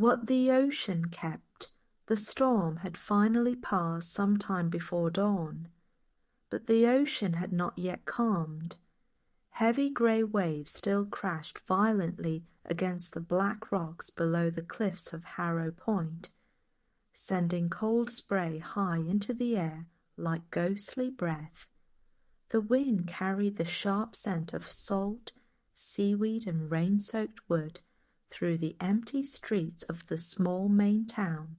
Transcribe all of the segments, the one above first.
What the ocean kept, the storm had finally passed some time before dawn, but the ocean had not yet calmed. Heavy grey waves still crashed violently against the black rocks below the cliffs of Harrow Point, sending cold spray high into the air like ghostly breath. The wind carried the sharp scent of salt, seaweed and rain-soaked wood through the empty streets of the small main town.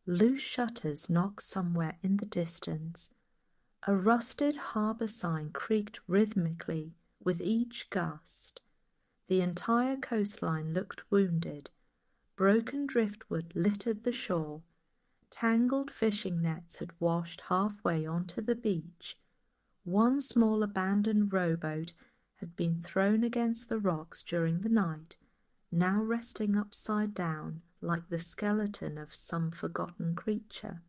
Loose shutters knocked somewhere in the distance. A rusted harbour sign creaked rhythmically with each gust. The entire coastline looked wounded. Broken driftwood littered the shore. Tangled fishing nets had washed halfway onto the beach. One small abandoned rowboat had been thrown against the rocks during the night, now resting upside down like the skeleton of some forgotten creature.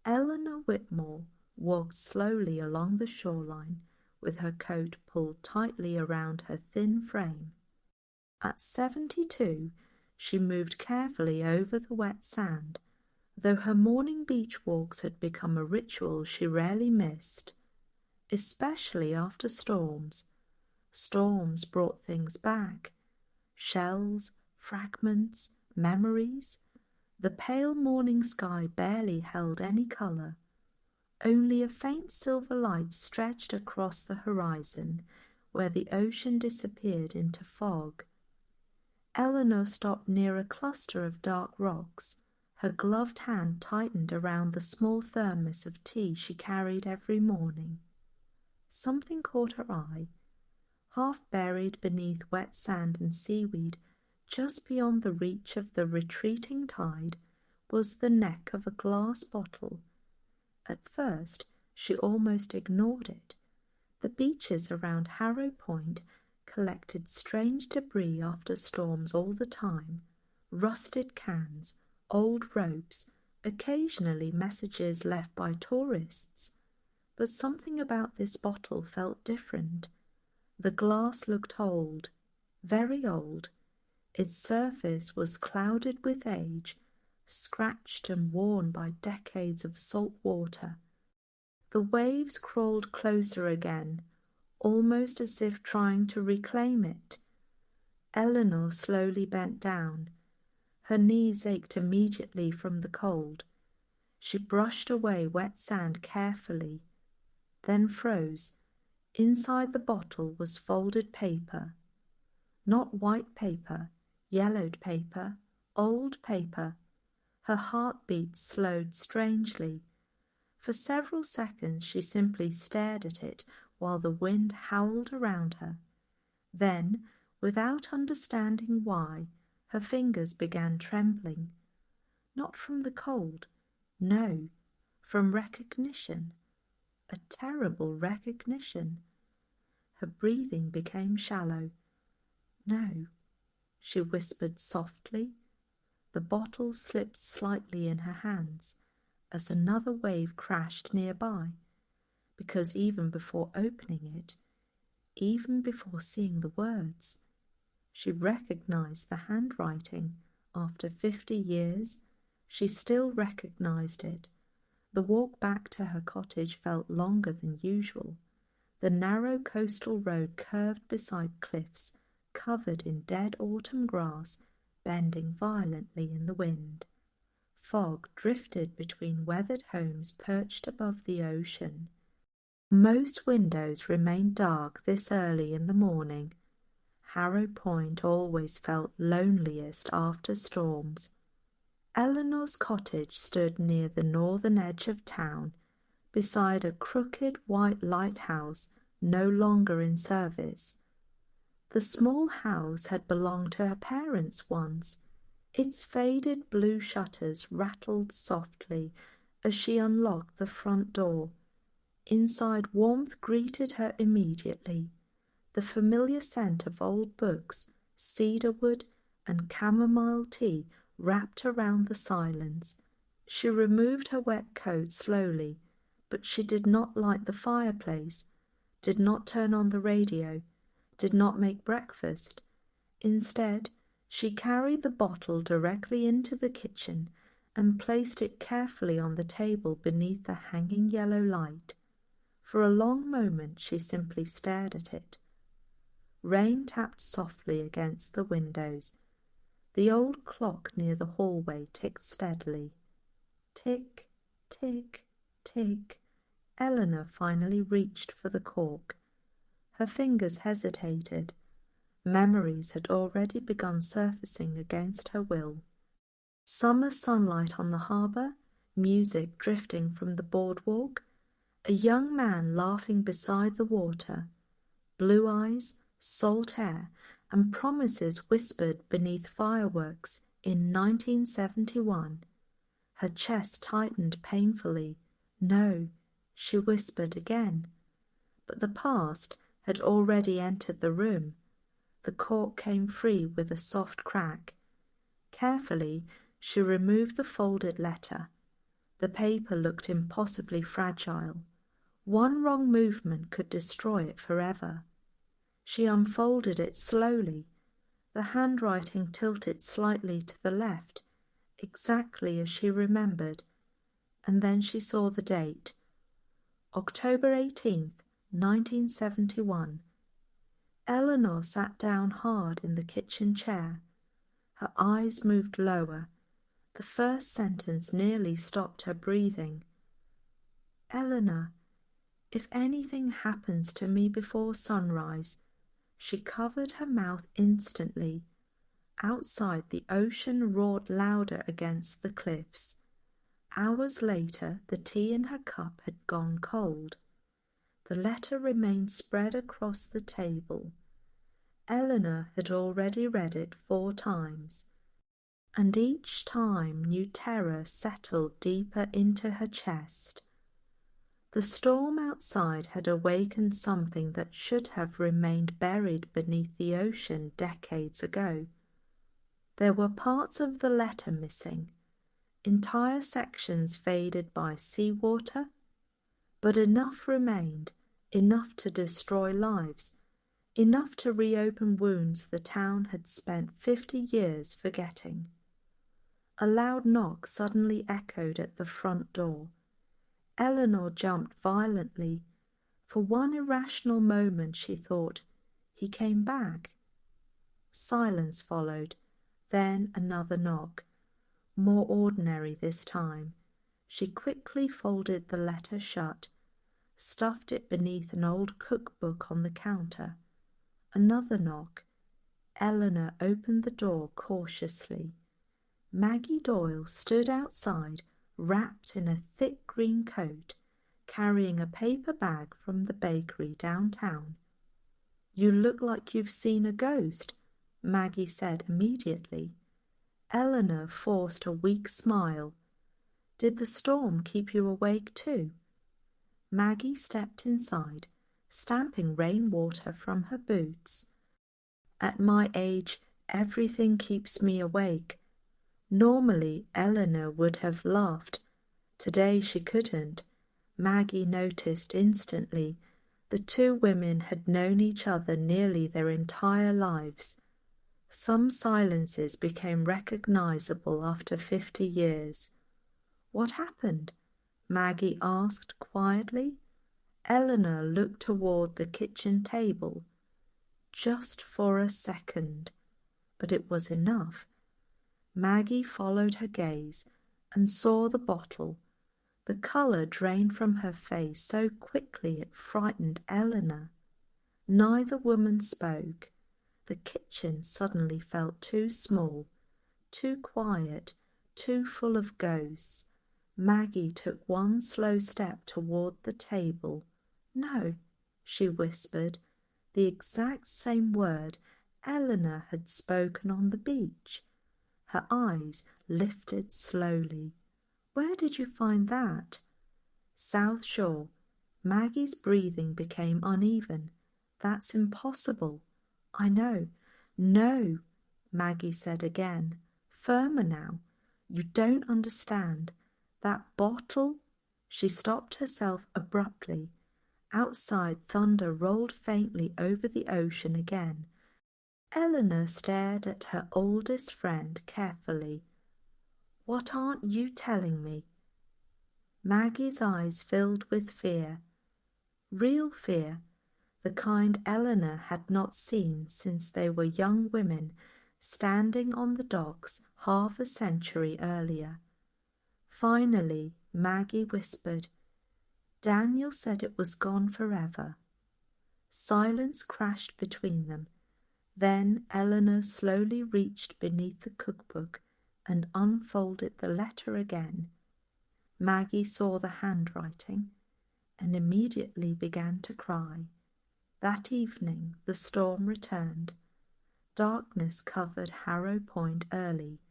Eleanor Whitmore walked slowly along the shoreline with her coat pulled tightly around her thin frame. At 72, she moved carefully over the wet sand, though her morning beach walks had become a ritual she rarely missed, especially after storms. Storms brought things back. Shells, fragments, memories. The pale morning sky barely held any colour. Only a faint silver light stretched across the horizon where the ocean disappeared into fog. Eleanor stopped near a cluster of dark rocks. Her gloved hand tightened around the small thermos of tea she carried every morning. Something caught her eye. Half buried beneath wet sand and seaweed, just beyond the reach of the retreating tide, was the neck of a glass bottle. At first, she almost ignored it. The beaches around Harrow Point collected strange debris after storms all the time, rusted cans, old ropes, occasionally messages left by tourists. But something about this bottle felt different. The glass looked old, very old. Its surface was clouded with age, scratched and worn by decades of salt water. The waves crawled closer again, almost as if trying to reclaim it. Eleanor slowly bent down. Her knees ached immediately from the cold. She brushed away wet sand carefully, then froze. Inside the bottle was folded paper. Not white paper, yellowed paper, old paper. Her heartbeat slowed strangely. For several seconds she simply stared at it while the wind howled around her. Then, without understanding why, her fingers began trembling. Not from the cold, no, from recognition. A terrible recognition. Her breathing became shallow. No, she whispered softly. The bottle slipped slightly in her hands as another wave crashed nearby, because even before opening it, even before seeing the words, she recognized the handwriting. After 50 years, she still recognized it. The walk back to her cottage felt longer than usual. The narrow coastal road curved beside cliffs, covered in dead autumn grass, bending violently in the wind. Fog drifted between weathered homes perched above the ocean. Most windows remained dark this early in the morning. Harrow Point always felt loneliest after storms. Eleanor's cottage stood near the northern edge of town, beside a crooked white lighthouse no longer in service. The small house had belonged to her parents once. Its faded blue shutters rattled softly as she unlocked the front door. Inside, warmth greeted her immediately. The familiar scent of old books, cedarwood, and chamomile tea wrapped around the silence. She removed her wet coat slowly, but she did not light the fireplace, did not turn on the radio, did not make breakfast. Instead, She carried the bottle directly into the kitchen and placed it carefully on the table beneath the hanging yellow light. For a long moment she simply stared at it. Rain tapped softly against the windows. The old clock near the hallway ticked steadily. Tick, tick, tick. Eleanor finally reached for the cork. Her fingers hesitated. Memories had already begun surfacing against her will. Summer sunlight on the harbour, music drifting from the boardwalk, a young man laughing beside the water, blue eyes, salt air, and promises whispered beneath fireworks in 1971. Her chest tightened painfully. No, she whispered again. But the past had already entered the room. The cork came free with a soft crack. Carefully, she removed the folded letter. The paper looked impossibly fragile. One wrong movement could destroy it forever. She unfolded it slowly. The handwriting tilted slightly to the left, exactly as she remembered, and then she saw the date. October 18th, 1971. Eleanor sat down hard in the kitchen chair. Her eyes moved lower. The first sentence nearly stopped her breathing. Eleanor, if anything happens to me before sunrise. She covered her mouth instantly. Outside, the ocean roared louder against the cliffs. Hours later, the tea in her cup had gone cold. The letter remained spread across the table. Eleanor had already read it 4 times, and each time new terror settled deeper into her chest. The storm outside had awakened something that should have remained buried beneath the ocean decades ago. There were parts of the letter missing, entire sections faded by seawater, but enough remained, enough to destroy lives, enough to reopen wounds the town had spent 50 years forgetting. A loud knock suddenly echoed at the front door. Eleanor jumped violently. For one irrational moment she thought, he came back. Silence followed, then another knock, more ordinary this time. She quickly folded the letter shut, stuffed it beneath an old cookbook on the counter. Another knock. Eleanor opened the door cautiously. Maggie Doyle stood outside, wrapped in a thick green coat, carrying a paper bag from the bakery downtown. "You look like you've seen a ghost," Maggie said immediately. Eleanor forced a weak smile. "Did the storm keep you awake too?" Maggie stepped inside, stamping rainwater from her boots. "At my age, everything keeps me awake." Normally, Eleanor would have laughed. Today she couldn't. Maggie noticed instantly. The 2 women had known each other nearly their entire lives. Some silences became recognizable after 50 years. "What happened?" Maggie asked quietly. Eleanor looked toward the kitchen table. Just for a second, but it was enough. Maggie followed her gaze and saw the bottle. The colour drained from her face so quickly it frightened Eleanor. Neither woman spoke. The kitchen suddenly felt too small, too quiet, too full of ghosts. Maggie took one slow step toward the table. "No," she whispered, the exact same word Eleanor had spoken on the beach. Her eyes lifted slowly. "Where did you find that?" "South Shore." Maggie's breathing became uneven. "That's impossible." "I know." "No," Maggie said again, firmer now. "You don't understand. That bottle—" She stopped herself abruptly. Outside, thunder rolled faintly over the ocean again. Eleanor stared at her oldest friend carefully. "What aren't you telling me?" Maggie's eyes filled with fear. Real fear, the kind Eleanor had not seen since they were young women standing on the docks half a century earlier. Finally, Maggie whispered, "Daniel said it was gone forever." Silence crashed between them. Then Eleanor slowly reached beneath the cookbook and unfolded the letter again. Maggie saw the handwriting and immediately began to cry. That evening the storm returned. Darkness covered Harrow Point early.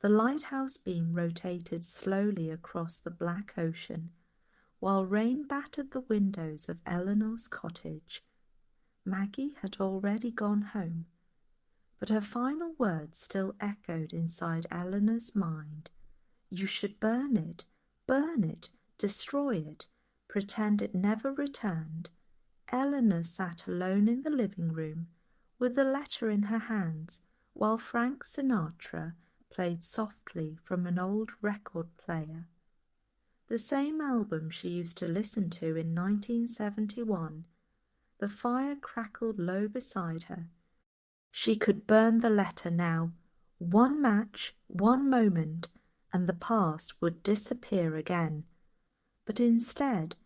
The lighthouse beam rotated slowly across the black ocean, while rain battered the windows of Eleanor's cottage. Maggie had already gone home, but her final words still echoed inside Eleanor's mind. "You should burn it, destroy it, pretend it never returned." Eleanor sat alone in the living room with the letter in her hands while Frank Sinatra played softly from an old record player. The same album she used to listen to in 1971. The fire crackled low beside her. She could burn the letter now. One match, one moment, and the past would disappear again. But instead,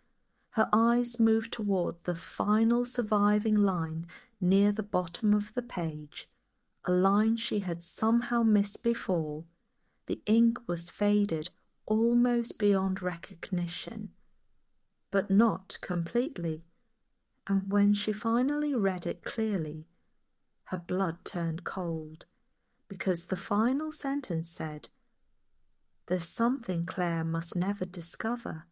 her eyes moved toward the final surviving line near the bottom of the page, a line she had somehow missed before. The ink was faded almost beyond recognition, but not completely, and when she finally read it clearly, her blood turned cold, because the final sentence said, "There's something Claire must never discover,"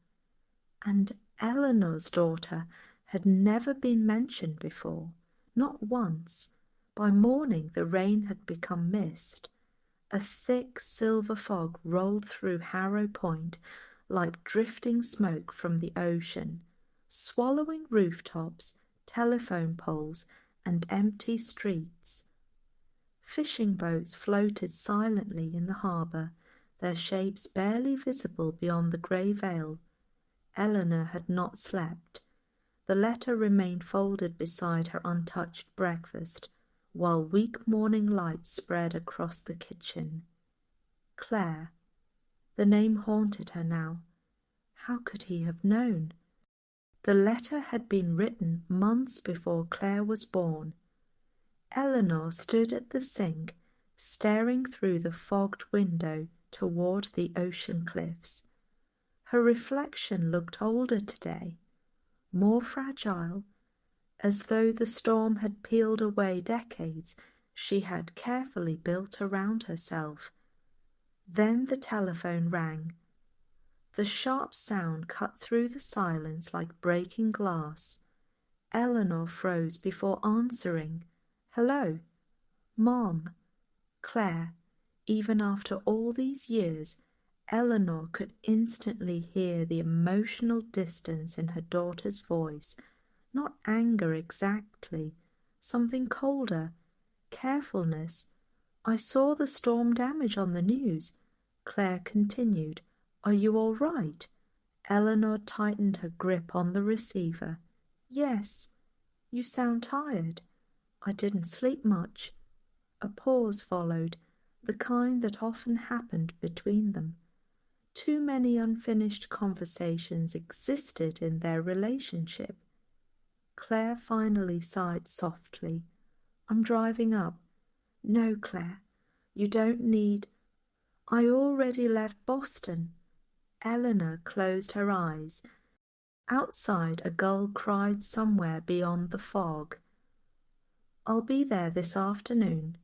and Eleanor's daughter had never been mentioned before, not once. By morning the rain had become mist. A thick silver fog rolled through Harrow Point like drifting smoke from the ocean, swallowing rooftops, telephone poles, and empty streets. Fishing boats floated silently in the harbour, their shapes barely visible beyond the grey veil. Eleanor had not slept. The letter remained folded beside her untouched breakfast, while weak morning light spread across the kitchen. Claire. The name haunted her now. How could he have known? The letter had been written months before Claire was born. Eleanor stood at the sink, staring through the fogged window toward the ocean cliffs. Her reflection looked older today, more fragile, as though the storm had peeled away decades she had carefully built around herself. Then the telephone rang. The sharp sound cut through the silence like breaking glass. Eleanor froze before answering. "Hello?" "Mom." Claire. Even after all these years, Eleanor could instantly hear the emotional distance in her daughter's voice. Not anger exactly, something colder. Carefulness. "I saw the storm damage on the news." Claire continued. "Are you all right?" Eleanor tightened her grip on the receiver. "Yes." "You sound tired." "I didn't sleep much." A pause followed, the kind that often happened between them. Too many unfinished conversations existed in their relationship. Claire finally sighed softly. "I'm driving up." "No, Claire, you don't need—" "I already left Boston." Eleanor closed her eyes. Outside, a gull cried somewhere beyond the fog. "I'll be there this afternoon,"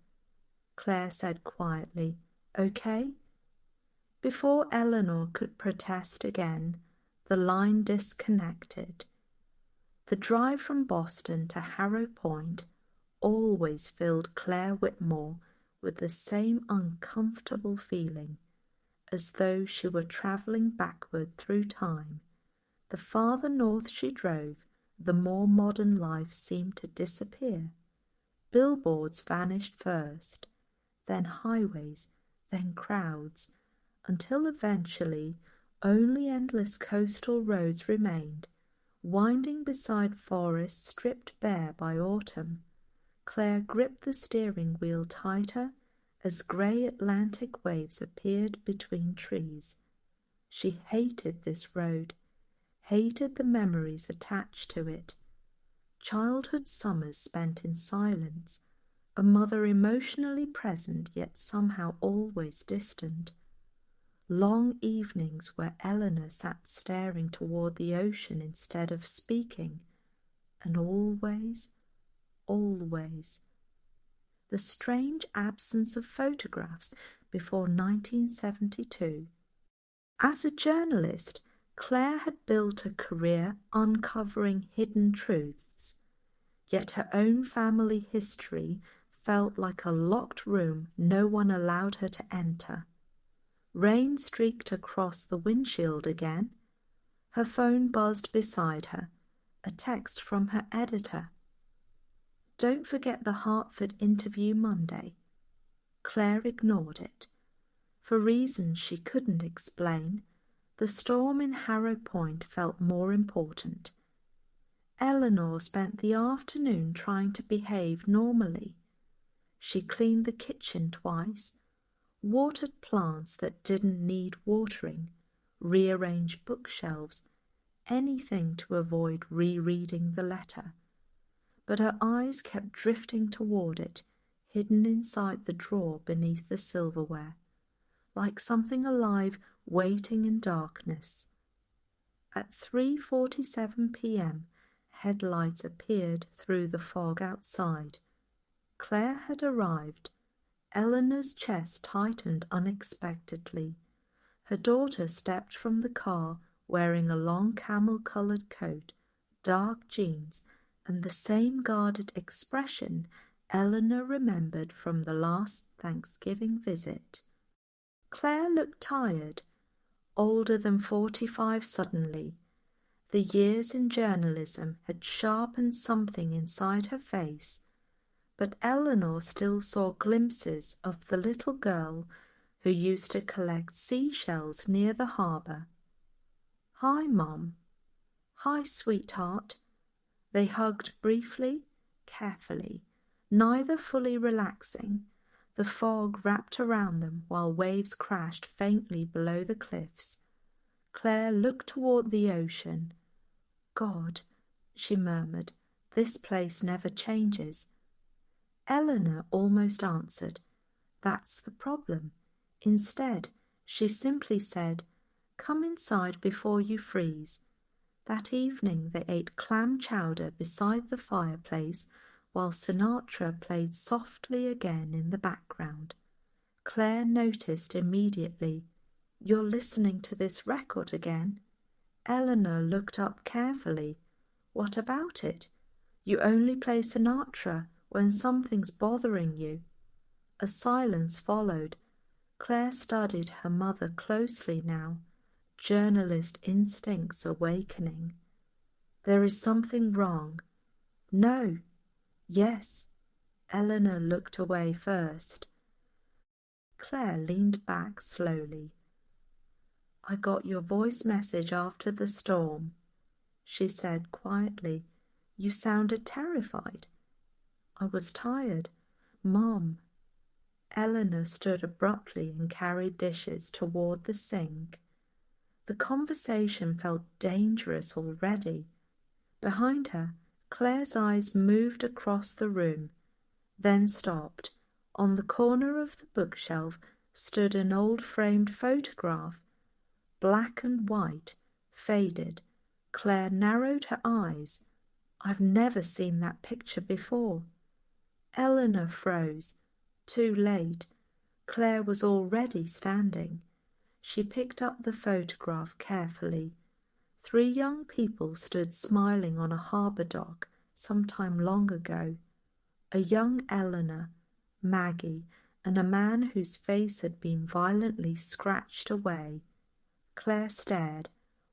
Claire said quietly. "Okay?" Before Eleanor could protest again, the line disconnected. The drive from Boston to Harrow Point always filled Claire Whitmore with the same uncomfortable feeling, as though she were travelling backward through time. The farther north she drove, the more modern life seemed to disappear. Billboards vanished first, then highways, then crowds, until eventually only endless coastal roads remained, winding beside forests stripped bare by autumn. Claire gripped the steering wheel tighter as grey Atlantic waves appeared between trees. She hated this road, hated the memories attached to it. Childhood summers spent in silence, a mother emotionally present yet somehow always distant. Long evenings where Eleanor sat staring toward the ocean instead of speaking, and always, the strange absence of photographs before 1972. As a journalist, Claire had built a career uncovering hidden truths, yet her own family history felt like a locked room no one allowed her to enter. Rain streaked across the windshield again. Her phone buzzed beside her, a text from her editor. "Don't forget the Hartford interview Monday." Claire ignored it. For reasons she couldn't explain, the storm in Harrow Point felt more important. Eleanor spent the afternoon trying to behave normally. She cleaned the kitchen twice, watered plants that didn't need watering, rearranged bookshelves, anything to avoid rereading the letter. But her eyes kept drifting toward it, hidden inside the drawer beneath the silverware, like something alive waiting in darkness. At 3:47 p.m., headlights appeared through the fog outside. Claire had arrived. Eleanor's chest tightened unexpectedly. Her daughter stepped from the car wearing a long camel-colored coat, dark jeans, and the same guarded expression Eleanor remembered from the last Thanksgiving visit. Claire looked tired, older than 45 suddenly. The years in journalism had sharpened something inside her face, but Eleanor still saw glimpses of the little girl who used to collect seashells near the harbour. "Hi, Mom." "Hi, sweetheart." They hugged briefly, carefully, neither fully relaxing. The fog wrapped around them while waves crashed faintly below the cliffs. Claire looked toward the ocean. "God," she murmured, "this place never changes." Eleanor almost answered, "That's the problem." Instead, she simply said, "Come inside before you freeze." That evening they ate clam chowder beside the fireplace while Sinatra played softly again in the background. Claire noticed immediately, "You're listening to this record again?" Eleanor looked up carefully. "What about it? You only play Sinatra when something's bothering you." A silence followed. Claire studied her mother closely now, journalist instincts awakening. "There is something wrong." "No." "Yes." Eleanor looked away first. Claire leaned back slowly. "I got your voice message after the storm," she said quietly. "You sounded terrified." "I was tired. Mom." Eleanor stood abruptly and carried dishes toward the sink. The conversation felt dangerous already. Behind her, Claire's eyes moved across the room, then stopped. On the corner of the bookshelf stood an old framed photograph, black and white, faded. Claire narrowed her eyes. "I've never seen that picture before." Eleanor froze. Too late. Claire was already standing. She picked up the photograph carefully. 3 young people stood smiling on a harbour dock some time long ago. A young Eleanor, Maggie, and a man whose face had been violently scratched away. Claire stared.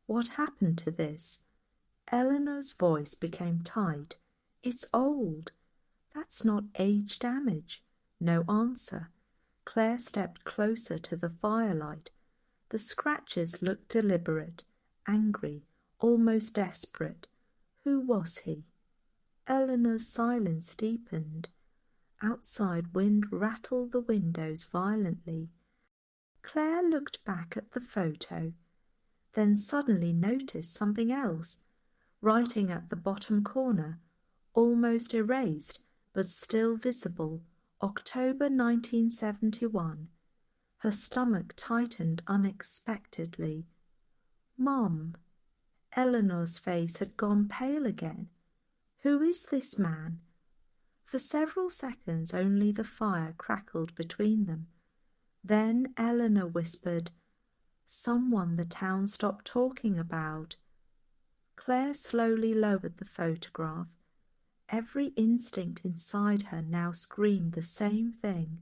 What happened to this? Eleanor's voice became tight. "It's old." That's not age damage. No answer. Claire stepped closer to the firelight. The scratches looked deliberate, angry, almost desperate. Who was he? Eleanor's silence deepened. Outside wind rattled the windows violently. Claire looked back at the photo, then suddenly noticed something else. Writing at the bottom corner, almost erased but still visible, October 1971. Her stomach tightened unexpectedly. Mom. Eleanor's face had gone pale again. Who is this man? For several seconds only the fire crackled between them. Then Eleanor whispered, "Someone the town stopped talking about." Claire slowly lowered the photograph. Every instinct inside her now screamed the same thing.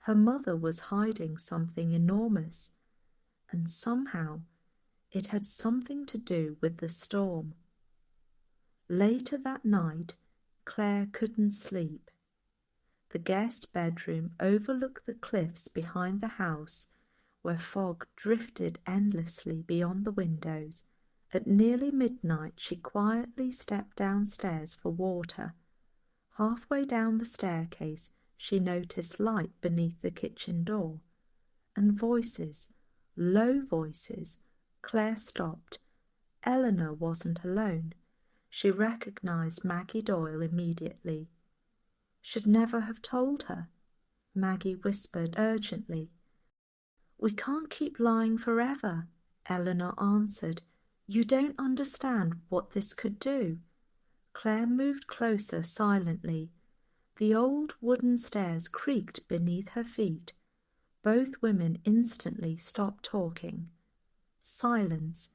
Her mother was hiding something enormous, and somehow it had something to do with the storm. Later that night, Claire couldn't sleep. The guest bedroom overlooked the cliffs behind the house, where fog drifted endlessly beyond the windows. At nearly midnight she quietly stepped downstairs for water. Halfway down the staircase she noticed light beneath the kitchen door, and voices, low voices. Claire stopped. Eleanor wasn't alone. She recognized Maggie Doyle immediately. "Should never have told her," Maggie whispered urgently. "We can't keep lying forever," Eleanor answered. "You don't understand what this could do." Claire moved closer silently. The old wooden stairs creaked beneath her feet. Both women instantly stopped talking. Silence.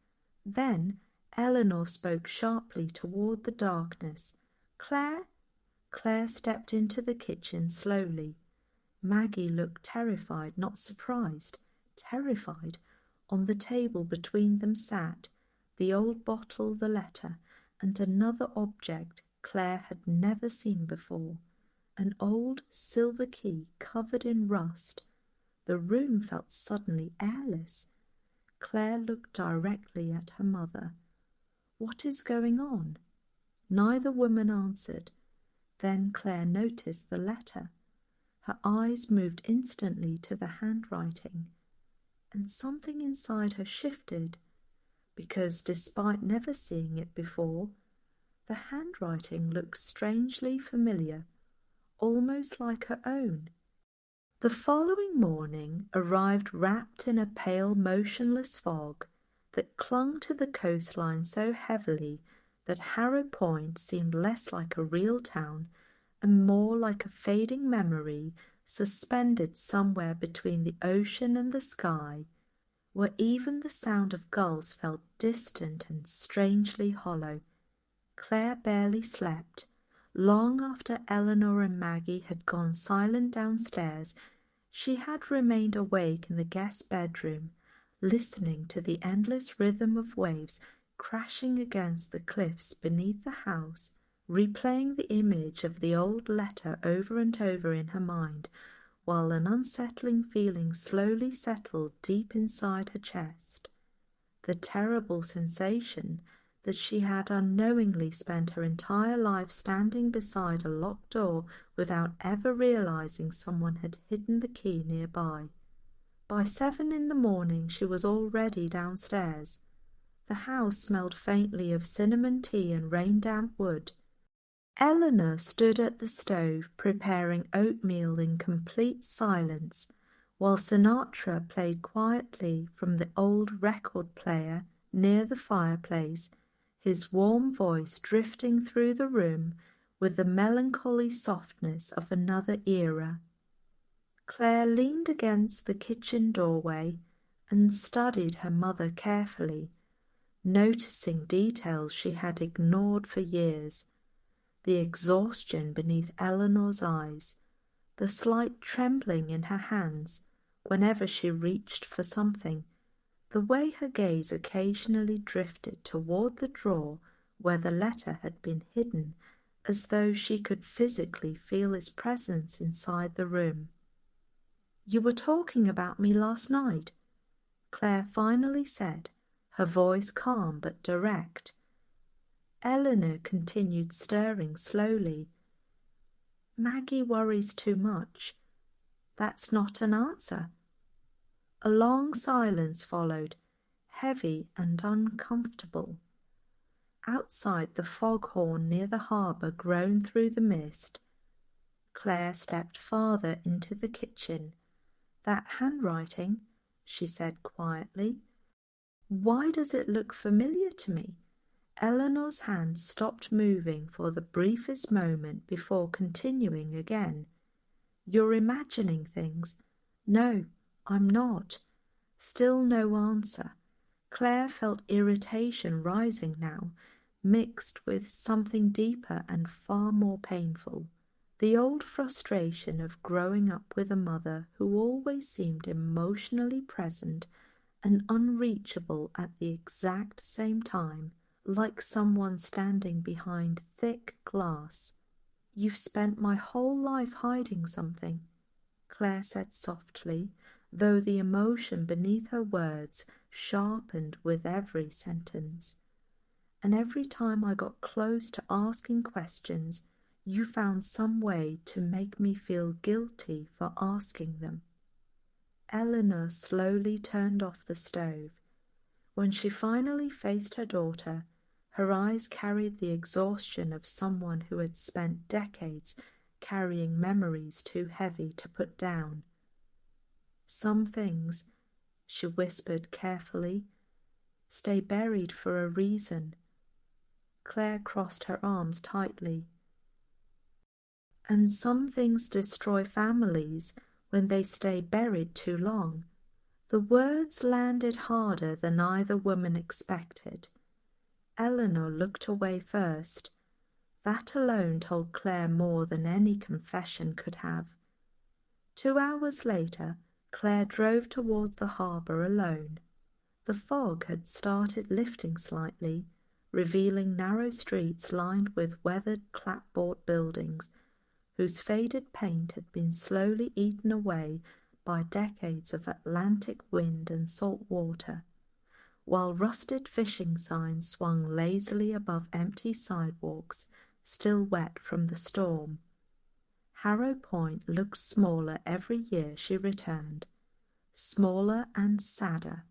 Then Eleanor spoke sharply toward the darkness. "Claire?" Claire stepped into the kitchen slowly. Maggie looked terrified, not surprised. Terrified. On the table between them sat the old bottle, the letter, and another object Claire had never seen before, an old silver key covered in rust. The room felt suddenly airless. Claire looked directly at her mother. "What is going on?" Neither woman answered. Then Claire noticed the letter. Her eyes moved instantly to the handwriting, and something inside her shifted, because despite never seeing it before, the handwriting looked strangely familiar, almost like her own. The following morning arrived wrapped in a pale, motionless fog that clung to the coastline so heavily that Harrow Point seemed less like a real town and more like a fading memory suspended somewhere between the ocean and the sky, where even the sound of gulls felt distant and strangely hollow. Claire barely slept. Long after Eleanor and Maggie had gone silent downstairs, she had remained awake in the guest bedroom, listening to the endless rhythm of waves crashing against the cliffs beneath the house, replaying the image of the old letter over and over in her mind, while an unsettling feeling slowly settled deep inside her chest. The terrible sensation that she had unknowingly spent her entire life standing beside a locked door without ever realizing someone had hidden the key nearby. By 7 in the morning she was already downstairs. The house smelled faintly of cinnamon tea and rain-damp wood. Eleanor stood at the stove preparing oatmeal in complete silence, while Sinatra played quietly from the old record player near the fireplace, his warm voice drifting through the room with the melancholy softness of another era. Claire leaned against the kitchen doorway and studied her mother carefully, noticing details she had ignored for years. The exhaustion beneath Eleanor's eyes, the slight trembling in her hands whenever she reached for something, the way her gaze occasionally drifted toward the drawer where the letter had been hidden, as though she could physically feel his presence inside the room. "You were talking about me last night," Claire finally said, her voice calm but direct. Eleanor continued stirring slowly. "Maggie worries too much. That's not an answer." A long silence followed, heavy and uncomfortable. Outside, the foghorn near the harbour groaned through the mist. Claire stepped farther into the kitchen. "That handwriting," she said quietly. "Why does it look familiar to me?" Eleanor's hand stopped moving for the briefest moment before continuing again. "You're imagining things." "No, I'm not." Still no answer. Claire felt irritation rising now, mixed with something deeper and far more painful. The old frustration of growing up with a mother who always seemed emotionally present and unreachable at the exact same time, like someone standing behind thick glass. "You've spent my whole life hiding something," Claire said softly, though the emotion beneath her words sharpened with every sentence. "And every time I got close to asking questions, you found some way to make me feel guilty for asking them." Eleanor slowly turned off the stove. When she finally faced her daughter, her eyes carried the exhaustion of someone who had spent decades carrying memories too heavy to put down. "Some things," she whispered carefully, "stay buried for a reason." Claire crossed her arms tightly. "And some things destroy families when they stay buried too long." The words landed harder than either woman expected. Eleanor looked away first. That alone told Claire more than any confession could have. 2 hours later, Claire drove towards the harbour alone. The fog had started lifting slightly, revealing narrow streets lined with weathered clapboard buildings, whose faded paint had been slowly eaten away by decades of Atlantic wind and salt water, while rusted fishing signs swung lazily above empty sidewalks, still wet from the storm. Harrow Point looked smaller every year she returned, smaller and sadder.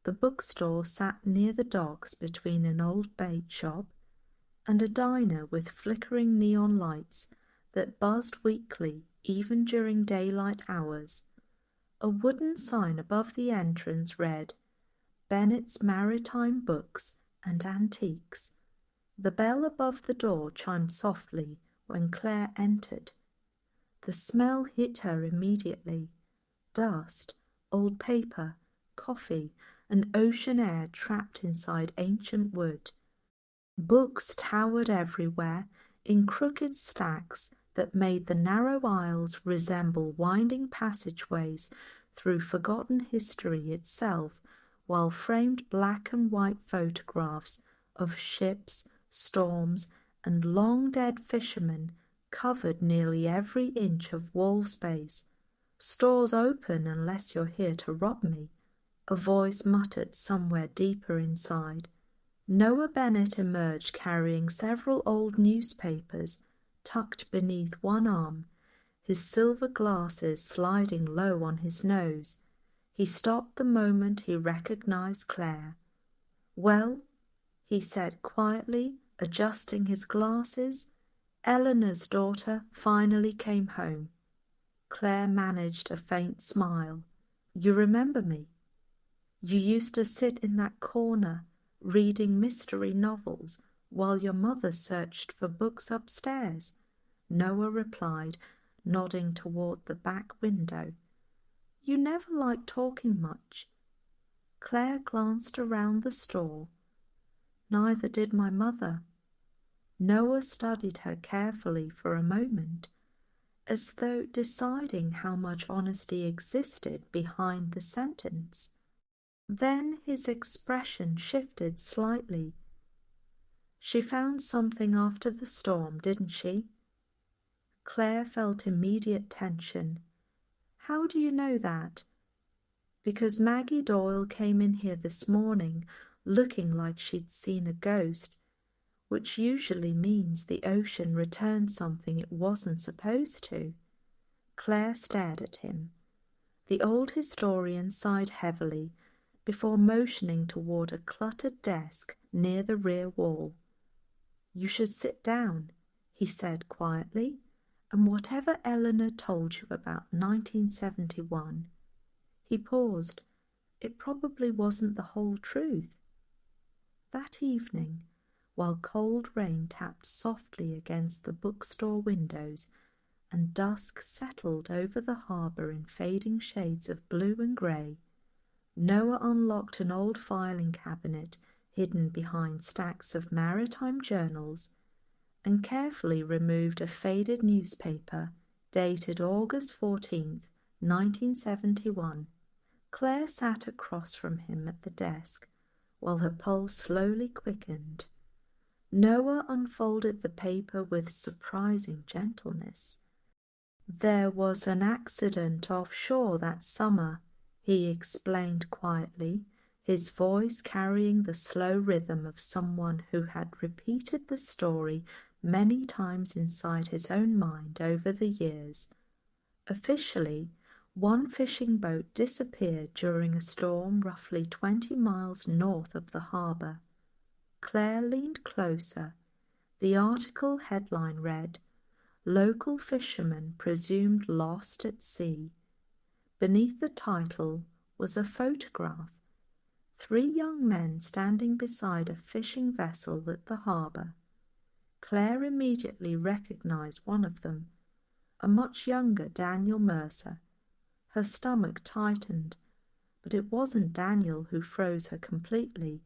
The bookstore sat near the docks between an old bait shop and a diner with flickering neon lights that buzzed weakly even during daylight hours. A wooden sign above the entrance read, "Bennett's Maritime Books and Antiques." The bell above the door chimed softly when Claire entered. The smell hit her immediately. Dust, old paper, coffee, and ocean air trapped inside ancient wood. Books towered everywhere in crooked stacks that made the narrow aisles resemble winding passageways through forgotten history itself, while framed black and white photographs of ships, storms, and long-dead fishermen covered nearly every inch of wall space. "Stores open unless you're here to rob me," a voice muttered somewhere deeper inside. Noah Bennett emerged carrying several old newspapers tucked beneath one arm, his silver glasses sliding low on his nose. He stopped the moment he recognized Claire. "Well," he said quietly, adjusting his glasses, "Eleanor's daughter finally came home." Claire managed a faint smile. "You remember me? You used to sit in that corner reading mystery novels while your mother searched for books upstairs," Noah replied, nodding toward the back window. "You never liked talking much." Claire glanced around the store. "Neither did my mother." Noah studied her carefully for a moment, as though deciding how much honesty existed behind the sentence. Then his expression shifted slightly. She found something after the storm, didn't she? Claire felt immediate tension. How do you know that? Because Maggie Doyle came in here this morning looking like she'd seen a ghost, which usually means the ocean returned something it wasn't supposed to. Claire stared at him. The old historian sighed heavily before motioning toward a cluttered desk near the rear wall. You should sit down, he said quietly, and whatever Eleanor told you about 1971. He paused. It probably wasn't the whole truth. That evening, while cold rain tapped softly against the bookstore windows and dusk settled over the harbour in fading shades of blue and grey, Noah unlocked an old filing cabinet hidden behind stacks of maritime journals and carefully removed a faded newspaper dated August 14th, 1971. Claire sat across from him at the desk while her pulse slowly quickened. Noah unfolded the paper with surprising gentleness. There was an accident offshore that summer, he explained quietly, his voice carrying the slow rhythm of someone who had repeated the story many times inside his own mind over the years. Officially, one fishing boat disappeared during a storm roughly 20 miles north of the harbour. Claire leaned closer. The article headline read, Local fishermen presumed lost at sea. Beneath the title was a photograph. 3 young men standing beside a fishing vessel at the harbour. Claire immediately recognised one of them, a much younger Daniel Mercer. Her stomach tightened, but it wasn't Daniel who froze her completely.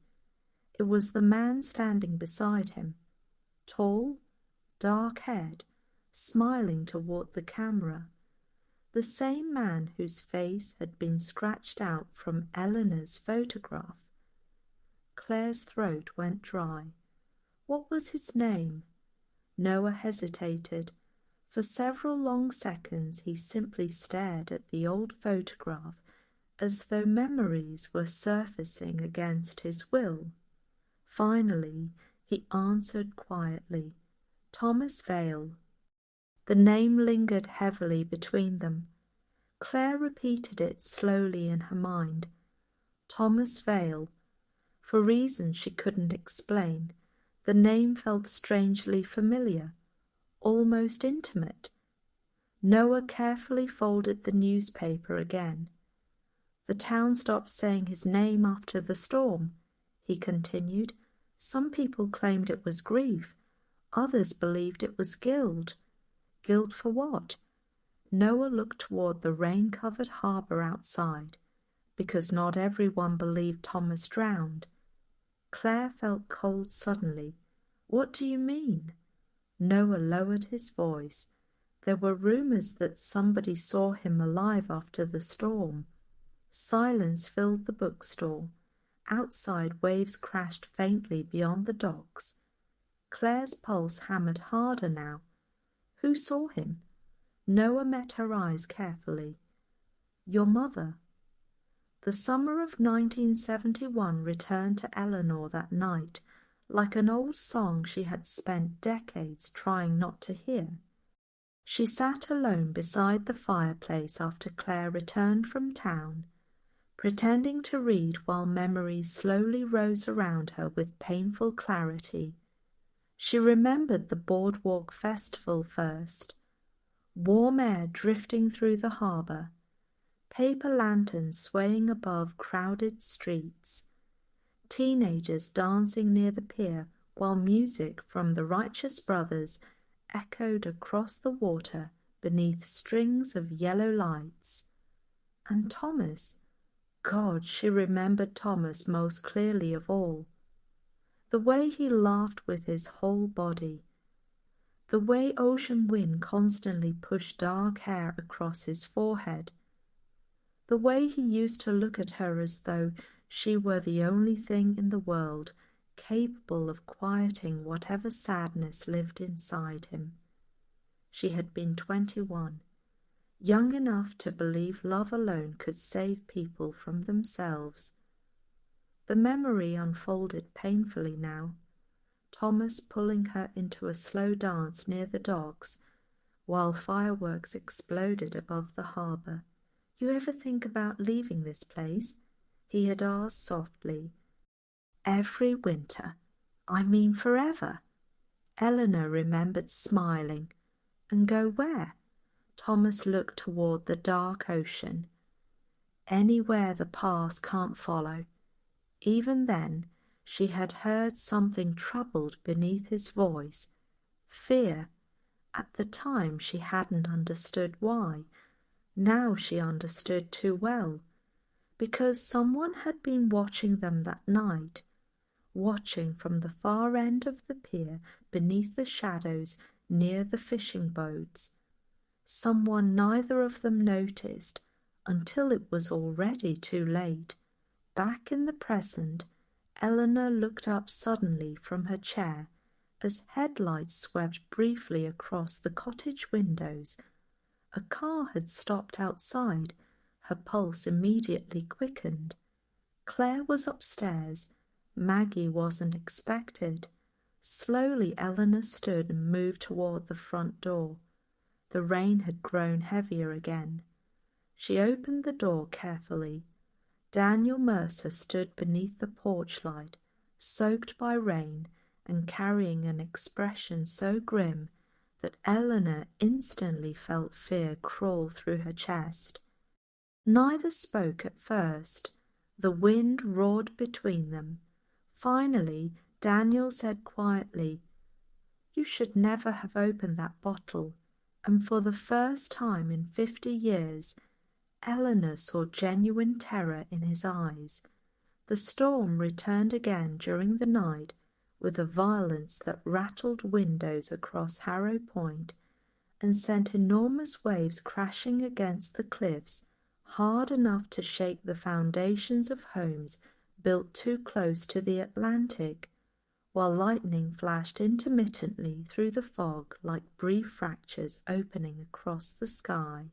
It was the man standing beside him, tall, dark-haired, smiling toward the camera, the same man whose face had been scratched out from Eleanor's photograph. Claire's throat went dry. What was his name? Noah hesitated. For several long seconds he simply stared at the old photograph as though memories were surfacing against his will. Finally, he answered quietly, Thomas Vale. The name lingered heavily between them. Claire repeated it slowly in her mind. Thomas Vale. For reasons she couldn't explain, the name felt strangely familiar, almost intimate. Noah carefully folded the newspaper again. The town stopped saying his name after the storm, he continued. Some people claimed it was grief. Others believed it was guilt. Guilt for what? Noah looked toward the rain-covered harbour outside, because not everyone believed Thomas drowned. Claire felt cold suddenly. What do you mean? Noah lowered his voice. There were rumours that somebody saw him alive after the storm. Silence filled the bookstore. Outside, waves crashed faintly beyond the docks. Claire's pulse hammered harder now. Who saw him? Noah met her eyes carefully. Your mother. The summer of 1971 returned to Eleanor that night, like an old song she had spent decades trying not to hear. She sat alone beside the fireplace after Claire returned from town, pretending to read while memories slowly rose around her with painful clarity. She remembered the boardwalk festival first, warm air drifting through the harbour, paper lanterns swaying above crowded streets, teenagers dancing near the pier while music from the Righteous Brothers echoed across the water beneath strings of yellow lights. And Thomas, God, she remembered Thomas most clearly of all. The way he laughed with his whole body, the way ocean wind constantly pushed dark hair across his forehead, the way he used to look at her as though she were the only thing in the world capable of quieting whatever sadness lived inside him. She had been 21, young enough to believe love alone could save people from themselves. The memory unfolded painfully now, Thomas pulling her into a slow dance near the docks, while fireworks exploded above the harbour. "You ever think about leaving this place?" he had asked softly. "Every winter. I mean forever." Eleanor remembered smiling. "And go where?" Thomas looked toward the dark ocean. "Anywhere the past can't follow." Even then, she had heard something troubled beneath his voice. Fear. At the time she hadn't understood why. Now she understood too well. Because someone had been watching them that night, watching from the far end of the pier beneath the shadows near the fishing boats. Someone neither of them noticed until it was already too late. Back in the present, Eleanor looked up suddenly from her chair as headlights swept briefly across the cottage windows. A car had stopped outside. Her pulse immediately quickened. Claire was upstairs. Maggie wasn't expected. Slowly Eleanor stood and moved toward the front door. The rain had grown heavier again. She opened the door carefully. Daniel Mercer stood beneath the porch light, soaked by rain and carrying an expression so grim that Eleanor instantly felt fear crawl through her chest. Neither spoke at first. The wind roared between them. Finally, Daniel said quietly, "You should never have opened that bottle." And for the first time in 50 years, Eleanor saw genuine terror in his eyes. The storm returned again during the night with a violence that rattled windows across Harrow Point and sent enormous waves crashing against the cliffs, hard enough to shake the foundations of homes built too close to the Atlantic, while lightning flashed intermittently through the fog like brief fractures opening across the sky.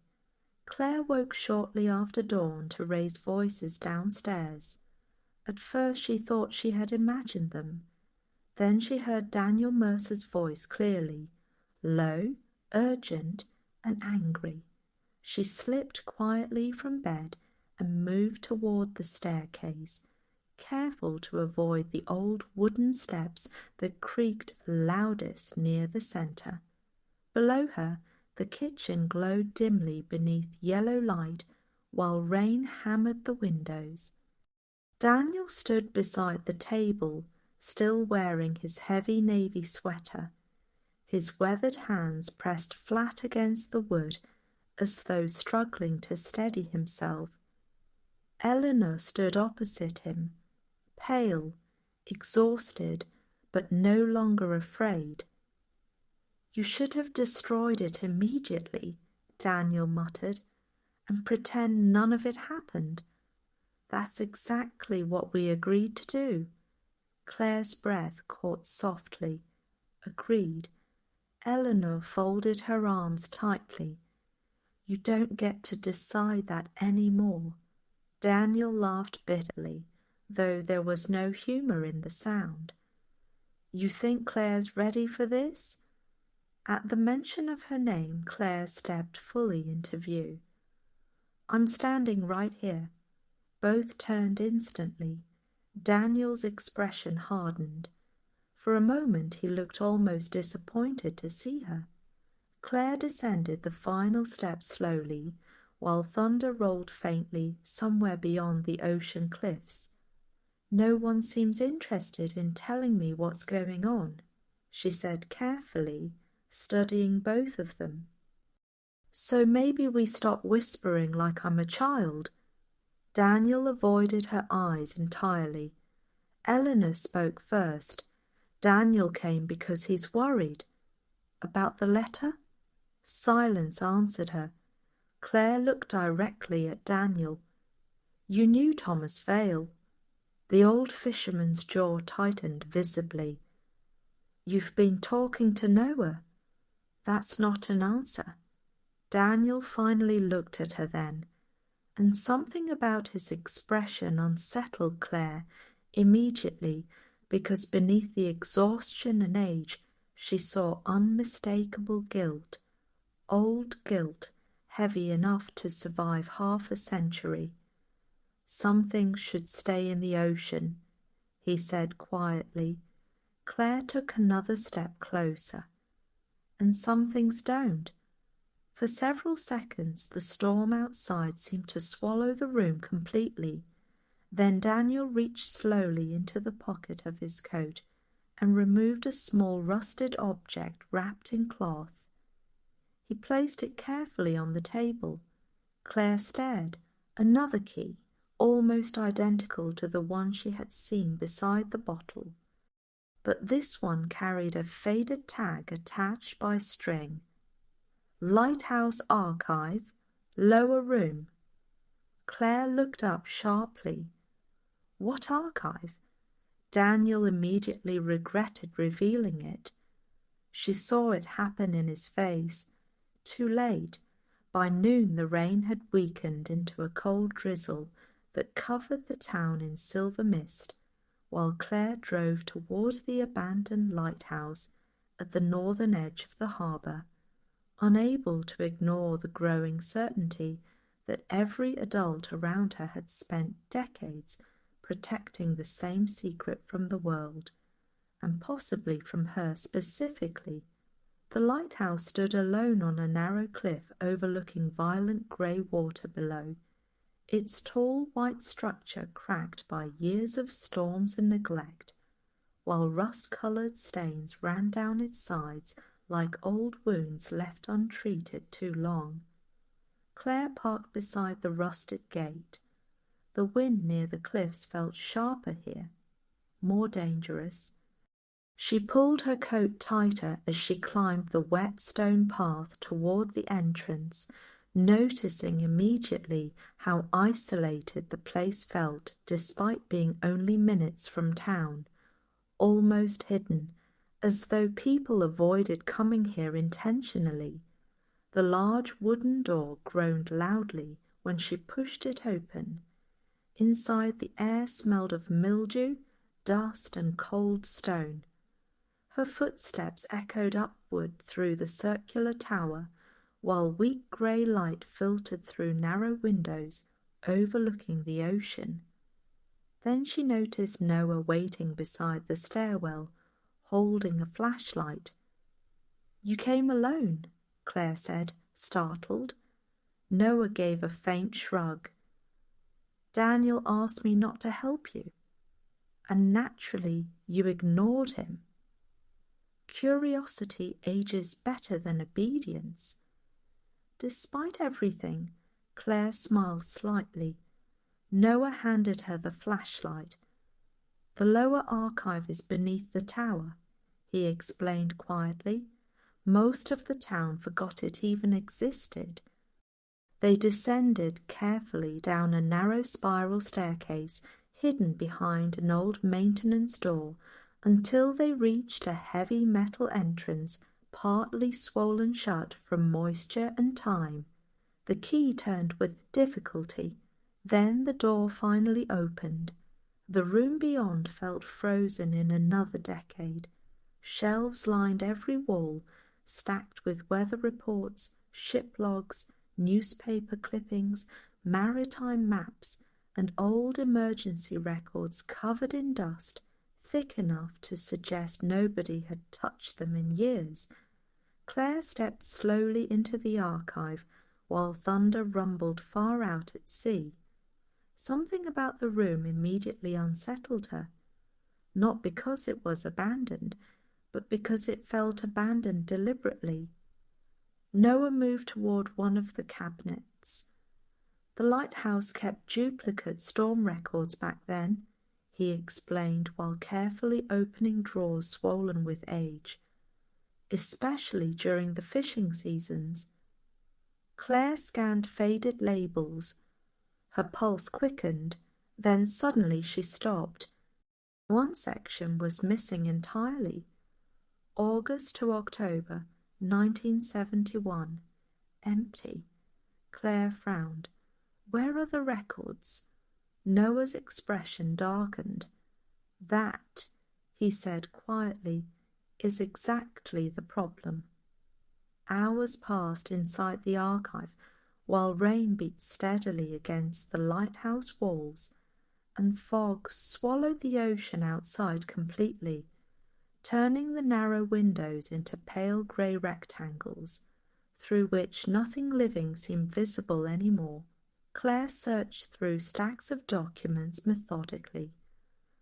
Claire woke shortly after dawn to raise voices downstairs. At first she thought she had imagined them. Then she heard Daniel Mercer's voice clearly, low, urgent, and angry. She slipped quietly from bed and moved toward the staircase, careful to avoid the old wooden steps that creaked loudest near the center. Below her, the kitchen glowed dimly beneath yellow light while rain hammered the windows. Daniel stood beside the table, still wearing his heavy navy sweater. His weathered hands pressed flat against the wood as though struggling to steady himself. Eleanor stood opposite him, pale, exhausted, but no longer afraid. "You should have destroyed it immediately," Daniel muttered, "and pretend none of it happened." "That's exactly what we agreed to do." Claire's breath caught softly. "Agreed." Eleanor folded her arms tightly. "You don't get to decide that any more." Daniel laughed bitterly, though there was no humor in the sound. "You think Claire's ready for this?" At the mention of her name, Claire stepped fully into view. "I'm standing right here." Both turned instantly. Daniel's expression hardened. For a moment he looked almost disappointed to see her. Claire descended the final step slowly, while thunder rolled faintly somewhere beyond the ocean cliffs. "No one seems interested in telling me what's going on," she said carefully, studying both of them. "So maybe we stop whispering like I'm a child." Daniel avoided her eyes entirely. Eleanor spoke first. "Daniel came because he's worried." "About the letter?" Silence answered her. Claire looked directly at Daniel. "You knew Thomas Vale." The old fisherman's jaw tightened visibly. "You've been talking to Noah. That's not an answer." Daniel finally looked at her then, and something about his expression unsettled Claire immediately, because beneath the exhaustion and age she saw unmistakable guilt, old guilt, heavy enough to survive half a century. "Some things should stay in the ocean," he said quietly. Claire took another step closer. "And some things don't." For several seconds the storm outside seemed to swallow the room completely. Then Daniel reached slowly into the pocket of his coat and removed a small rusted object wrapped in cloth. He placed it carefully on the table. Claire stared. Another key, almost identical to the one she had seen beside the bottle. But this one carried a faded tag attached by string. "Lighthouse Archive, lower room." Claire looked up sharply. What archive? Daniel immediately regretted revealing it. She saw it happen in his face. Too late. By noon the rain had weakened into a cold drizzle that covered the town in silver mist, while Claire drove toward the abandoned lighthouse at the northern edge of the harbour, unable to ignore the growing certainty that every adult around her had spent decades protecting the same secret from the world, and possibly from her specifically. The lighthouse stood alone on a narrow cliff overlooking violent grey water below, its tall white structure cracked by years of storms and neglect, while rust-coloured stains ran down its sides like old wounds left untreated too long. Claire parked beside the rusted gate. The wind near the cliffs felt sharper here, more dangerous. She pulled her coat tighter as she climbed the wet stone path toward the entrance, noticing immediately how isolated the place felt despite being only minutes from town, almost hidden, as though people avoided coming here intentionally. The large wooden door groaned loudly when she pushed it open. Inside, the air smelled of mildew, dust, and cold stone. Her footsteps echoed upward through the circular tower, while weak grey light filtered through narrow windows overlooking the ocean. Then she noticed Noah waiting beside the stairwell, holding a flashlight. "You came alone," Claire said, startled. Noah gave a faint shrug. "Daniel asked me not to help you, and naturally you ignored him. Curiosity ages better than obedience." Despite everything, Claire smiled slightly. Noah handed her the flashlight. "The lower archive is beneath the tower," he explained quietly. "Most of the town forgot it even existed." They descended carefully down a narrow spiral staircase hidden behind an old maintenance door until they reached a heavy metal entrance partly swollen shut from moisture and time. The key turned with difficulty. Then the door finally opened. The room beyond felt frozen in another decade. Shelves lined every wall, stacked with weather reports, ship logs, newspaper clippings, maritime maps, and old emergency records covered in dust, thick enough to suggest nobody had touched them in years. Claire stepped slowly into the archive while thunder rumbled far out at sea. Something about the room immediately unsettled her, not because it was abandoned, but because it felt abandoned deliberately. Noah moved toward one of the cabinets. "The lighthouse kept duplicate storm records back then," he explained while carefully opening drawers swollen with age, "especially during the fishing seasons." Claire scanned faded labels. Her pulse quickened. Then suddenly she stopped. One section was missing entirely. August to October 1971. Empty. Claire frowned. Where are the records? Noah's expression darkened. That, he said quietly, is exactly the problem. Hours passed inside the archive while rain beat steadily against the lighthouse walls and fog swallowed the ocean outside completely, turning the narrow windows into pale grey rectangles through which nothing living seemed visible any more. Claire searched through stacks of documents methodically,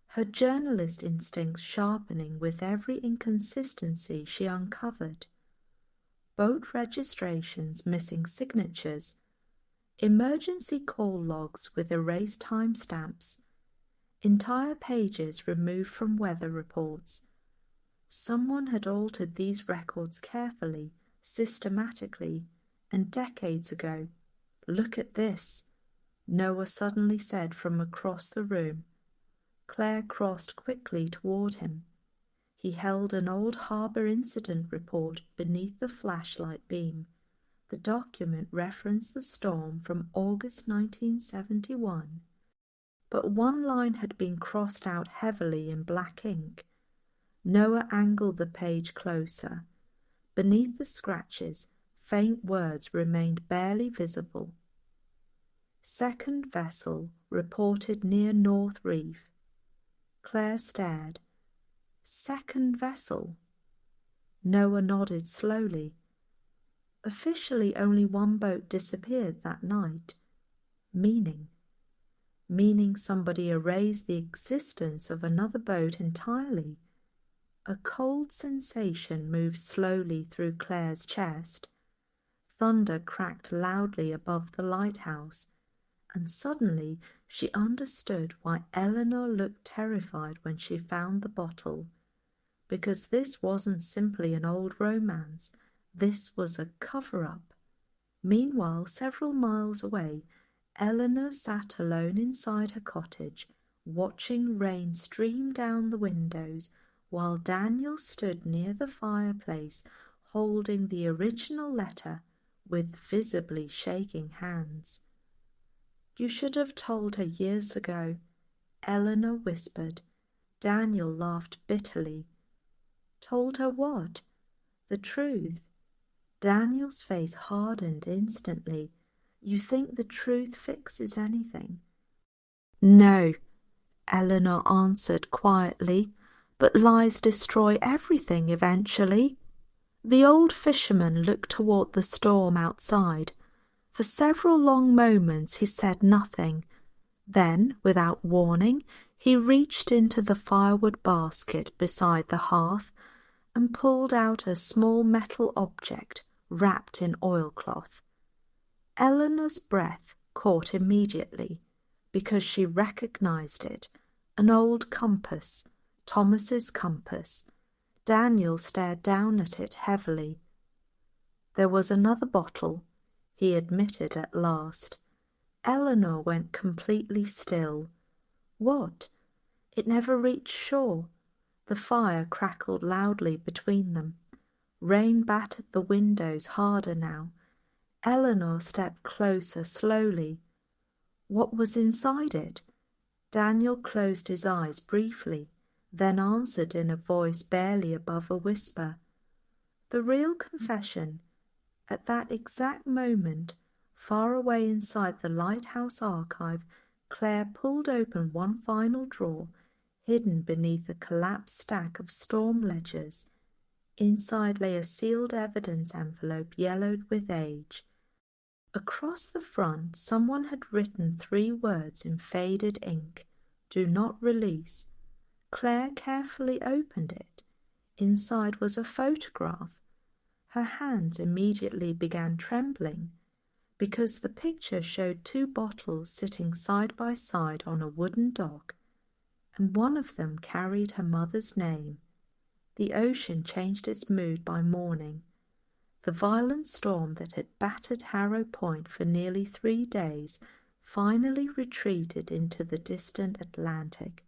her journalist instincts sharpening with every inconsistency she uncovered. Boat registrations missing signatures, emergency call logs with erased timestamps, entire pages removed from weather reports. Someone had altered these records carefully, systematically, and decades ago. Look at this, Noah suddenly said from across the room. Claire crossed quickly toward him. He held an old harbour incident report beneath the flashlight beam. The document referenced the storm from August 1971, but one line had been crossed out heavily in black ink. Noah angled the page closer. Beneath the scratches, faint words remained barely visible. Second vessel reported near North Reef. Claire stared. Second vessel? Noah nodded slowly. Officially only one boat disappeared that night. Meaning somebody erased the existence of another boat entirely. A cold sensation moved slowly through Claire's chest. Thunder cracked loudly above the lighthouse, and suddenly she understood why Eleanor looked terrified when she found the bottle. Because this wasn't simply an old romance, this was a cover-up. Meanwhile, several miles away, Eleanor sat alone inside her cottage, watching rain stream down the windows, while Daniel stood near the fireplace, holding the original letter with visibly shaking hands. You should have told her years ago, Eleanor whispered. Daniel laughed bitterly. Told her what? The truth. Daniel's face hardened instantly. You think the truth fixes anything? No, Eleanor answered quietly, but lies destroy everything eventually. The old fisherman looked toward the storm outside. For several long moments he said nothing. Then, without warning, he reached into the firewood basket beside the hearth and pulled out a small metal object wrapped in oilcloth. Eleanor's breath caught immediately, because she recognized it, an old compass, Thomas's compass. Daniel stared down at it heavily. There was another bottle, he admitted at last. Eleanor went completely still. What? It never reached shore. The fire crackled loudly between them. Rain battered the windows harder now. Eleanor stepped closer slowly. What was inside it? Daniel closed his eyes briefly, then answered in a voice barely above a whisper. The real confession. At that exact moment, far away inside the lighthouse archive, Claire pulled open one final drawer, hidden beneath a collapsed stack of storm ledgers. Inside lay a sealed evidence envelope yellowed with age. Across the front, someone had written 3 words in faded ink, "Do not release." Claire carefully opened it. Inside was a photograph. Her hands immediately began trembling, because the picture showed 2 bottles sitting side by side on a wooden dock, and one of them carried her mother's name. The ocean changed its mood by morning. The violent storm that had battered Harrow Point for nearly 3 days finally retreated into the distant Atlantic,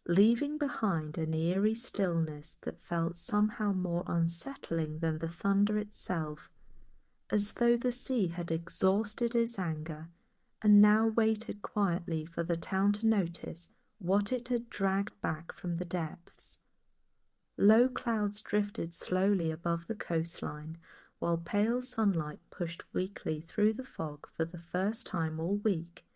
leaving behind an eerie stillness that felt somehow more unsettling than the thunder itself, as though the sea had exhausted its anger and now waited quietly for the town to notice what it had dragged back from the depths. Low clouds drifted slowly above the coastline, while pale sunlight pushed weakly through the fog for the first time all week,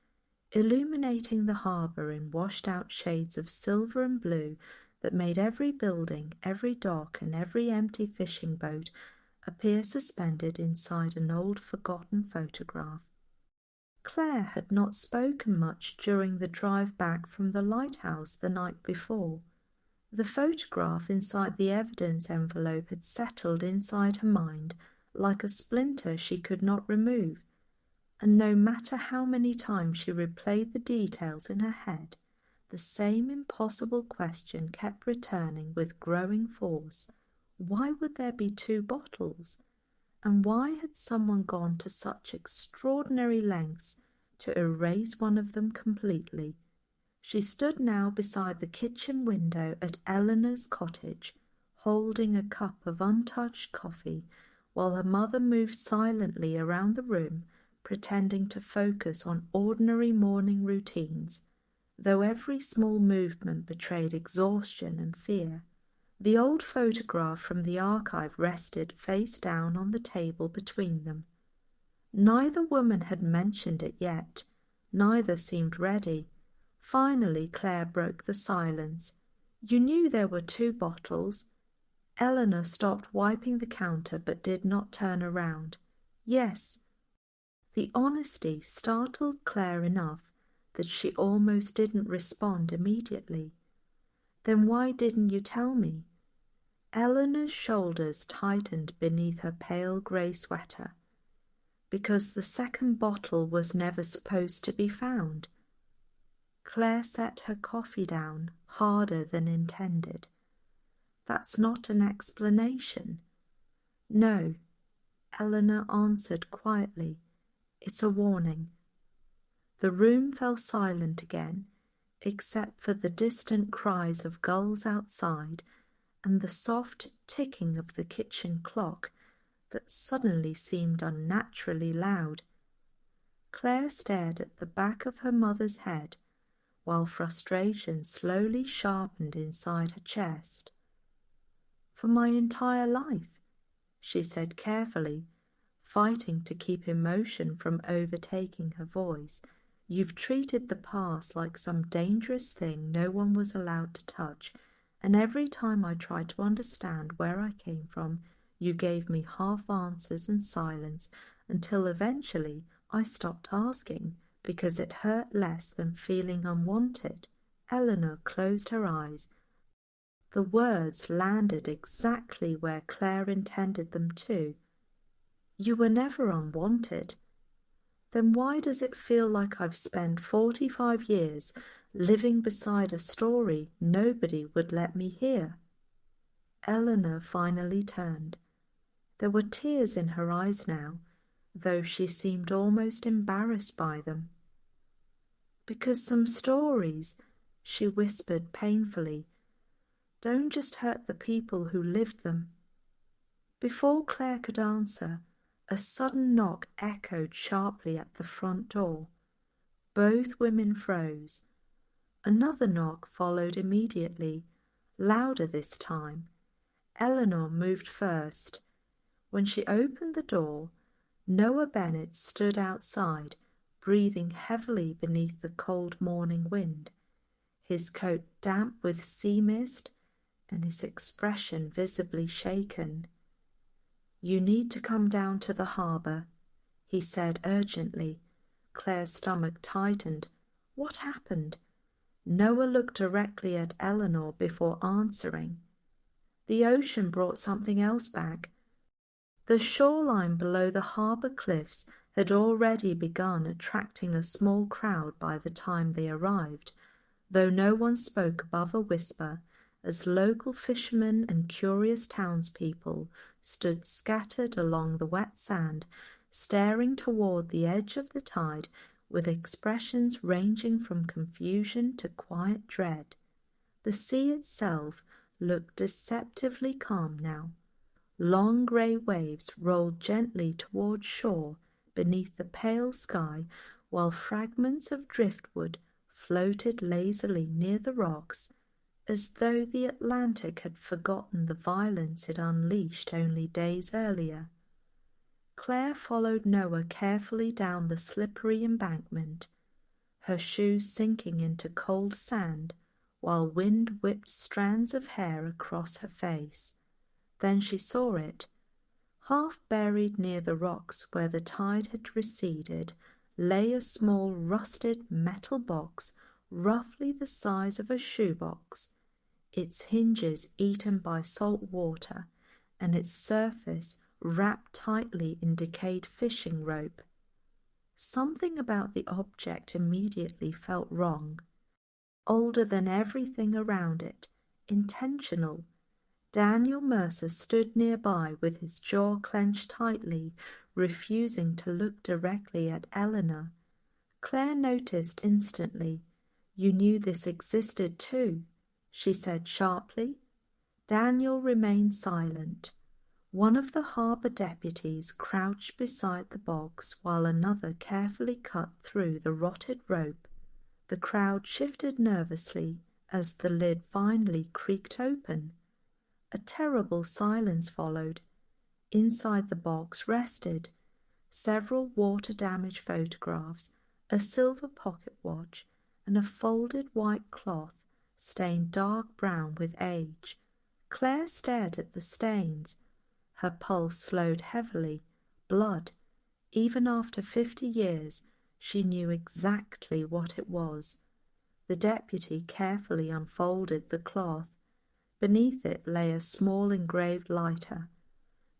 illuminating the harbour in washed-out shades of silver and blue that made every building, every dock, and every empty fishing boat appear suspended inside an old forgotten photograph. Claire had not spoken much during the drive back from the lighthouse the night before. The photograph inside the evidence envelope had settled inside her mind like a splinter she could not remove, and no matter how many times she replayed the details in her head, the same impossible question kept returning with growing force. Why would there be two bottles? And why had someone gone to such extraordinary lengths to erase one of them completely? She stood now beside the kitchen window at Eleanor's cottage, holding a cup of untouched coffee, while her mother moved silently around the room, pretending to focus on ordinary morning routines, though every small movement betrayed exhaustion and fear. The old photograph from the archive rested face down on the table between them. Neither woman had mentioned it yet. Neither seemed ready. Finally Claire broke the silence. "You knew there were two bottles?" Eleanor stopped wiping the counter but did not turn around. "Yes." The honesty startled Claire enough that she almost didn't respond immediately. "Then why didn't you tell me?" Eleanor's shoulders tightened beneath her pale grey sweater. "Because the second bottle was never supposed to be found." Claire set her coffee down harder than intended. "That's not an explanation." "No," Eleanor answered quietly. "It's a warning." The room fell silent again, except for the distant cries of gulls outside and the soft ticking of the kitchen clock that suddenly seemed unnaturally loud. Claire stared at the back of her mother's head, while frustration slowly sharpened inside her chest. "For my entire life," she said carefully, fighting to keep emotion from overtaking her voice, "you've treated the past like some dangerous thing no one was allowed to touch, and every time I tried to understand where I came from, you gave me half answers and silence, until eventually I stopped asking, because it hurt less than feeling unwanted." Eleanor closed her eyes. The words landed exactly where Claire intended them to. "You were never unwanted." "Then why does it feel like I've spent 45 years living beside a story nobody would let me hear?" Eleanor finally turned. There were tears in her eyes now, though she seemed almost embarrassed by them. "Because some stories," she whispered painfully, "don't just hurt the people who lived them." Before Claire could answer, a sudden knock echoed sharply at the front door. Both women froze. Another knock followed immediately, louder this time. Eleanor moved first. When she opened the door, Noah Bennett stood outside, breathing heavily beneath the cold morning wind, his coat damp with sea mist and his expression visibly shaken. "You need to come down to the harbour," he said urgently. Claire's stomach tightened. What happened? Noah looked directly at Eleanor before answering. "The ocean brought something else back." The shoreline below the harbour cliffs had already begun attracting a small crowd by the time they arrived, though no one spoke above a whisper, as local fishermen and curious townspeople stood scattered along the wet sand, staring toward the edge of the tide with expressions ranging from confusion to quiet dread. The sea itself looked deceptively calm now. Long grey waves rolled gently towards shore beneath the pale sky, while fragments of driftwood floated lazily near the rocks, as though the Atlantic had forgotten the violence it unleashed only days earlier. Claire followed Noah carefully down the slippery embankment, her shoes sinking into cold sand, while wind whipped strands of hair across her face. Then she saw it. Half buried near the rocks where the tide had receded lay a small rusted metal box roughly the size of a shoebox, its hinges eaten by salt water and its surface wrapped tightly in decayed fishing rope. Something about the object immediately felt wrong. Older than everything around it, intentional. Daniel Mercer stood nearby with his jaw clenched tightly, refusing to look directly at Eleanor. Claire noticed instantly. "You knew this existed too," she said sharply. Daniel remained silent. One of the harbour deputies crouched beside the box while another carefully cut through the rotted rope. The crowd shifted nervously as the lid finally creaked open. A terrible silence followed. Inside the box rested several water-damaged photographs, a silver pocket watch, and a folded white cloth stained dark brown with age. Claire stared at the stains. Her pulse slowed heavily. Blood. Even after 50 years, she knew exactly what it was. The deputy carefully unfolded the cloth. Beneath it lay a small engraved lighter.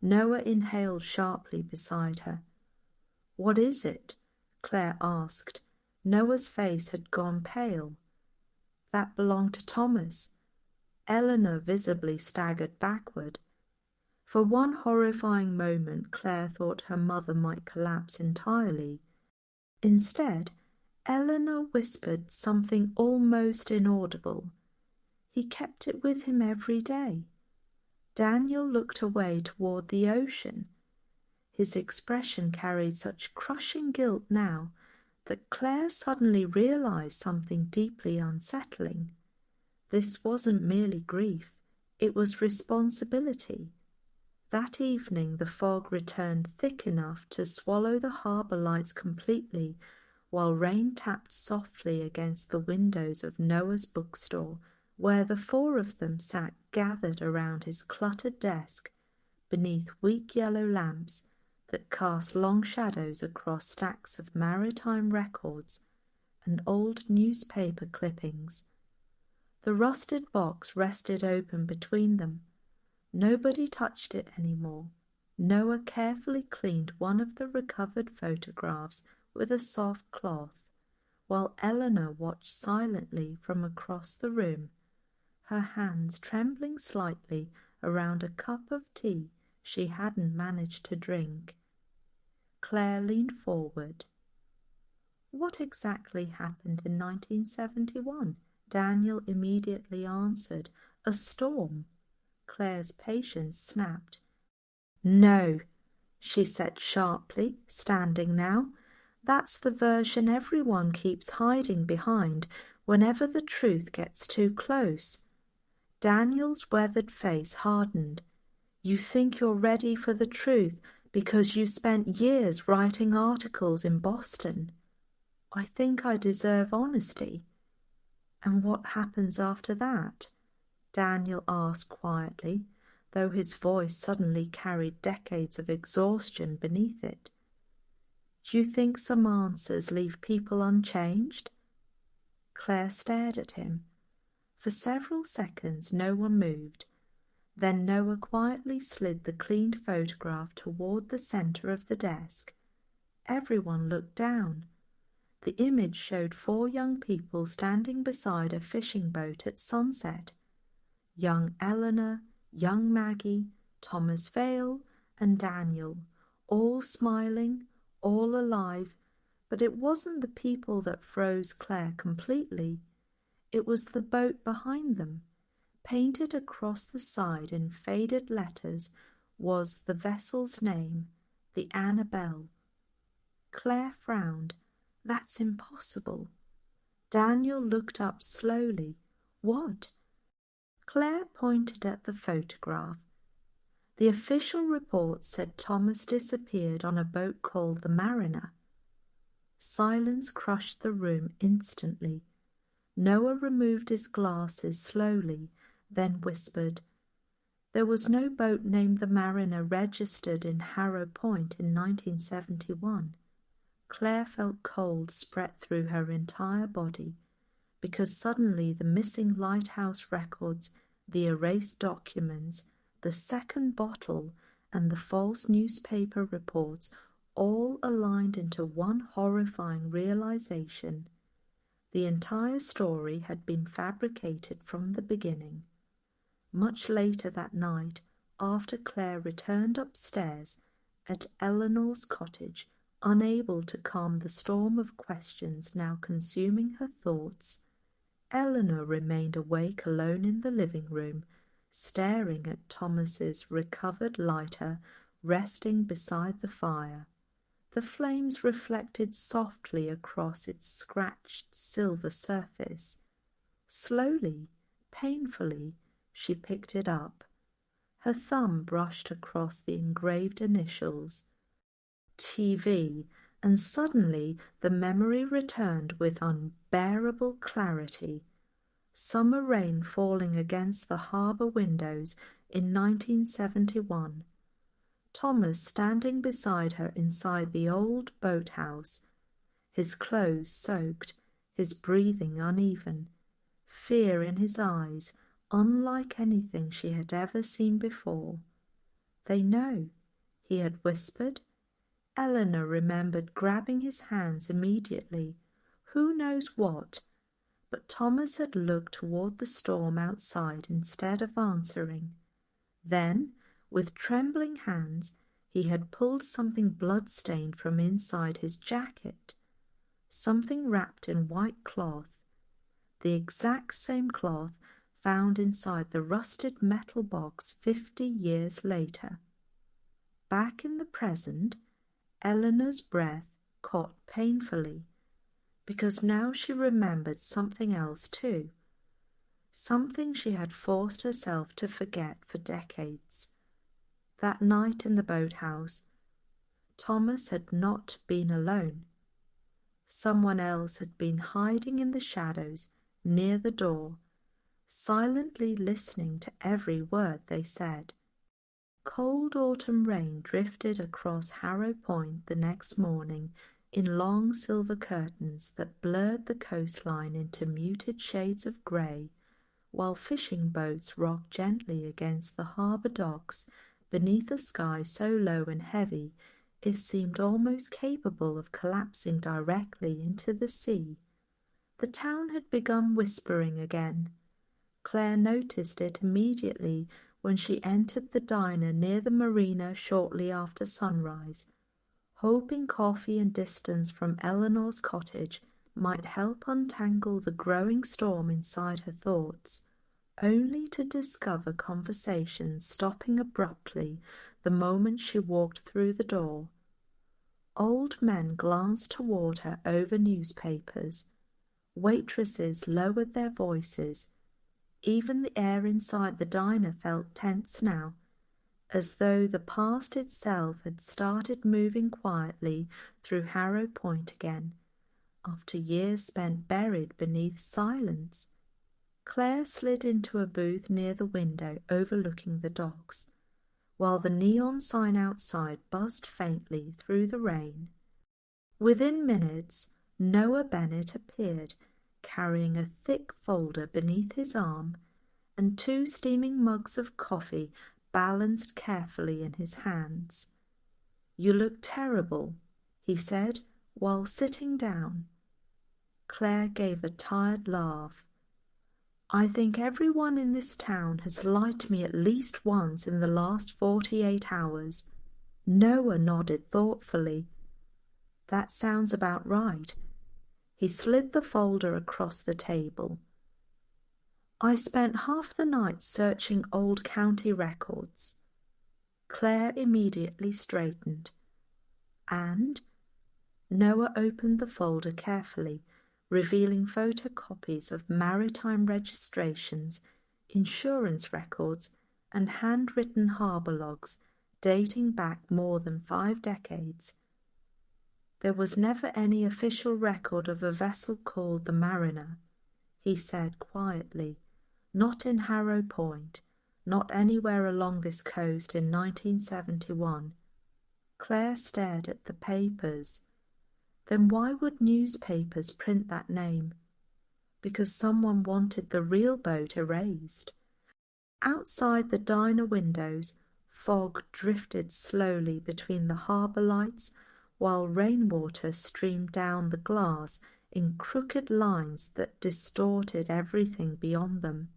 Noah inhaled sharply beside her. "What is it?" Claire asked. Noah's face had gone pale. "That belonged to Thomas." Eleanor visibly staggered backward. For one horrifying moment, Claire thought her mother might collapse entirely. Instead, Eleanor whispered something almost inaudible. "He kept it with him every day." Daniel looked away toward the ocean. His expression carried such crushing guilt now that Claire suddenly realized something deeply unsettling. This wasn't merely grief, it was responsibility. That evening the fog returned thick enough to swallow the harbour lights completely, while rain tapped softly against the windows of Noah's bookstore, where the four of them sat gathered around his cluttered desk, beneath weak yellow lamps that cast long shadows across stacks of maritime records and old newspaper clippings. The rusted box rested open between them. Nobody touched it anymore. Noah carefully cleaned one of the recovered photographs with a soft cloth, while Eleanor watched silently from across the room, her hands trembling slightly around a cup of tea she hadn't managed to drink. Claire leaned forward. "What exactly happened in 1971? Daniel immediately answered. "A storm." Claire's patience snapped. "No," she said sharply, standing now. "That's the version everyone keeps hiding behind whenever the truth gets too close." Daniel's weathered face hardened. "You think you're ready for the truth because you spent years writing articles in Boston. I think I deserve honesty." "And what happens after that?" Daniel asked quietly, though his voice suddenly carried decades of exhaustion beneath it. "You think some answers leave people unchanged?" Claire stared at him. For several seconds no one moved. Then Noah quietly slid the cleaned photograph toward the center of the desk. Everyone looked down. The image showed 4 young people standing beside a fishing boat at sunset. Young Eleanor, young Maggie, Thomas Vale, and Daniel, all smiling, all alive, But it wasn't the people that froze Claire completely. It was the boat behind them. Painted across the side in faded letters was the vessel's name, the Annabelle. Claire frowned. That's impossible. Daniel looked up slowly. What? Claire pointed at the photograph. The official report said Thomas disappeared on a boat called the Mariner. Silence crushed the room instantly. Noah removed his glasses slowly, then whispered, "There was no boat named the Mariner registered in Harrow Point in 1971. Claire felt cold spread through her entire body, because suddenly the missing lighthouse records, the erased documents, the second bottle, and the false newspaper reports all aligned into one horrifying realization. The entire story had been fabricated from the beginning. Much later that night, after Claire returned upstairs at Eleanor's cottage, unable to calm the storm of questions now consuming her thoughts, Eleanor remained awake alone in the living room, staring at Thomas's recovered lighter resting beside the fire. The flames reflected softly across its scratched silver surface. Slowly, painfully, she picked it up. Her thumb brushed across the engraved initials, TV, and suddenly the memory returned with unbearable clarity. Summer rain falling against the harbour windows in 1971. Thomas standing beside her inside the old boathouse, his clothes soaked, his breathing uneven, fear in his eyes, unlike anything she had ever seen before. "They know," he had whispered. Eleanor remembered grabbing his hands immediately. Who knows what? But Thomas had looked toward the storm outside instead of answering. Then, with trembling hands, he had pulled something blood-stained from inside his jacket, something wrapped in white cloth, the exact same cloth found inside the rusted metal box 50 years later. Back in the present, Eleanor's breath caught painfully, because now she remembered something else too, something she had forced herself to forget for decades. That night in the boathouse, Thomas had not been alone. Someone else had been hiding in the shadows near the door, silently listening to every word they said. Cold autumn rain drifted across Harrow Point the next morning in long silver curtains that blurred the coastline into muted shades of grey, while fishing boats rocked gently against the harbour docks beneath a sky so low and heavy it seemed almost capable of collapsing directly into the sea. The town had begun whispering again. Claire noticed it immediately when she entered the diner near the marina shortly after sunrise, hoping coffee and distance from Eleanor's cottage might help untangle the growing storm inside her thoughts, only to discover conversation stopping abruptly the moment she walked through the door. Old men glanced toward her over newspapers. Waitresses lowered their voices. Even the air inside the diner felt tense now, as though the past itself had started moving quietly through Harrow Point again, after years spent buried beneath silence. Claire slid into a booth near the window overlooking the docks, while the neon sign outside buzzed faintly through the rain. Within minutes, Noah Bennett appeared, carrying a thick folder beneath his arm and 2 steaming mugs of coffee balanced carefully in his hands. "You look terrible," he said, while sitting down. Claire gave a tired laugh. "I think everyone in this town has lied to me at least once in the last 48 hours. Noah nodded thoughtfully. That sounds about right. He slid the folder across the table. I spent half the night searching old county records. Claire immediately straightened. And Noah opened the folder carefully, revealing photocopies of maritime registrations, insurance records, and handwritten harbour logs dating back more than 5 decades. There was never any official record of a vessel called the Mariner, he said quietly. Not in Harrow Point, not anywhere along this coast in 1971. Claire stared at the papers. Then why would newspapers print that name? Because someone wanted the real boat erased. Outside the diner windows, fog drifted slowly between the harbour lights, while rainwater streamed down the glass in crooked lines that distorted everything beyond them.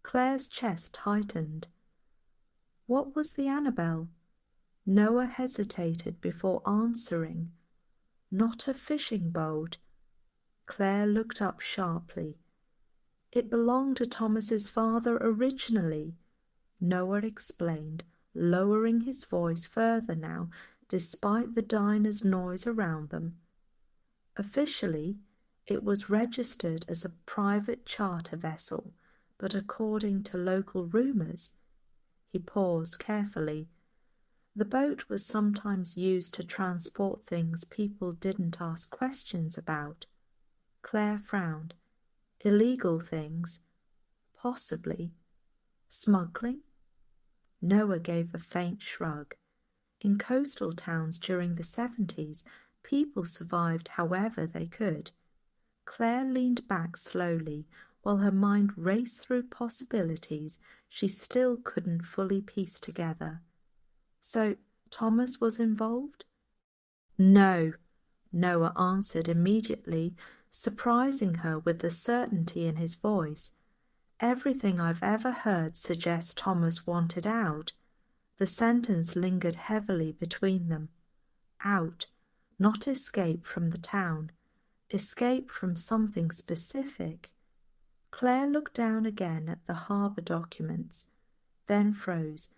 Claire's chest tightened. What was the Annabelle? Noah hesitated before answering. Not a fishing boat. Claire looked up sharply. It belonged to Thomas's father originally, Noah explained, lowering his voice further now, despite the diner's noise around them. Officially, it was registered as a private charter vessel, but according to local rumours, he paused carefully. The boat was sometimes used to transport things people didn't ask questions about. Claire frowned. Illegal things? Possibly. Smuggling? Noah gave a faint shrug. In coastal towns during the 70s, people survived however they could. Claire leaned back slowly, while her mind raced through possibilities she still couldn't fully piece together. So Thomas was involved? No, Noah answered immediately, surprising her with the certainty in his voice. Everything I've ever heard suggests Thomas wanted out. The sentence lingered heavily between them. Out, not escape from the town. Escape from something specific. Claire looked down again at the harbour documents, then froze.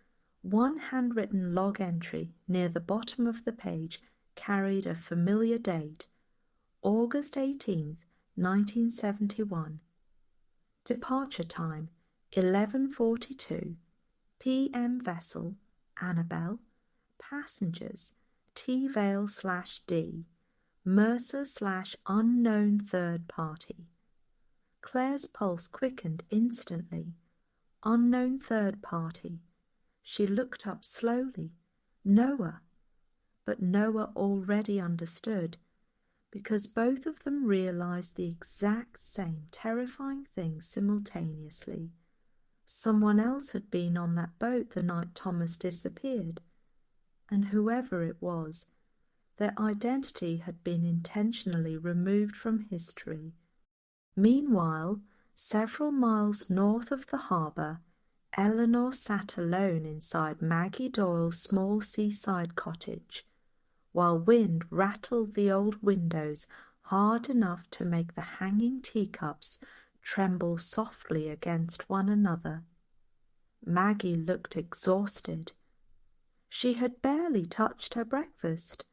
One handwritten log entry near the bottom of the page carried a familiar date, August 18th, 1971. Departure time, 11:42. P.M. vessel, Annabelle. Passengers, T-Vale/D. Mercer/unknown third party. Claire's pulse quickened instantly. Unknown third party. She looked up slowly. Noah. But Noah already understood, because both of them realized the exact same terrifying thing simultaneously. Someone else had been on that boat the night Thomas disappeared, and whoever it was, their identity had been intentionally removed from history. Meanwhile, several miles north of the harbour, Eleanor sat alone inside Maggie Doyle's small seaside cottage, while wind rattled the old windows hard enough to make the hanging teacups tremble softly against one another. Maggie looked exhausted. She had barely touched her breakfast.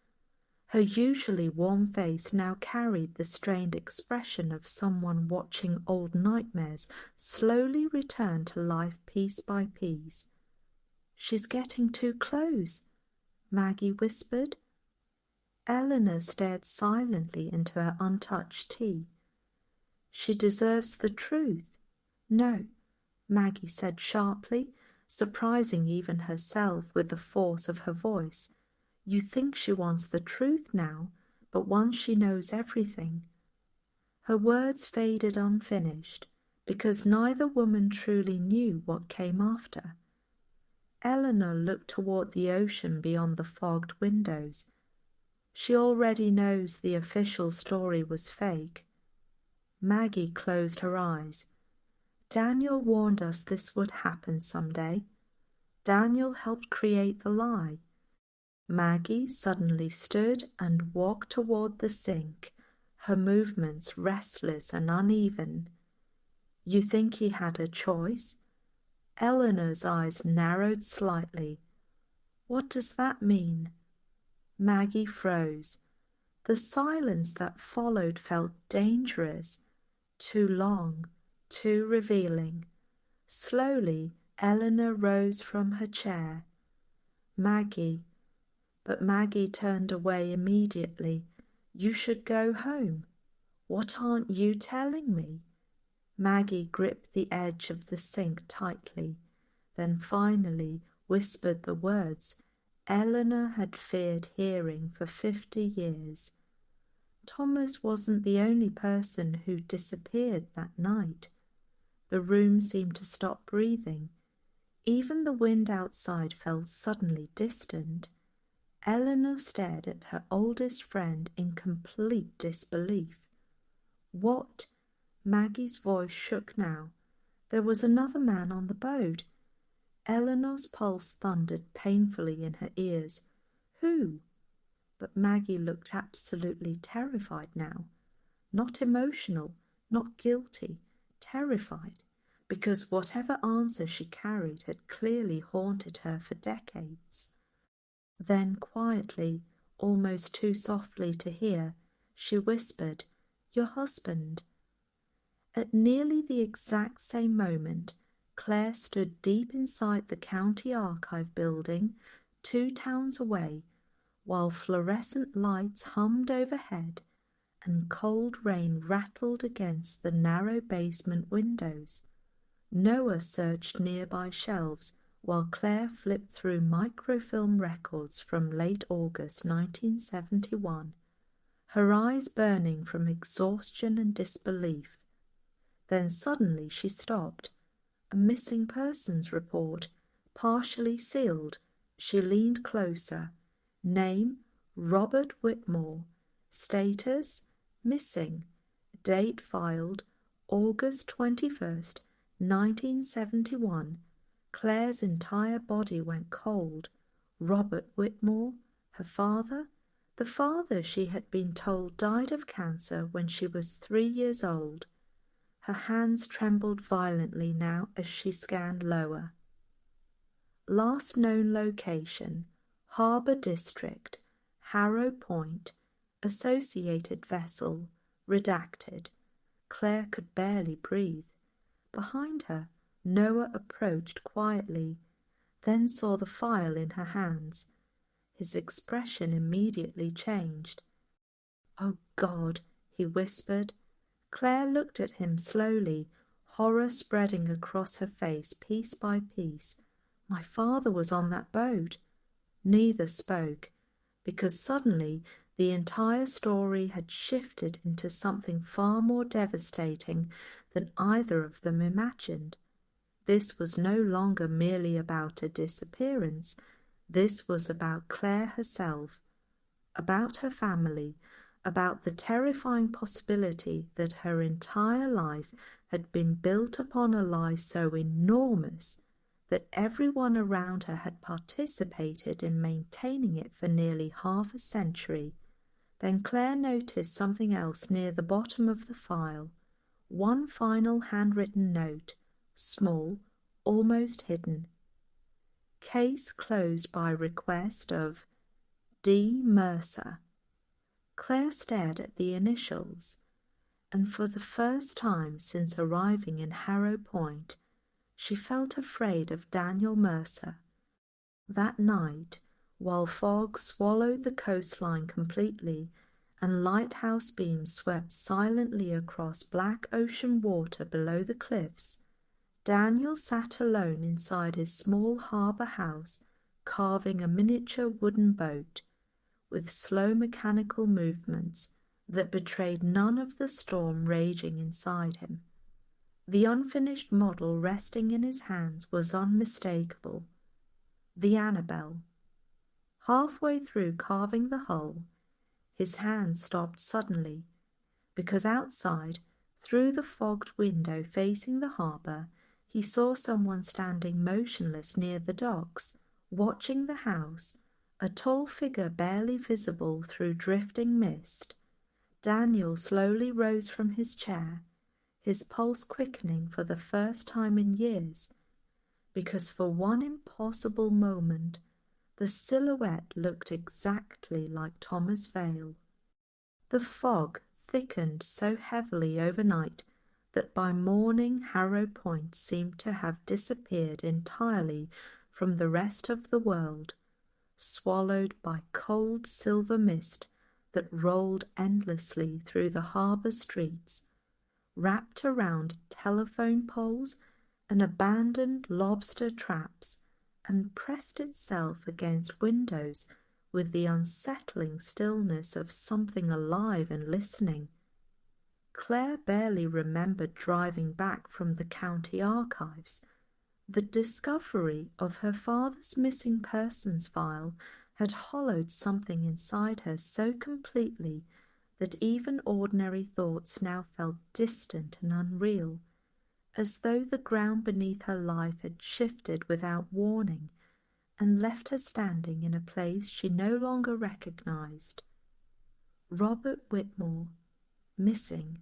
Her usually warm face now carried the strained expression of someone watching old nightmares slowly return to life piece by piece. "She's getting too close," Maggie whispered. Eleanor stared silently into her untouched tea. "She deserves the truth." "No," Maggie said sharply, surprising even herself with the force of her voice. "You think she wants the truth now, but once she knows everything—" Her words faded unfinished, because neither woman truly knew what came after. Eleanor looked toward the ocean beyond the fogged windows. She already knows the official story was fake. Maggie closed her eyes. Daniel warned us this would happen someday. Daniel helped create the lie. Maggie suddenly stood and walked toward the sink, her movements restless and uneven. You think he had a choice? Eleanor's eyes narrowed slightly. What does that mean? Maggie froze. The silence that followed felt dangerous, too long, too revealing. Slowly, Eleanor rose from her chair. Maggie, but Maggie turned away immediately. You should go home. What aren't you telling me? Maggie gripped the edge of the sink tightly, then finally whispered the words Eleanor had feared hearing for 50 years. Thomas wasn't the only person who disappeared that night. The room seemed to stop breathing. Even the wind outside felt suddenly distant. Eleanor stared at her oldest friend in complete disbelief. What? Maggie's voice shook now. There was another man on the boat. Eleanor's pulse thundered painfully in her ears. Who? But Maggie looked absolutely terrified now. Not emotional, not guilty, terrified, because whatever answer she carried had clearly haunted her for decades. Then quietly, almost too softly to hear, she whispered, Your husband. At nearly the exact same moment, Claire stood deep inside the county archive building, 2 towns away, while fluorescent lights hummed overhead and cold rain rattled against the narrow basement windows. Noah searched nearby shelves while Claire flipped through microfilm records from late August 1971, her eyes burning from exhaustion and disbelief. Then suddenly she stopped. A missing persons report, partially sealed. She leaned closer. Name, Robert Whitmore. Status, missing. Date filed, August 21st, 1971. Claire's entire body went cold. Robert Whitmore, her father? The father she had been told died of cancer when she was 3 years old. Her hands trembled violently now as she scanned lower. Last known location, Harbour District, Harrow Point, associated vessel, redacted. Claire could barely breathe. Behind her, Noah approached quietly, then saw the file in her hands. His expression immediately changed. Oh God, he whispered. Claire looked at him slowly, horror spreading across her face piece by piece. My father was on that boat. Neither spoke, because suddenly the entire story had shifted into something far more devastating than either of them imagined. This was no longer merely about a disappearance. This was about Claire herself, about her family, about the terrifying possibility that her entire life had been built upon a lie so enormous that everyone around her had participated in maintaining it for nearly half a century. Then Claire noticed something else near the bottom of the file. One final handwritten note, small, almost hidden. Case closed by request of D. Mercer. Claire stared at the initials, and for the first time since arriving in Harrow Point, she felt afraid of Daniel Mercer. That night, while fog swallowed the coastline completely and lighthouse beams swept silently across black ocean water below the cliffs, Daniel sat alone inside his small harbour house, carving a miniature wooden boat with slow mechanical movements that betrayed none of the storm raging inside him. The unfinished model resting in his hands was unmistakable. The Annabelle. Halfway through carving the hull, his hand stopped suddenly, because outside, through the fogged window facing the harbour, he saw someone standing motionless near the docks, watching the house, a tall figure barely visible through drifting mist. Daniel slowly rose from his chair, his pulse quickening for the first time in years, because for one impossible moment the silhouette looked exactly like Thomas Vale. The fog thickened so heavily overnight that by morning Harrow Point seemed to have disappeared entirely from the rest of the world, swallowed by cold silver mist that rolled endlessly through the harbour streets, wrapped around telephone poles and abandoned lobster traps, and pressed itself against windows with the unsettling stillness of something alive and listening. Claire barely remembered driving back from the county archives. The discovery of her father's missing persons file had hollowed something inside her so completely that even ordinary thoughts now felt distant and unreal, as though the ground beneath her life had shifted without warning and left her standing in a place she no longer recognized. Robert Whitmore, missing,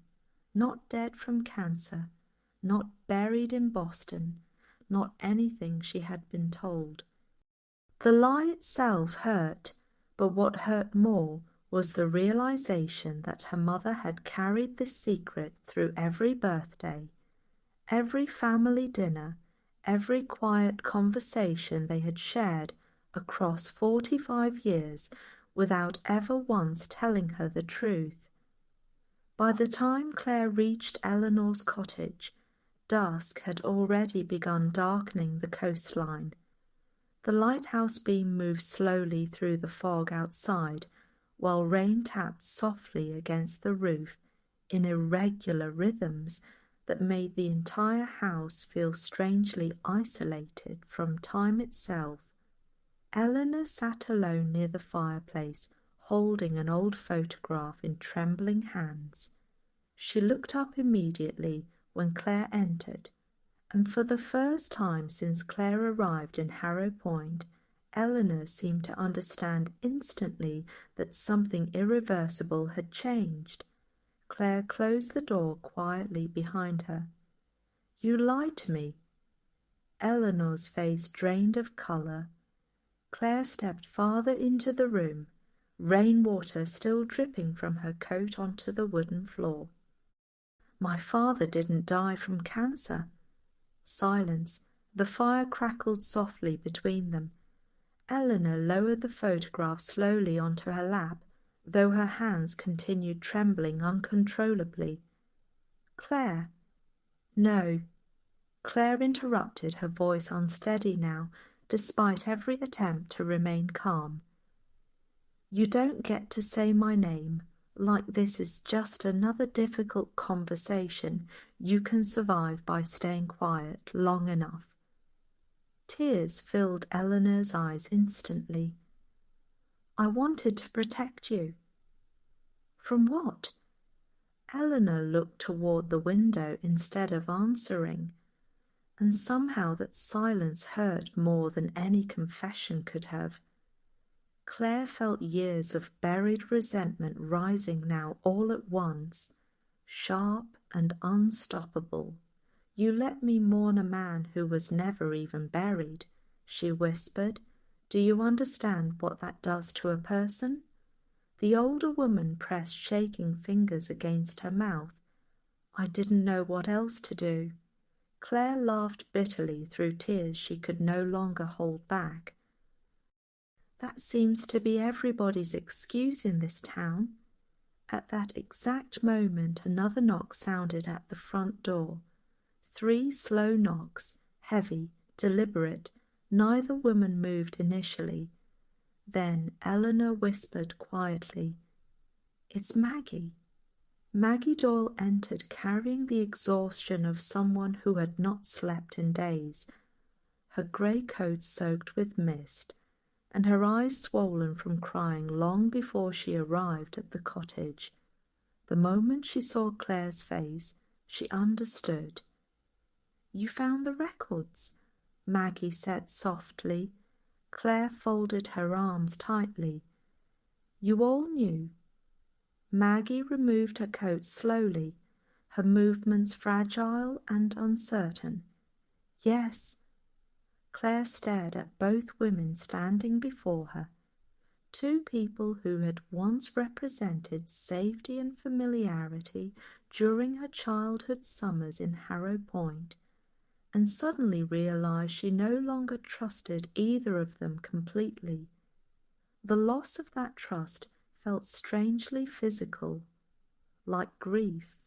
not dead from cancer, not buried in Boston, not anything she had been told. The lie itself hurt, but what hurt more was the realization that her mother had carried this secret through every birthday, every family dinner, every quiet conversation they had shared across 45 years without ever once telling her the truth. By the time Claire reached Eleanor's cottage, dusk had already begun darkening the coastline. The lighthouse beam moved slowly through the fog outside, while rain tapped softly against the roof in irregular rhythms that made the entire house feel strangely isolated from time itself. Eleanor sat alone near the fireplace, holding an old photograph in trembling hands. She looked up immediately when Claire entered, and for the first time since Claire arrived in Harrow Point, Eleanor seemed to understand instantly that something irreversible had changed. Claire closed the door quietly behind her. "You lied to me." Eleanor's face drained of colour. Claire stepped farther into the room, rainwater still dripping from her coat onto the wooden floor. "My father didn't die from cancer." Silence. The fire crackled softly between them. Eleanor lowered the photograph slowly onto her lap, though her hands continued trembling uncontrollably. "Claire." "No." Claire interrupted, her voice unsteady now, despite every attempt to remain calm. "You don't get to say my name like this is just another difficult conversation you can survive by staying quiet long enough." Tears filled Eleanor's eyes instantly. "I wanted to protect you." "From what?" Eleanor looked toward the window instead of answering, and somehow that silence hurt more than any confession could have. Claire felt years of buried resentment rising now all at once, sharp and unstoppable. "You let me mourn a man who was never even buried," she whispered. "Do you understand what that does to a person?" The older woman pressed shaking fingers against her mouth. "I didn't know what else to do." Claire laughed bitterly through tears she could no longer hold back. "That seems to be everybody's excuse in this town." At that exact moment another knock sounded at the front door. 3 slow knocks, heavy, deliberate. Neither woman moved initially. Then Eleanor whispered quietly, "It's Maggie." Maggie Doyle entered carrying the exhaustion of someone who had not slept in days, her grey coat soaked with mist, and her eyes swollen from crying long before she arrived at the cottage. The moment she saw Claire's face, she understood. "You found the records," Maggie said softly, Claire folded her arms tightly. You all knew? Maggie removed her coat slowly, her movements fragile and uncertain. Yes. Claire stared at both women standing before her, two people who had once represented safety and familiarity during her childhood summers in Harrow Point, and suddenly realized she no longer trusted either of them completely. The loss of that trust felt strangely physical, like grief.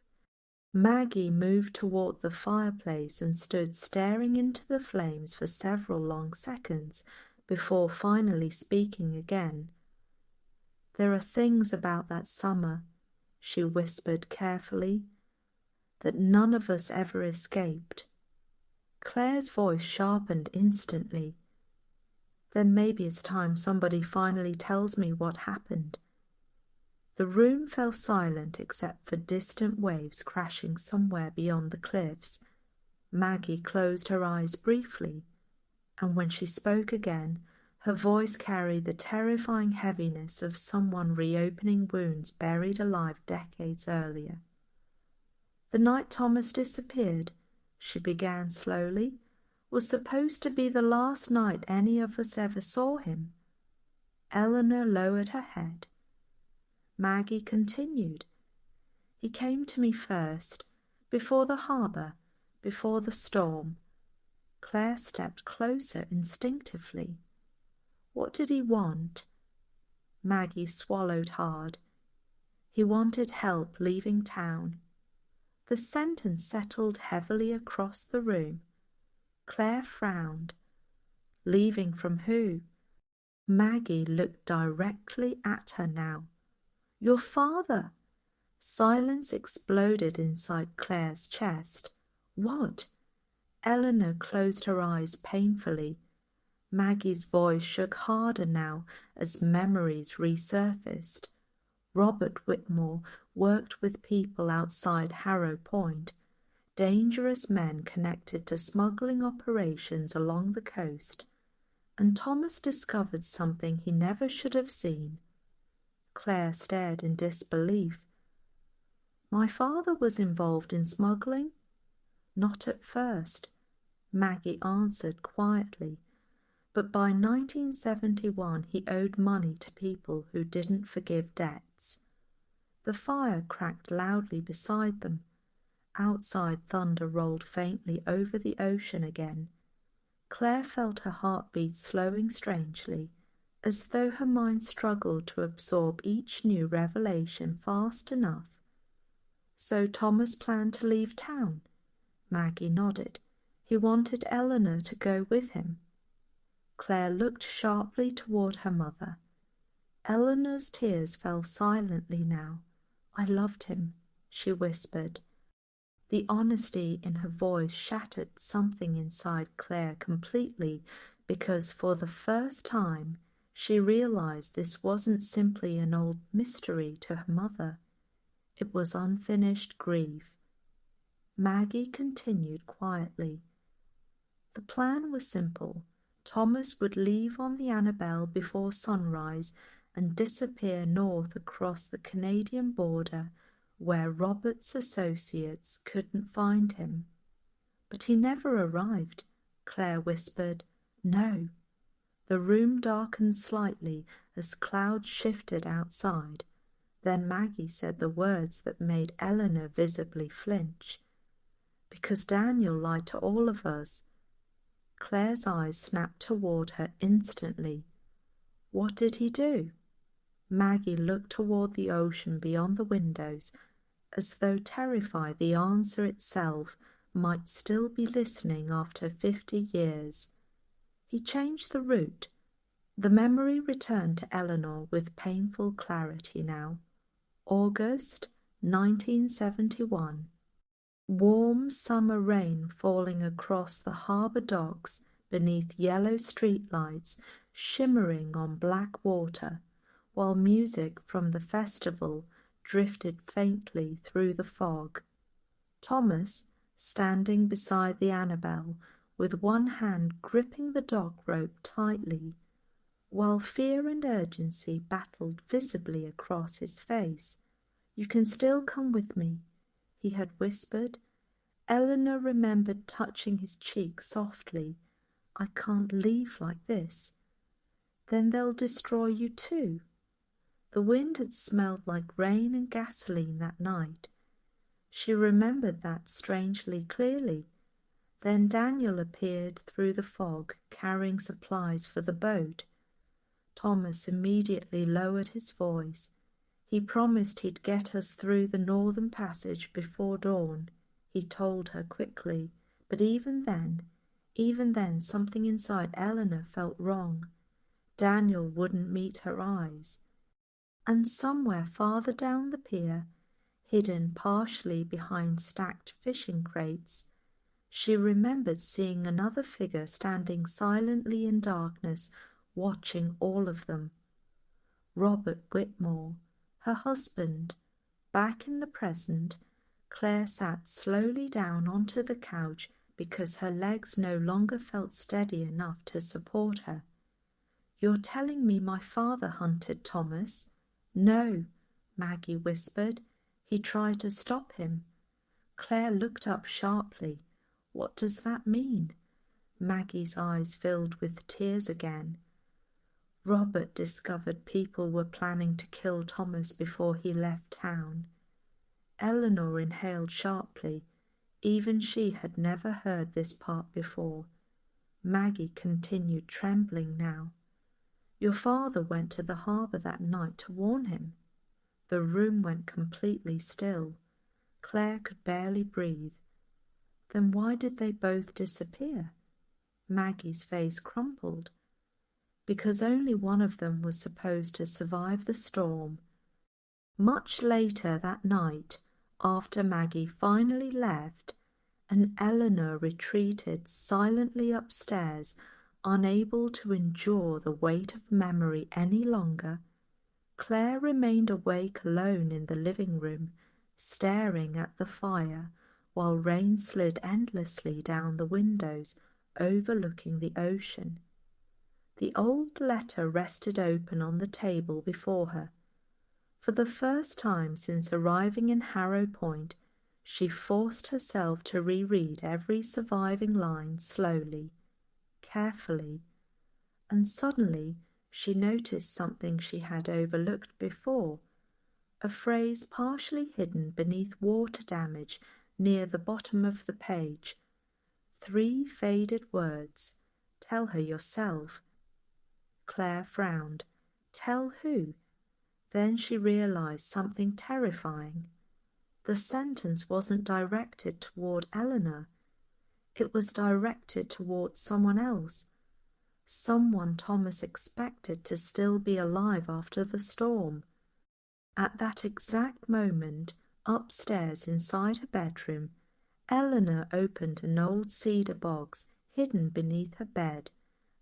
Maggie moved toward the fireplace and stood staring into the flames for several long seconds before finally speaking again. There are things about that summer, she whispered carefully, that none of us ever escaped. Claire's voice sharpened instantly. Then maybe it's time somebody finally tells me what happened. The room fell silent except for distant waves crashing somewhere beyond the cliffs. Maggie closed her eyes briefly, and when she spoke again, her voice carried the terrifying heaviness of someone reopening wounds buried alive decades earlier. The night Thomas disappeared, she began slowly, was supposed to be the last night any of us ever saw him. Eleanor lowered her head. Maggie continued. He came to me first, before the harbour, before the storm. Claire stepped closer instinctively. What did he want? Maggie swallowed hard. He wanted help leaving town. The sentence settled heavily across the room. Claire frowned. Leaving from who? Maggie looked directly at her now. Your father! Silence exploded inside Claire's chest. What? Eleanor closed her eyes painfully. Maggie's voice shook harder now as memories resurfaced. Robert Whitmore worked with people outside Harrow Point, dangerous men connected to smuggling operations along the coast, and Thomas discovered something he never should have seen. Claire stared in disbelief. My father was involved in smuggling? Not at first, Maggie answered quietly, but by 1971 he owed money to people who didn't forgive debts. The fire cracked loudly beside them. Outside, thunder rolled faintly over the ocean again. Claire felt her heartbeat slowing strangely, as though her mind struggled to absorb each new revelation fast enough. So Thomas planned to leave town? Maggie nodded. He wanted Eleanor to go with him. Claire looked sharply toward her mother. Eleanor's tears fell silently now. I loved him, she whispered. The honesty in her voice shattered something inside Claire completely, because for the first time she realized this wasn't simply an old mystery to her mother. It was unfinished grief. Maggie continued quietly. The plan was simple. Thomas would leave on the Annabelle before sunrise and disappear north across the Canadian border where Robert's associates couldn't find him. But he never arrived, Claire whispered. No. The room darkened slightly as clouds shifted outside. Then Maggie said the words that made Eleanor visibly flinch. Because Daniel lied to all of us. Claire's eyes snapped toward her instantly. What did he do? Maggie looked toward the ocean beyond the windows, as though terrified the answer itself might still be listening after 50 years. He changed the route. The memory returned to Eleanor with painful clarity now. August 1971. Warm summer rain falling across the harbour docks beneath yellow streetlights shimmering on black water, while music from the festival drifted faintly through the fog. Thomas, standing beside the Annabelle, with one hand gripping the dock rope tightly, while fear and urgency battled visibly across his face. "You can still come with me," he had whispered. Eleanor remembered touching his cheek softly. "I can't leave like this." "Then they'll destroy you too." The wind had smelled like rain and gasoline that night. She remembered that strangely clearly. Then Daniel appeared through the fog, carrying supplies for the boat. Thomas immediately lowered his voice. "He promised he'd get us through the northern passage before dawn," he told her quickly. But even then, something inside Eleanor felt wrong. Daniel wouldn't meet her eyes. And somewhere farther down the pier, hidden partially behind stacked fishing crates, she remembered seeing another figure standing silently in darkness, watching all of them. Robert Whitmore, her husband. Back in the present, Claire sat slowly down onto the couch because her legs no longer felt steady enough to support her. "You're telling me my father hunted Thomas?" "No," Maggie whispered. "He tried to stop him." Claire looked up sharply. "What does that mean?" Maggie's eyes filled with tears again. "Robert discovered people were planning to kill Thomas before he left town." Eleanor inhaled sharply. Even she had never heard this part before. Maggie continued, trembling now. "Your father went to the harbour that night to warn him." The room went completely still. Claire could barely breathe. "Then why did they both disappear?" Maggie's face crumpled. "Because only one of them was supposed to survive the storm." Much later that night, after Maggie finally left, and Eleanor retreated silently upstairs, unable to endure the weight of memory any longer, Claire remained awake alone in the living room, staring at the fire while rain slid endlessly down the windows overlooking the ocean. The old letter rested open on the table before her. For the first time since arriving in Harrow Point, she forced herself to reread every surviving line slowly, carefully, and suddenly she noticed something she had overlooked before, a phrase partially hidden beneath water damage near the bottom of the page. 3 faded words. "Tell her yourself." Claire frowned. Tell who? Then she realized something terrifying. The sentence wasn't directed toward Eleanor. It was directed toward someone else. Someone Thomas expected to still be alive after the storm. At that exact moment, upstairs inside her bedroom, Eleanor opened an old cedar box hidden beneath her bed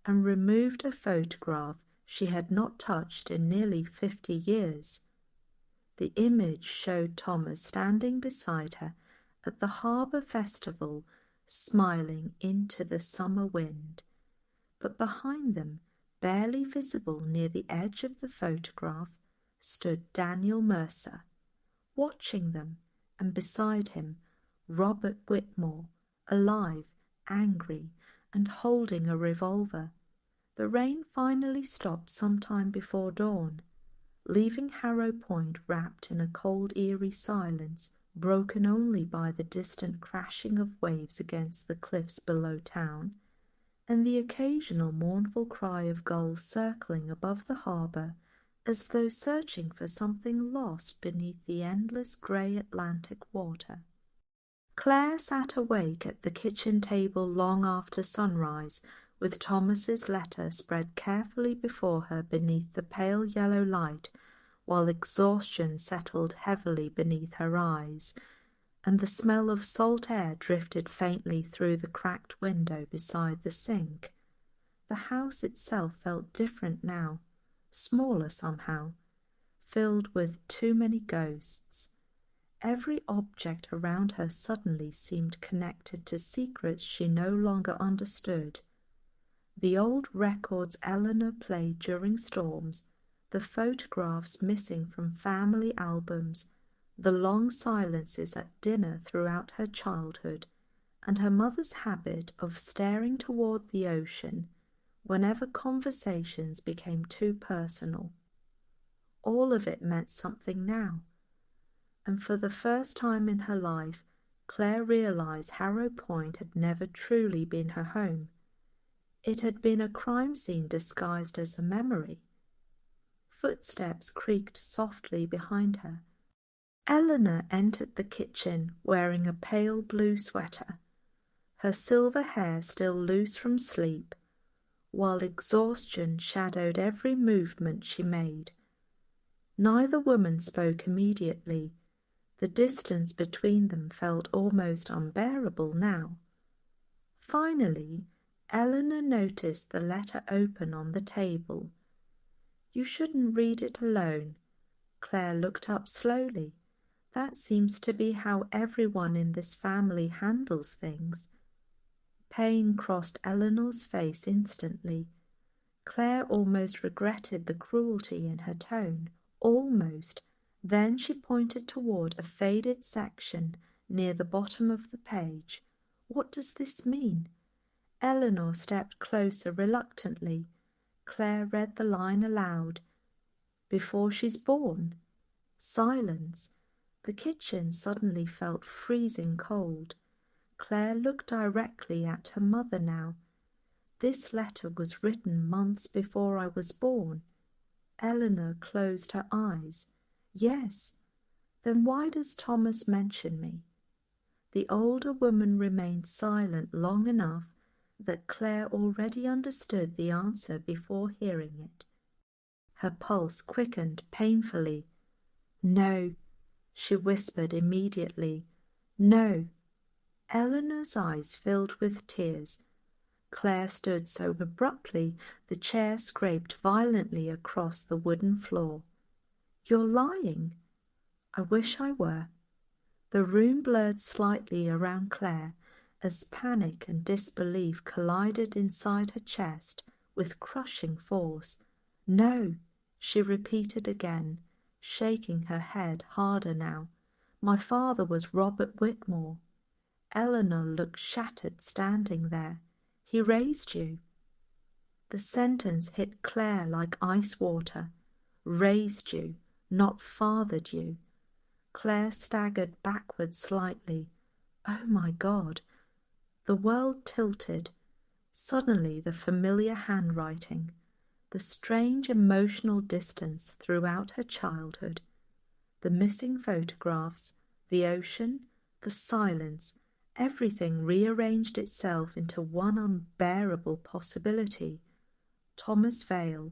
and removed a photograph she had not touched in nearly 50 years. The image showed Thomas standing beside her at the harbour festival, smiling into the summer wind. But behind them, barely visible near the edge of the photograph, stood Daniel Mercer, watching them, and beside him, Robert Whitmore, alive, angry, and holding a revolver. The rain finally stopped some time before dawn, leaving Harrow Point wrapped in a cold, eerie silence, broken only by the distant crashing of waves against the cliffs below town, and the occasional mournful cry of gulls circling above the harbour, as though searching for something lost beneath the endless grey Atlantic water. Claire sat awake at the kitchen table long after sunrise, with Thomas's letter spread carefully before her beneath the pale yellow light, while exhaustion settled heavily beneath her eyes, and the smell of salt air drifted faintly through the cracked window beside the sink. The house itself felt different now, smaller somehow, filled with too many ghosts. Every object around her suddenly seemed connected to secrets she no longer understood. The old records Eleanor played during storms, the photographs missing from family albums, the long silences at dinner throughout her childhood, and her mother's habit of staring toward the ocean whenever conversations became too personal. All of it meant something now, and for the first time in her life, Claire realized Harrow Point had never truly been her home. It had been a crime scene disguised as a memory. Footsteps creaked softly behind her. Eleanor entered the kitchen wearing a pale blue sweater, her silver hair still loose from sleep, while exhaustion shadowed every movement she made. Neither woman spoke immediately. The distance between them felt almost unbearable now. Finally, Eleanor noticed the letter open on the table. "You shouldn't read it alone." Claire looked up slowly. "That seems to be how everyone in this family handles things." Pain crossed Eleanor's face instantly. Claire almost regretted the cruelty in her tone. Almost. Then she pointed toward a faded section near the bottom of the page. "What does this mean?" Eleanor stepped closer reluctantly. Claire read the line aloud. "Before she's born." Silence. The kitchen suddenly felt freezing cold. Claire looked directly at her mother now. "This letter was written months before I was born." Eleanor closed her eyes. "Yes. Then why does Thomas mention me?" The older woman remained silent long enough that Claire already understood the answer before hearing it. Her pulse quickened painfully. "No," she whispered immediately. "No." Eleanor's eyes filled with tears. Claire stood so abruptly the chair scraped violently across the wooden floor. "You're lying." "I wish I were." The room blurred slightly around Claire as panic and disbelief collided inside her chest with crushing force. "No," she repeated again, shaking her head harder now. "My father was Robert Whitmore." Eleanor looked shattered standing there. "He raised you." The sentence hit Claire like ice water. "Raised you, not fathered you." Claire staggered backward slightly. Oh my God! The world tilted. Suddenly the familiar handwriting, the strange emotional distance throughout her childhood, the missing photographs, the ocean, the silence, everything rearranged itself into one unbearable possibility. Thomas Vale.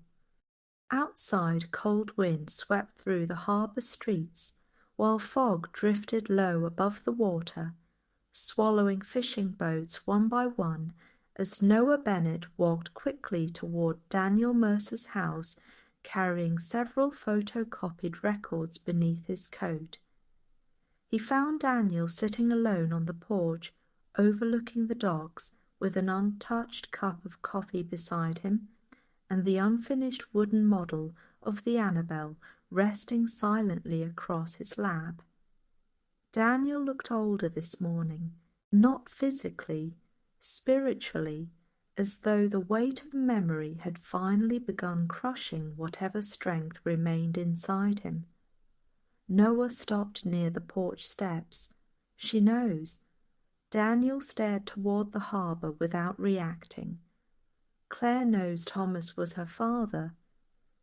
Outside, cold wind swept through the harbour streets, while fog drifted low above the water, swallowing fishing boats one by one as Noah Bennett walked quickly toward Daniel Mercer's house, carrying several photocopied records beneath his coat. He found Daniel sitting alone on the porch, overlooking the docks, with an untouched cup of coffee beside him, and the unfinished wooden model of the Annabelle resting silently across his lap. Daniel looked older this morning, not physically, spiritually, as though the weight of memory had finally begun crushing whatever strength remained inside him. Noah stopped near the porch steps. "She knows." Daniel stared toward the harbour without reacting. "Claire knows Thomas was her father."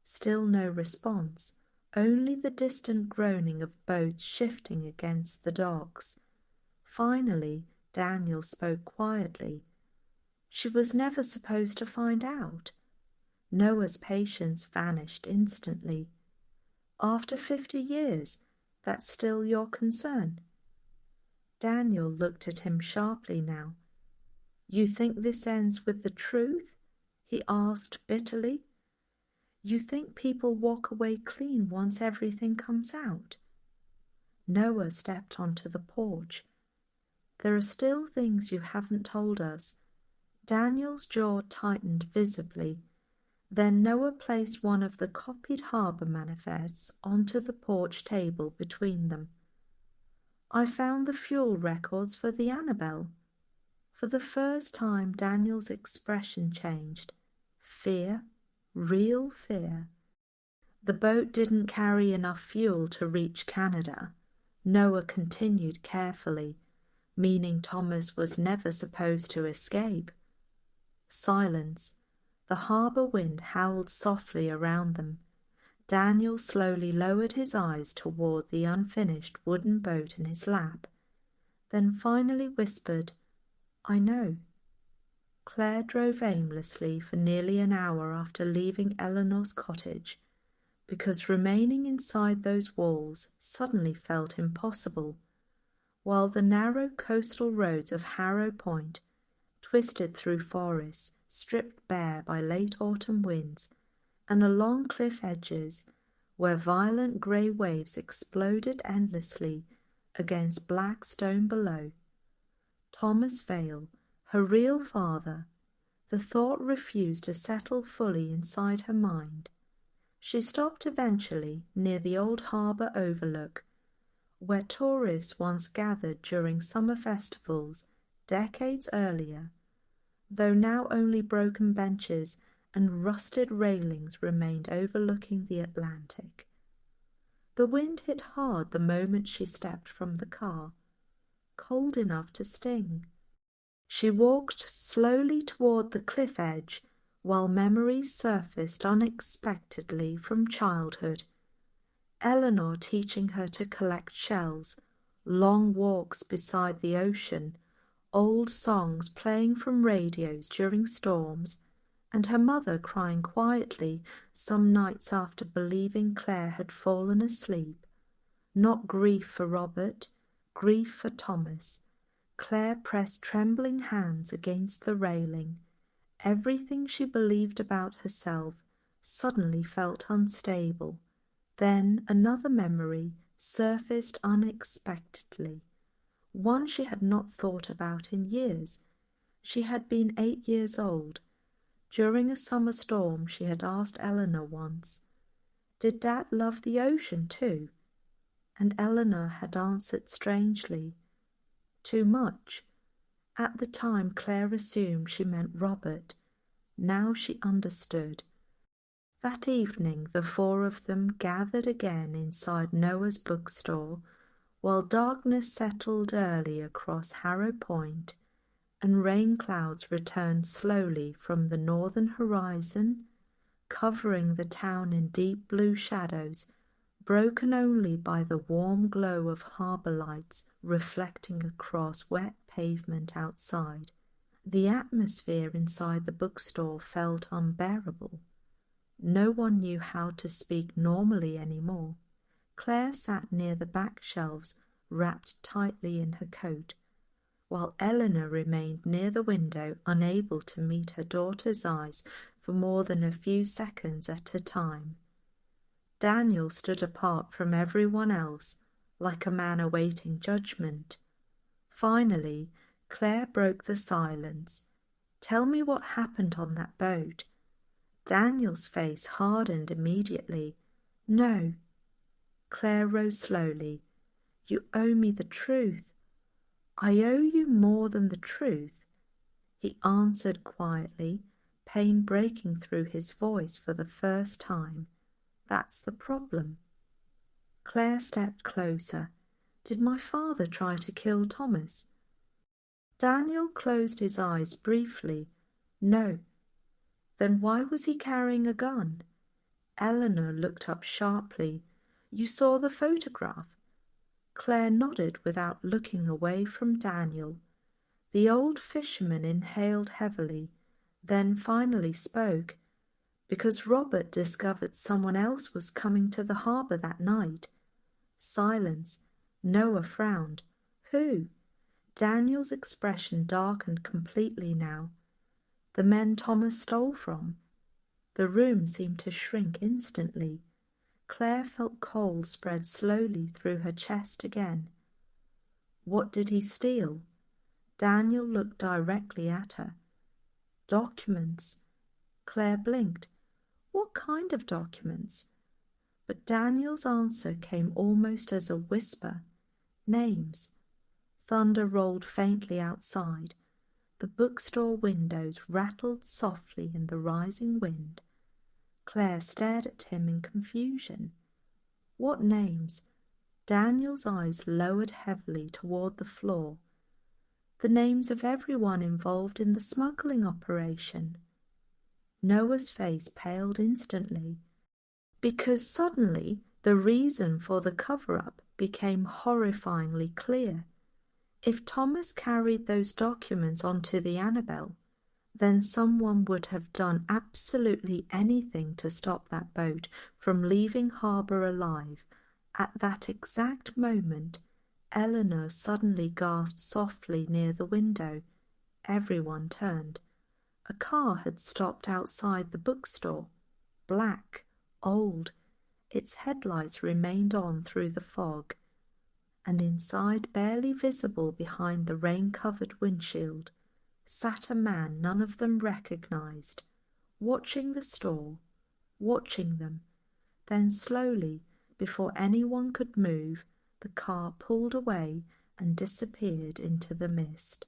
Still no response, only the distant groaning of boats shifting against the docks. Finally, Daniel spoke quietly. "She was never supposed to find out." Noah's patience vanished instantly. "After 50 years, that's still your concern?" Daniel looked at him sharply now. "You think this ends with the truth?" he asked bitterly. "You think people walk away clean once everything comes out?" Noah stepped onto the porch. "There are still things you haven't told us." Daniel's jaw tightened visibly. Then Noah placed one of the copied harbour manifests onto the porch table between them. I found the fuel records for the Annabelle. For the first time, Daniel's expression changed. Fear, real fear. The boat didn't carry enough fuel to reach Canada. Noah continued carefully, meaning Thomas was never supposed to escape. Silence. The harbour wind howled softly around them. Daniel slowly lowered his eyes toward the unfinished wooden boat in his lap, then finally whispered, "I know." Claire drove aimlessly for nearly an hour after leaving Eleanor's cottage, because remaining inside those walls suddenly felt impossible, while the narrow coastal roads of Harrow Point twisted through forests stripped bare by late autumn winds, and along cliff edges where violent grey waves exploded endlessly against black stone below. Thomas Vale, her real father, the thought refused to settle fully inside her mind. She stopped eventually near the old harbour overlook, where tourists once gathered during summer festivals decades earlier, though now only broken benches and rusted railings remained overlooking the Atlantic. The wind hit hard the moment she stepped from the car, cold enough to sting. She walked slowly toward the cliff edge while memories surfaced unexpectedly from childhood. Eleanor teaching her to collect shells, long walks beside the ocean, old songs playing from radios during storms, and her mother crying quietly some nights after believing Claire had fallen asleep. Not grief for Robert, grief for Thomas. Claire pressed trembling hands against the railing. Everything she believed about herself suddenly felt unstable. Then another memory surfaced unexpectedly, one she had not thought about in years. She had been 8 years old. During a summer storm she had asked Eleanor once, "Did Dad love the ocean too?" And Eleanor had answered strangely, "Too much." At the time Claire assumed she meant Robert. Now she understood. That evening the four of them gathered again inside Noah's bookstore, while darkness settled early across Harrow Point and rain clouds returned slowly from the northern horizon, covering the town in deep blue shadows, broken only by the warm glow of harbour lights reflecting across wet pavement outside. The atmosphere inside the bookstore felt unbearable. No one knew how to speak normally anymore. Claire sat near the back shelves, wrapped tightly in her coat, while Eleanor remained near the window, unable to meet her daughter's eyes for more than a few seconds at a time. Daniel stood apart from everyone else, like a man awaiting judgment. Finally, Claire broke the silence. "Tell me what happened on that boat." Daniel's face hardened immediately. "No." Claire rose slowly. "You owe me the truth." "I owe you more than the truth," he answered quietly, pain breaking through his voice for the first time. "That's the problem." Claire stepped closer. "Did my father try to kill Thomas?" Daniel closed his eyes briefly. "No." "Then why was he carrying a gun?" Eleanor looked up sharply. "You saw the photograph?" Claire nodded without looking away from Daniel. The old fisherman inhaled heavily, then finally spoke. "Because Robert discovered someone else was coming to the harbour that night." Silence. Noah frowned. "Who?" Daniel's expression darkened completely now. "The men Thomas stole from." The room seemed to shrink instantly. Claire felt cold spread slowly through her chest again. "What did he steal?" Daniel looked directly at her. Documents. Claire blinked. What kind of documents? But Daniel's answer came almost as a whisper. Names. Thunder rolled faintly outside. The bookstore windows rattled softly in the rising wind. Claire stared at him in confusion. What names? Daniel's eyes lowered heavily toward the floor. The names of everyone involved in the smuggling operation. Noah's face paled instantly, because suddenly the reason for the cover-up became horrifyingly clear. If Thomas carried those documents onto the Annabelle, then someone would have done absolutely anything to stop that boat from leaving harbour alive. At that exact moment, Eleanor suddenly gasped softly near the window. Everyone turned. A car had stopped outside the bookstore. Black, old. Its headlights remained on through the fog, and inside, barely visible behind the rain-covered windshield, sat a man none of them recognized, watching the store, watching them. Then slowly, before anyone could move, the car pulled away and disappeared into the mist.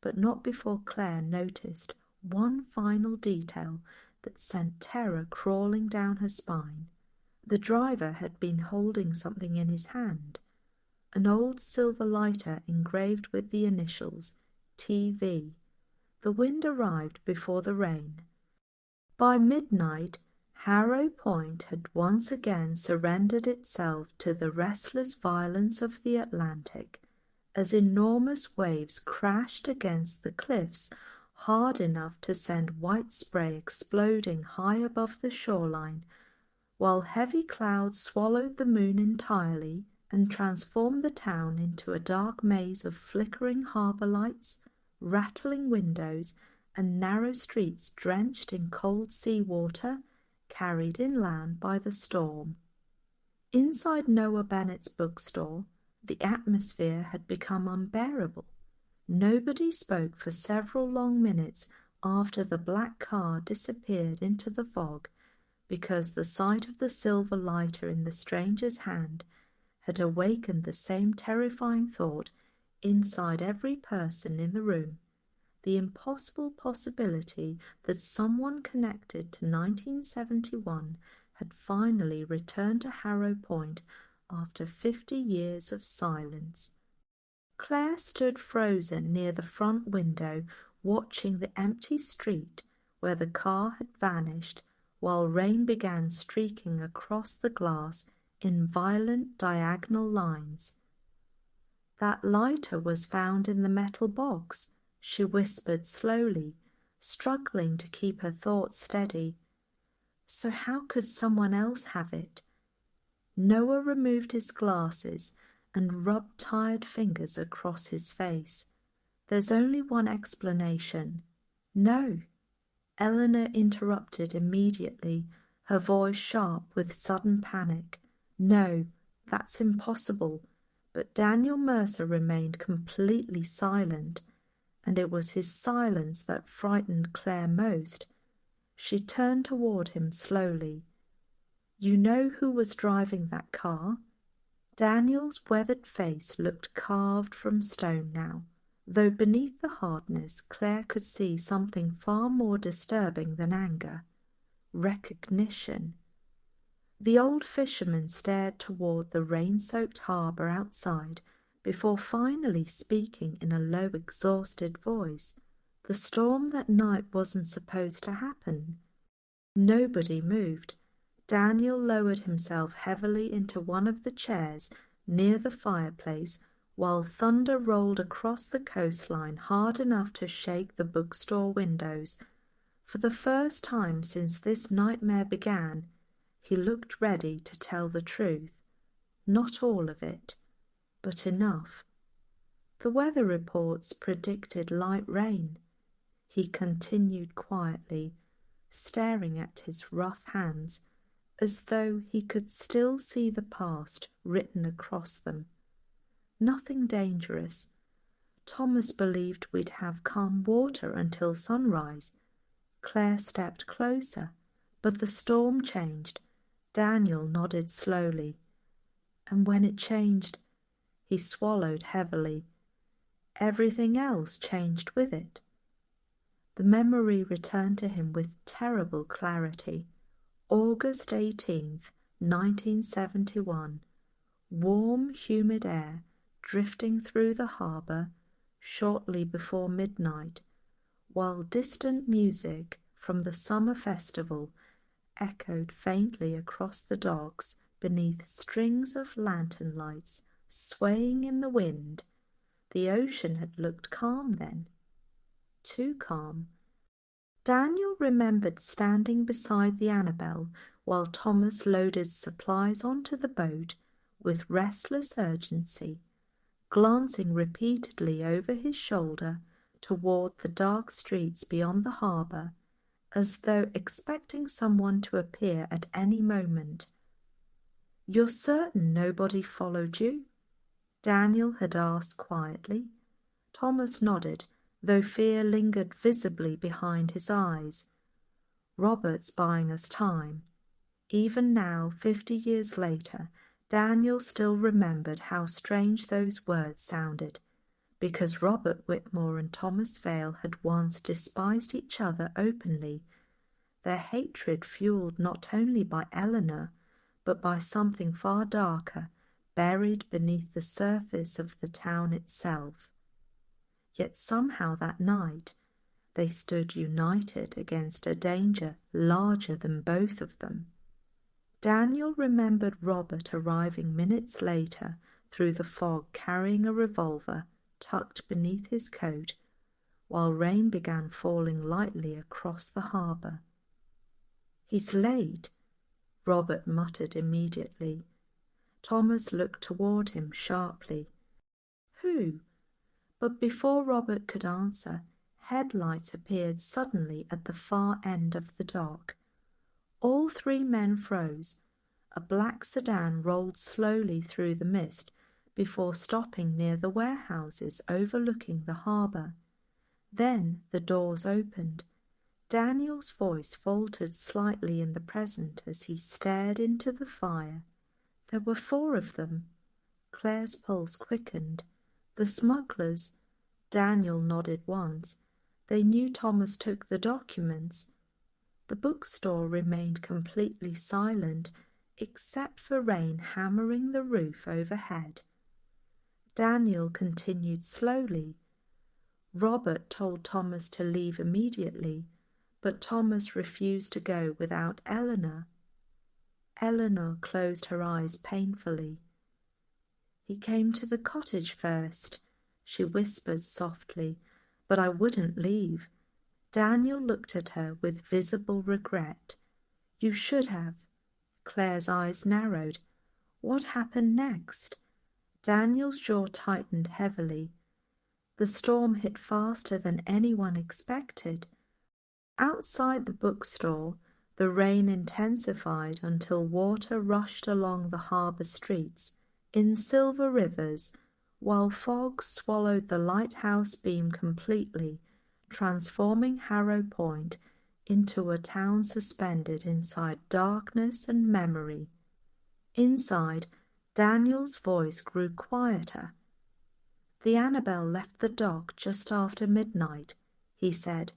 But not before Claire noticed one final detail that sent terror crawling down her spine. The driver had been holding something in his hand, an old silver lighter engraved with the initials TV. The wind arrived before the rain. By midnight, Harrow Point had once again surrendered itself to the restless violence of the Atlantic, as enormous waves crashed against the cliffs hard enough to send white spray exploding high above the shoreline, while heavy clouds swallowed the moon entirely and transformed the town into a dark maze of flickering harbour lights, rattling windows, and narrow streets drenched in cold sea water, carried inland by the storm. Inside Noah Bennett's bookstore, the atmosphere had become unbearable. Nobody spoke for several long minutes after the black car disappeared into the fog, because the sight of the silver lighter in the stranger's hand had awakened the same terrifying thought inside every person in the room, the impossible possibility that someone connected to 1971 had finally returned to Harrow Point after 50 years of silence. Claire stood frozen near the front window, watching the empty street where the car had vanished, while rain began streaking across the glass in violent diagonal lines. "That lighter was found in the metal box," she whispered slowly, struggling to keep her thoughts steady. "So how could someone else have it?" Noah removed his glasses and rubbed tired fingers across his face. "There's only one explanation." "No," Eleanor interrupted immediately, her voice sharp with sudden panic. "No, that's impossible." But Daniel Mercer remained completely silent, and it was his silence that frightened Claire most. She turned toward him slowly. "You know who was driving that car?" Daniel's weathered face looked carved from stone now, though beneath the hardness Claire could see something far more disturbing than anger. Recognition. The old fisherman stared toward the rain-soaked harbour outside before finally speaking in a low, exhausted voice. The storm that night wasn't supposed to happen. Nobody moved. Daniel lowered himself heavily into one of the chairs near the fireplace, while thunder rolled across the coastline hard enough to shake the bookstore windows. For the first time since this nightmare began, he looked ready to tell the truth. Not all of it, but enough. The weather reports predicted light rain. He continued quietly, staring at his rough hands, as though he could still see the past written across them. Nothing dangerous. Thomas believed we'd have calm water until sunrise. Claire stepped closer, but the storm changed. Daniel nodded slowly, and when it changed, he swallowed heavily. Everything else changed with it. The memory returned to him with terrible clarity. August 18th, 1971. Warm, humid air drifting through the harbour shortly before midnight, while distant music from the summer festival echoed faintly across the docks beneath strings of lantern lights swaying in the wind. The ocean had looked calm then. Too calm. Daniel remembered standing beside the Annabelle while Thomas loaded supplies onto the boat with restless urgency, glancing repeatedly over his shoulder toward the dark streets beyond the harbour, as though expecting someone to appear at any moment. "You're certain nobody followed you?" Daniel had asked quietly. Thomas nodded, though fear lingered visibly behind his eyes. "Robert's buying us time." Even now, 50 years later, Daniel still remembered how strange those words sounded, because Robert Whitmore and Thomas Vale had once despised each other openly, their hatred fueled not only by Eleanor, but by something far darker, buried beneath the surface of the town itself. Yet somehow that night they stood united against a danger larger than both of them. Daniel remembered Robert arriving minutes later through the fog carrying a revolver tucked beneath his coat, while rain began falling lightly across the harbour. "He's late," Robert muttered immediately. Thomas looked toward him sharply. "Who?" But before Robert could answer, headlights appeared suddenly at the far end of the dock. All three men froze. A black sedan rolled slowly through the mist before stopping near the warehouses overlooking the harbour. Then the doors opened. Daniel's voice faltered slightly in the present as he stared into the fire. There were 4 of them. Claire's pulse quickened. The smugglers. Daniel nodded once. They knew Thomas took the documents. The bookstore remained completely silent, except for rain hammering the roof overhead. Daniel continued slowly. Robert told Thomas to leave immediately, but Thomas refused to go without Eleanor. Eleanor closed her eyes painfully. "He came to the cottage first," she whispered softly, "but I wouldn't leave." Daniel looked at her with visible regret. "You should have." Claire's eyes narrowed. What happened next? Daniel's jaw tightened heavily. The storm hit faster than anyone expected. Outside the bookstore, the rain intensified until water rushed along the harbour streets in silver rivers, while fog swallowed the lighthouse beam completely, transforming Harrow Point into a town suspended inside darkness and memory. Inside, Daniel's voice grew quieter. "The Annabelle left the dock just after midnight," he said.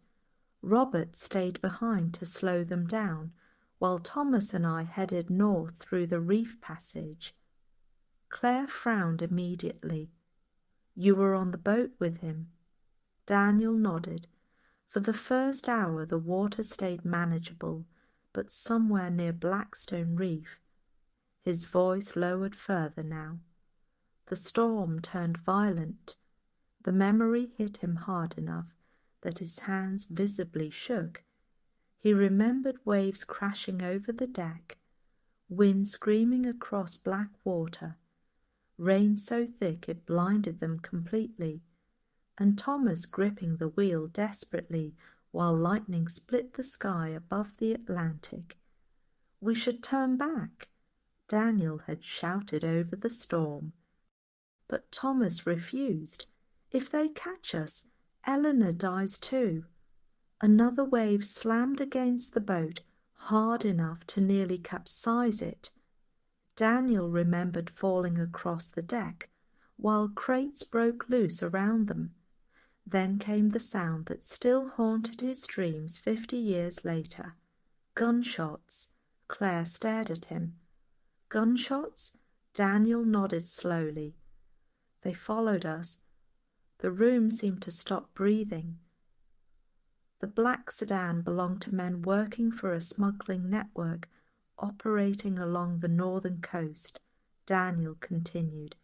"Robert stayed behind to slow them down, while Thomas and I headed north through the reef passage." Claire frowned immediately. "You were on the boat with him?" Daniel nodded. For the first hour the water stayed manageable, but somewhere near Blackstone Reef. His voice lowered further now. The storm turned violent. The memory hit him hard enough that his hands visibly shook. He remembered waves crashing over the deck, wind screaming across black water, rain so thick it blinded them completely, and Thomas gripping the wheel desperately while lightning split the sky above the Atlantic. "We should turn back," Daniel had shouted over the storm. But Thomas refused. "If they catch us, Eleanor dies too." Another wave slammed against the boat hard enough to nearly capsize it. Daniel remembered falling across the deck, while crates broke loose around them. Then came the sound that still haunted his dreams 50 years later. Gunshots. Claire stared at him. Gunshots? Daniel nodded slowly. They followed us. The room seemed to stop breathing. The black sedan belonged to men working for a smuggling network operating along the northern coast, Daniel continued,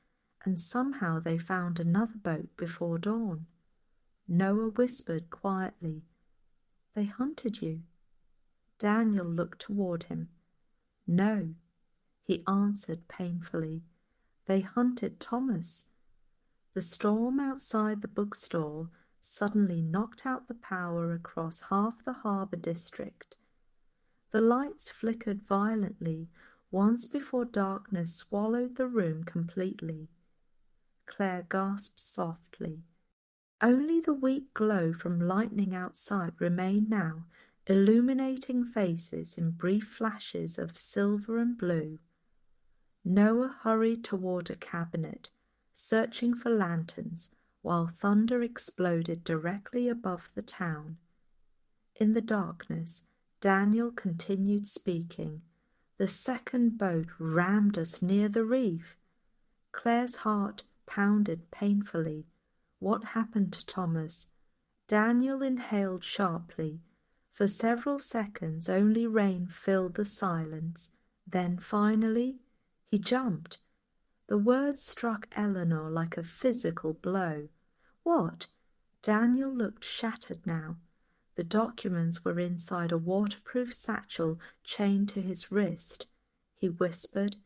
and somehow they found another boat before dawn. Noah whispered quietly, "They hunted you." Daniel looked toward him. "No," he answered painfully. "They hunted Thomas." The storm outside the bookstore suddenly knocked out the power across half the harbour district. The lights flickered violently once before darkness swallowed the room completely. Claire gasped softly. Only the weak glow from lightning outside remained now, illuminating faces in brief flashes of silver and blue. Noah hurried toward a cabinet, searching for lanterns, while thunder exploded directly above the town. In the darkness, Daniel continued speaking. "The second boat rammed us near the reef." Claire's heart pounded painfully. What happened to Thomas? Daniel inhaled sharply. For several seconds only rain filled the silence. Then finally, he jumped. The words struck Eleanor like a physical blow. "What?" Daniel looked shattered now. The documents were inside a waterproof satchel chained to his wrist. He whispered,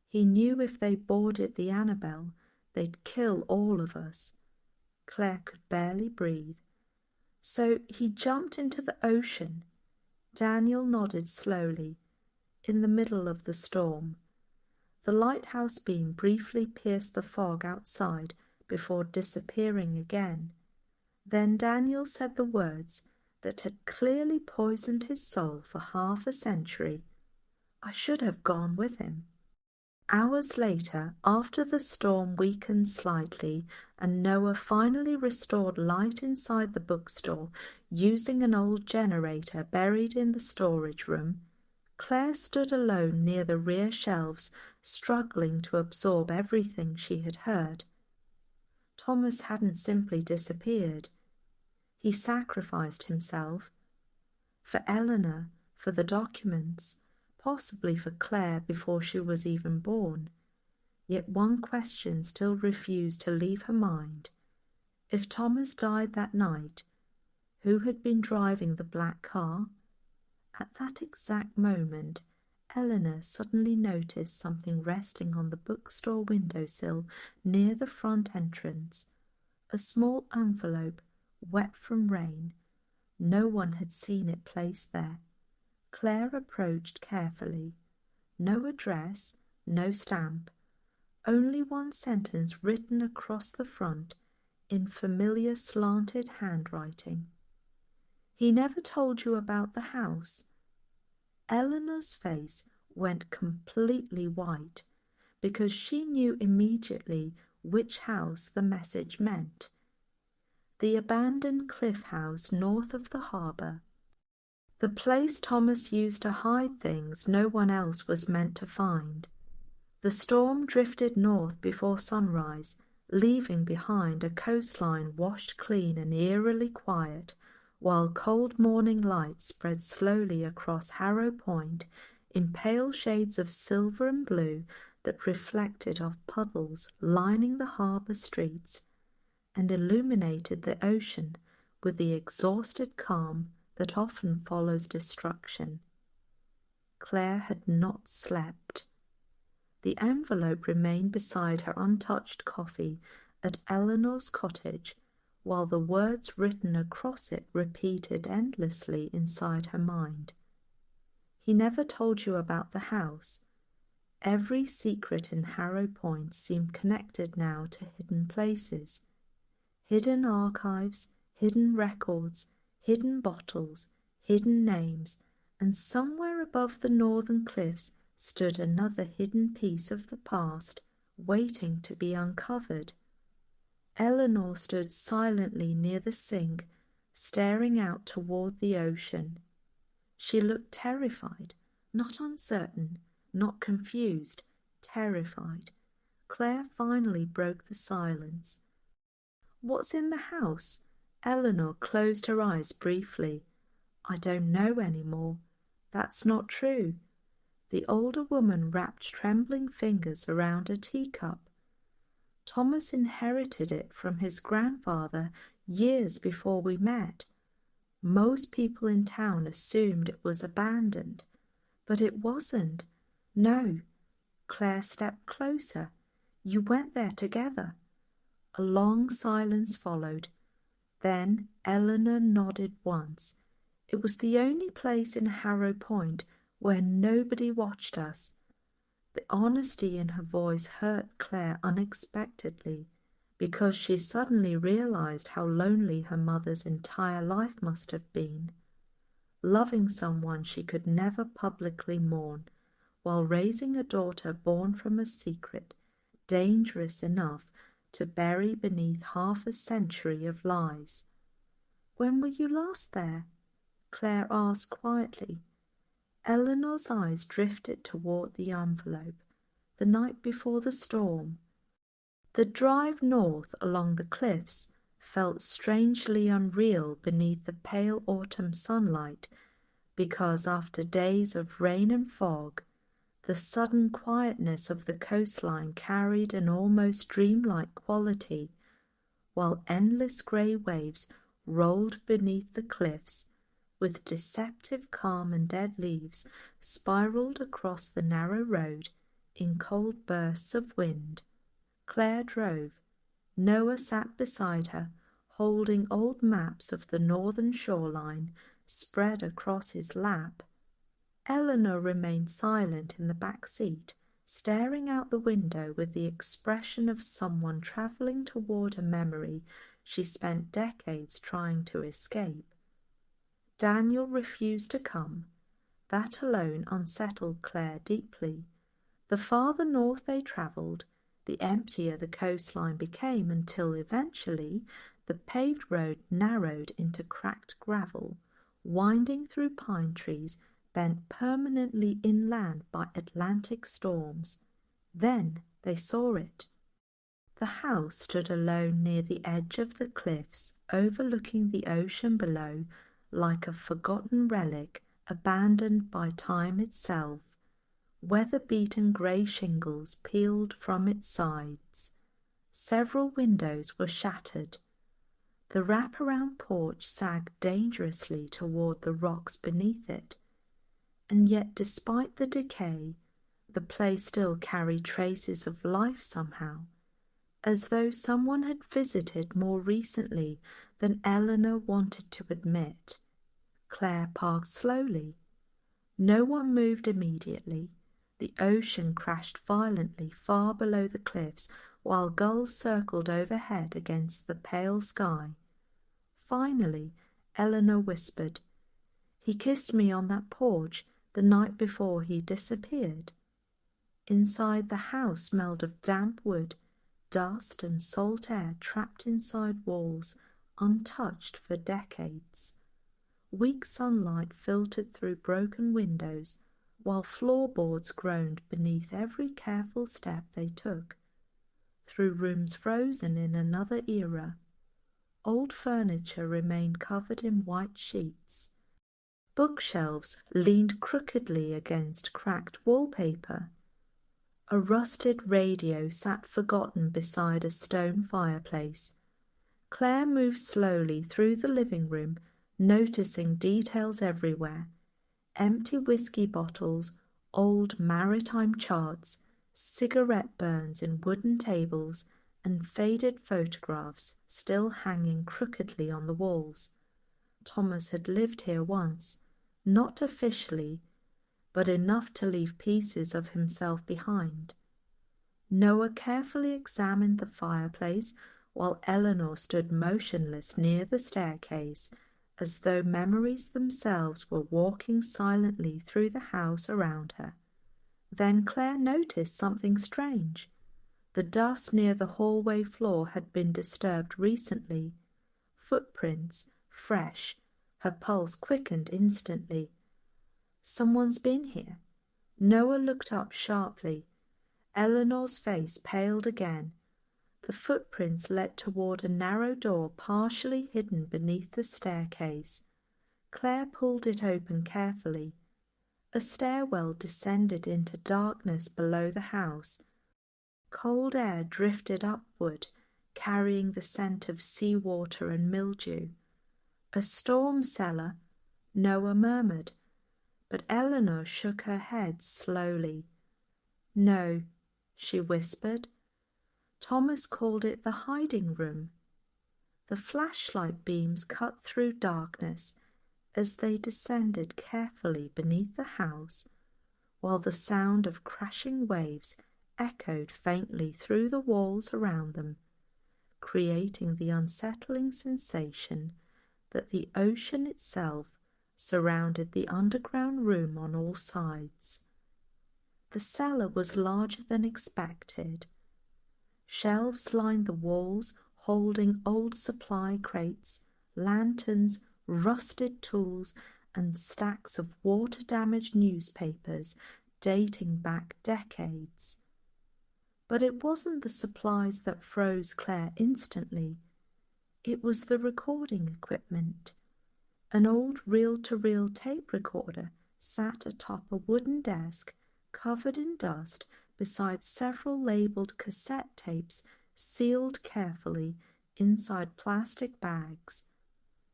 "He knew if they boarded the Annabelle, they'd kill all of us." Claire could barely breathe. "So he jumped into the ocean." Daniel nodded slowly. "In the middle of the storm." The lighthouse beam briefly pierced the fog outside before disappearing again. Then Daniel said the words that had clearly poisoned his soul for half a century. "I should have gone with him." Hours later, after the storm weakened slightly and Noah finally restored light inside the bookstore using an old generator buried in the storage room, Claire stood alone near the rear shelves, struggling to absorb everything she had heard. Thomas hadn't simply disappeared. He sacrificed himself. For Eleanor, for the documents, possibly for Claire before she was even born. Yet one question still refused to leave her mind. If Thomas died that night, who had been driving the black car? At that exact moment, Eleanor suddenly noticed something resting on the bookstore windowsill near the front entrance. A small envelope, wet from rain. No one had seen it placed there. Claire approached carefully. No address, no stamp, only one sentence written across the front in familiar slanted handwriting. "He never told you about the house." Eleanor's face went completely white because she knew immediately which house the message meant. The abandoned cliff house north of the harbour. The place Thomas used to hide things no one else was meant to find. The storm drifted north before sunrise, leaving behind a coastline washed clean and eerily quiet, while cold morning light spread slowly across Harrow Point in pale shades of silver and blue that reflected off puddles lining the harbour streets and illuminated the ocean with the exhausted calm that often follows destruction. Claire had not slept. The envelope remained beside her untouched coffee at Eleanor's cottage, while the words written across it repeated endlessly inside her mind. "He never told you about the house." Every secret in Harrow Point seemed connected now to hidden places. Hidden archives, hidden records, hidden bottles, hidden names, and somewhere above the northern cliffs stood another hidden piece of the past, waiting to be uncovered. Eleanor stood silently near the sink, staring out toward the ocean. She looked terrified, not uncertain, not confused, terrified. Claire finally broke the silence. "What's in the house?" Eleanor closed her eyes briefly. "I don't know any more." "That's not true." The older woman wrapped trembling fingers around a teacup. "Thomas inherited it from his grandfather years before we met. Most people in town assumed it was abandoned, but it wasn't. No." Claire stepped closer. "You went there together." A long silence followed. Then Eleanor nodded once. "It was the only place in Harrow Point where nobody watched us." The honesty in her voice hurt Claire unexpectedly, because she suddenly realized how lonely her mother's entire life must have been. Loving someone she could never publicly mourn, while raising a daughter born from a secret, dangerous enough to bury beneath half a century of lies. "When were you last there?" Claire asked quietly. Eleanor's eyes drifted toward the envelope. "The night before the storm." The drive north along the cliffs felt strangely unreal beneath the pale autumn sunlight, because after days of rain and fog, the sudden quietness of the coastline carried an almost dreamlike quality, while endless grey waves rolled beneath the cliffs, with deceptive calm and dead leaves spiraled across the narrow road in cold bursts of wind. Claire drove. Noah sat beside her, holding old maps of the northern shoreline spread across his lap. Eleanor remained silent in the back seat, staring out the window with the expression of someone travelling toward a memory she spent decades trying to escape. Daniel refused to come. That alone unsettled Claire deeply. The farther north they travelled, the emptier the coastline became, until eventually the paved road narrowed into cracked gravel, winding through pine trees bent permanently inland by Atlantic storms. Then they saw it. The house stood alone near the edge of the cliffs, overlooking the ocean below, like a forgotten relic abandoned by time itself. Weather-beaten grey shingles peeled from its sides. Several windows were shattered. The wrap-around porch sagged dangerously toward the rocks beneath it, and yet despite the decay, the place still carried traces of life somehow, as though someone had visited more recently than Eleanor wanted to admit. Claire parked slowly. No one moved immediately. The ocean crashed violently far below the cliffs, while gulls circled overhead against the pale sky. Finally, Eleanor whispered, "He kissed me on that porch the night before he disappeared." Inside, the house smelled of damp wood, dust and salt air trapped inside walls untouched for decades. Weak sunlight filtered through broken windows, while floorboards groaned beneath every careful step they took. Through rooms frozen in another era, old furniture remained covered in white sheets. Bookshelves leaned crookedly against cracked wallpaper. A rusted radio sat forgotten beside a stone fireplace. Claire moved slowly through the living room, noticing details everywhere: empty whiskey bottles, old maritime charts, cigarette burns in wooden tables, and faded photographs still hanging crookedly on the walls. Thomas had lived here once, not officially, but enough to leave pieces of himself behind. Noah carefully examined the fireplace, while Eleanor stood motionless near the staircase, as though memories themselves were walking silently through the house around her. Then Claire noticed something strange. The dust near the hallway floor had been disturbed recently. Footprints, fresh. Her pulse quickened instantly. Someone's been here. Noah looked up sharply. Eleanor's face paled again. The footprints led toward a narrow door partially hidden beneath the staircase. Claire pulled it open carefully. A stairwell descended into darkness below the house. Cold air drifted upward, carrying the scent of seawater and mildew. A storm cellar, Noah murmured, but Eleanor shook her head slowly. No, she whispered. Thomas called it the hiding room. The flashlight beams cut through darkness as they descended carefully beneath the house, while the sound of crashing waves echoed faintly through the walls around them, creating the unsettling sensation that the ocean itself surrounded the underground room on all sides. The cellar was larger than expected. Shelves lined the walls, holding old supply crates, lanterns, rusted tools, and stacks of water-damaged newspapers dating back decades. But it wasn't the supplies that froze Claire instantly. It was the recording equipment. An old reel-to-reel tape recorder sat atop a wooden desk covered in dust beside several labelled cassette tapes sealed carefully inside plastic bags.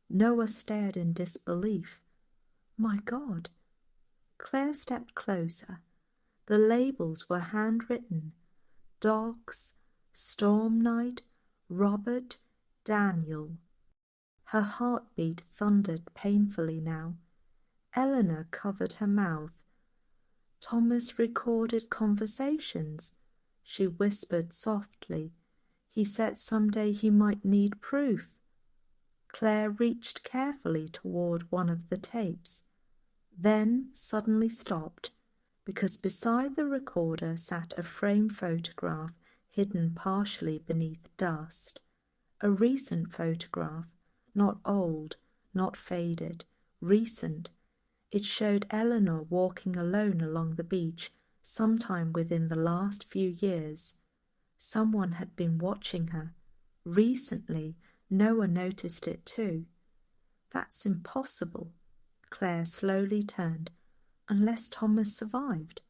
Noah stared in disbelief. My God! Claire stepped closer. The labels were handwritten. Dogs, Storm Night, Robert, Daniel. Her heartbeat thundered painfully now. Eleanor covered her mouth. Thomas recorded conversations, she whispered softly. He said someday he might need proof. Claire reached carefully toward one of the tapes, then suddenly stopped, because beside the recorder sat a framed photograph hidden partially beneath dust. A recent photograph, not old, not faded, recent. It showed Eleanor walking alone along the beach sometime within the last few years. Someone had been watching her. Recently, Noah noticed it too. That's impossible. Claire slowly turned, unless Thomas survived.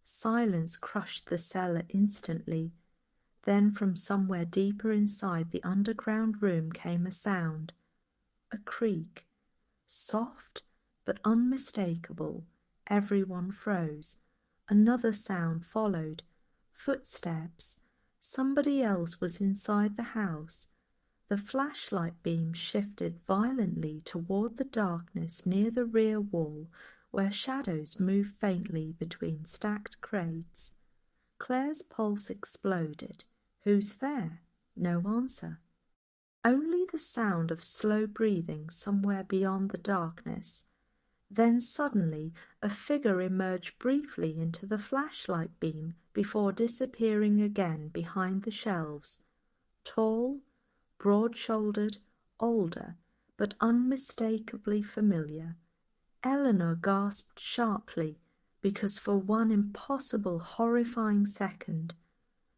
Silence crushed the cellar instantly. Then from somewhere deeper inside the underground room came a sound. A creak. Soft but unmistakable. Everyone froze. Another sound followed. Footsteps. Somebody else was inside the house. The flashlight beam shifted violently toward the darkness near the rear wall, where shadows moved faintly between stacked crates. Claire's pulse exploded. Who's there? No answer. Only the sound of slow breathing somewhere beyond the darkness. Then suddenly a figure emerged briefly into the flashlight beam before disappearing again behind the shelves. Tall, broad-shouldered, older, but unmistakably familiar. Eleanor gasped sharply, because for one impossible, horrifying second,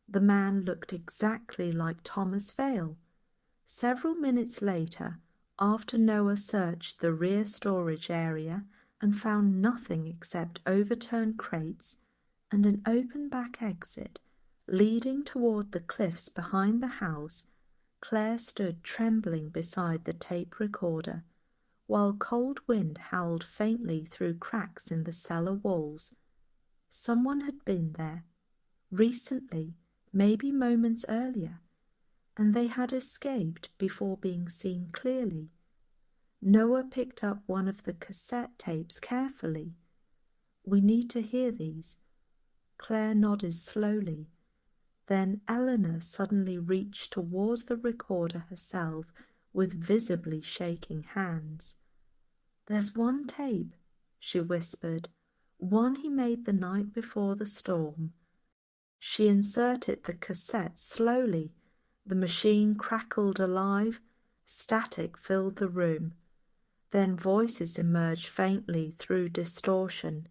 the man looked exactly like Thomas Vale. Several minutes later, after Noah searched the rear storage area and found nothing except overturned crates and an open back exit leading toward the cliffs behind the house, Claire stood trembling beside the tape recorder, while cold wind howled faintly through cracks in the cellar walls. Someone had been there, recently, maybe moments earlier, and they had escaped before being seen clearly. Noah picked up one of the cassette tapes carefully. We need to hear these. Claire nodded slowly. Then Eleanor suddenly reached towards the recorder herself with visibly shaking hands. "There's one tape," she whispered, "one he made the night before the storm." She inserted the cassette slowly. The machine crackled alive. Static filled the room. Then voices emerged faintly through distortion.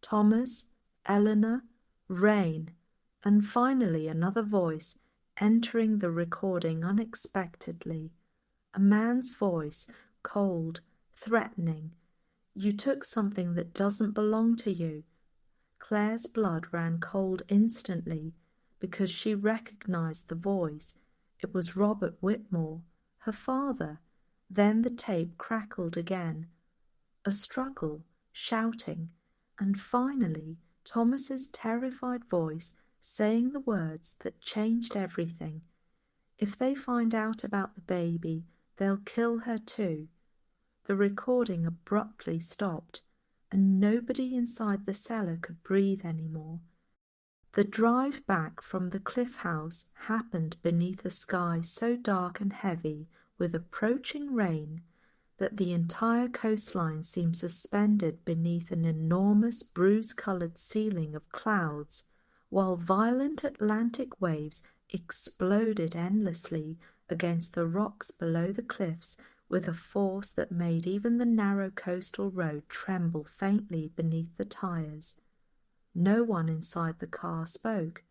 Thomas, Eleanor, Rain, and finally another voice entering the recording unexpectedly. A man's voice, cold, threatening. "You took something that doesn't belong to you." Claire's blood ran cold instantly because she recognized the voice. It was Robert Whitmore, her father. Then the tape crackled again. A struggle, shouting, and finally Thomas's terrified voice saying the words that changed everything. "If they find out about the baby, they'll kill her too." The recording abruptly stopped, and nobody inside the cellar could breathe anymore. The drive back from the cliff house happened beneath a sky so dark and heavy with approaching rain that the entire coastline seemed suspended beneath an enormous bruise-coloured ceiling of clouds, while violent Atlantic waves exploded endlessly against the rocks below the cliffs with a force that made even the narrow coastal road tremble faintly beneath the tires. No one inside the car spoke,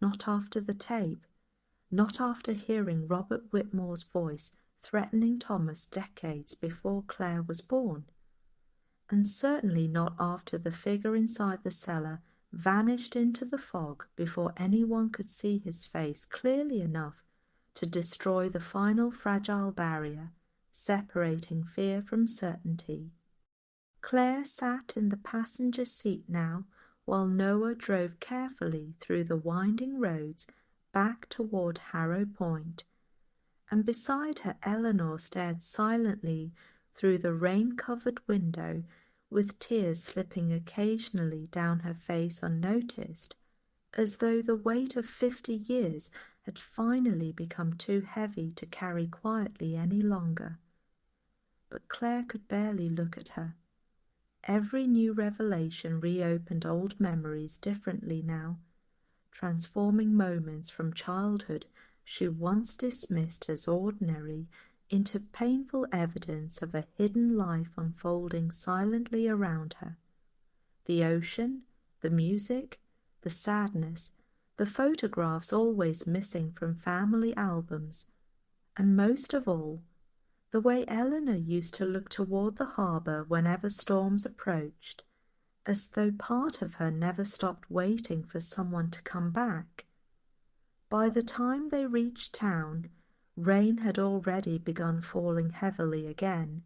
not after the tape, not after hearing Robert Whitmore's voice threatening Thomas decades before Claire was born, and certainly not after the figure inside the cellar vanished into the fog before anyone could see his face clearly enough to destroy the final fragile barrier separating fear from certainty. Claire sat in the passenger seat now while Noah drove carefully through the winding roads back toward Harrow Point, and beside her Eleanor stared silently through the rain-covered window with tears slipping occasionally down her face unnoticed, as though the weight of 50 years had finally become too heavy to carry quietly any longer. But Claire could barely look at her. Every new revelation reopened old memories differently now, transforming moments from childhood she once dismissed as ordinary into painful evidence of a hidden life unfolding silently around her. The ocean, the music, the sadness, the photographs always missing from family albums, and most of all, the way Eleanor used to look toward the harbour whenever storms approached, as though part of her never stopped waiting for someone to come back. By the time they reached town, rain had already begun falling heavily again.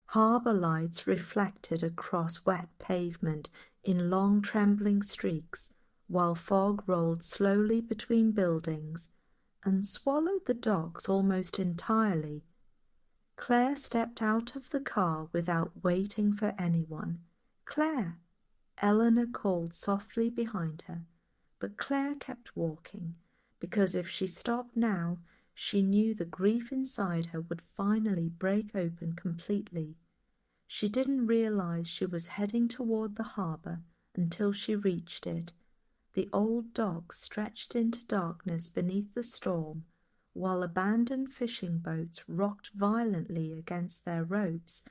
Harbour lights reflected across wet pavement in long trembling streaks, while fog rolled slowly between buildings and swallowed the docks almost entirely. Claire stepped out of the car without waiting for anyone. "Claire!" Eleanor called softly behind her, but Claire kept walking, because if she stopped now, she knew the grief inside her would finally break open completely. She didn't realize she was heading toward the harbour until she reached it. The old docks stretched into darkness beneath the storm, while abandoned fishing boats rocked violently against their ropes,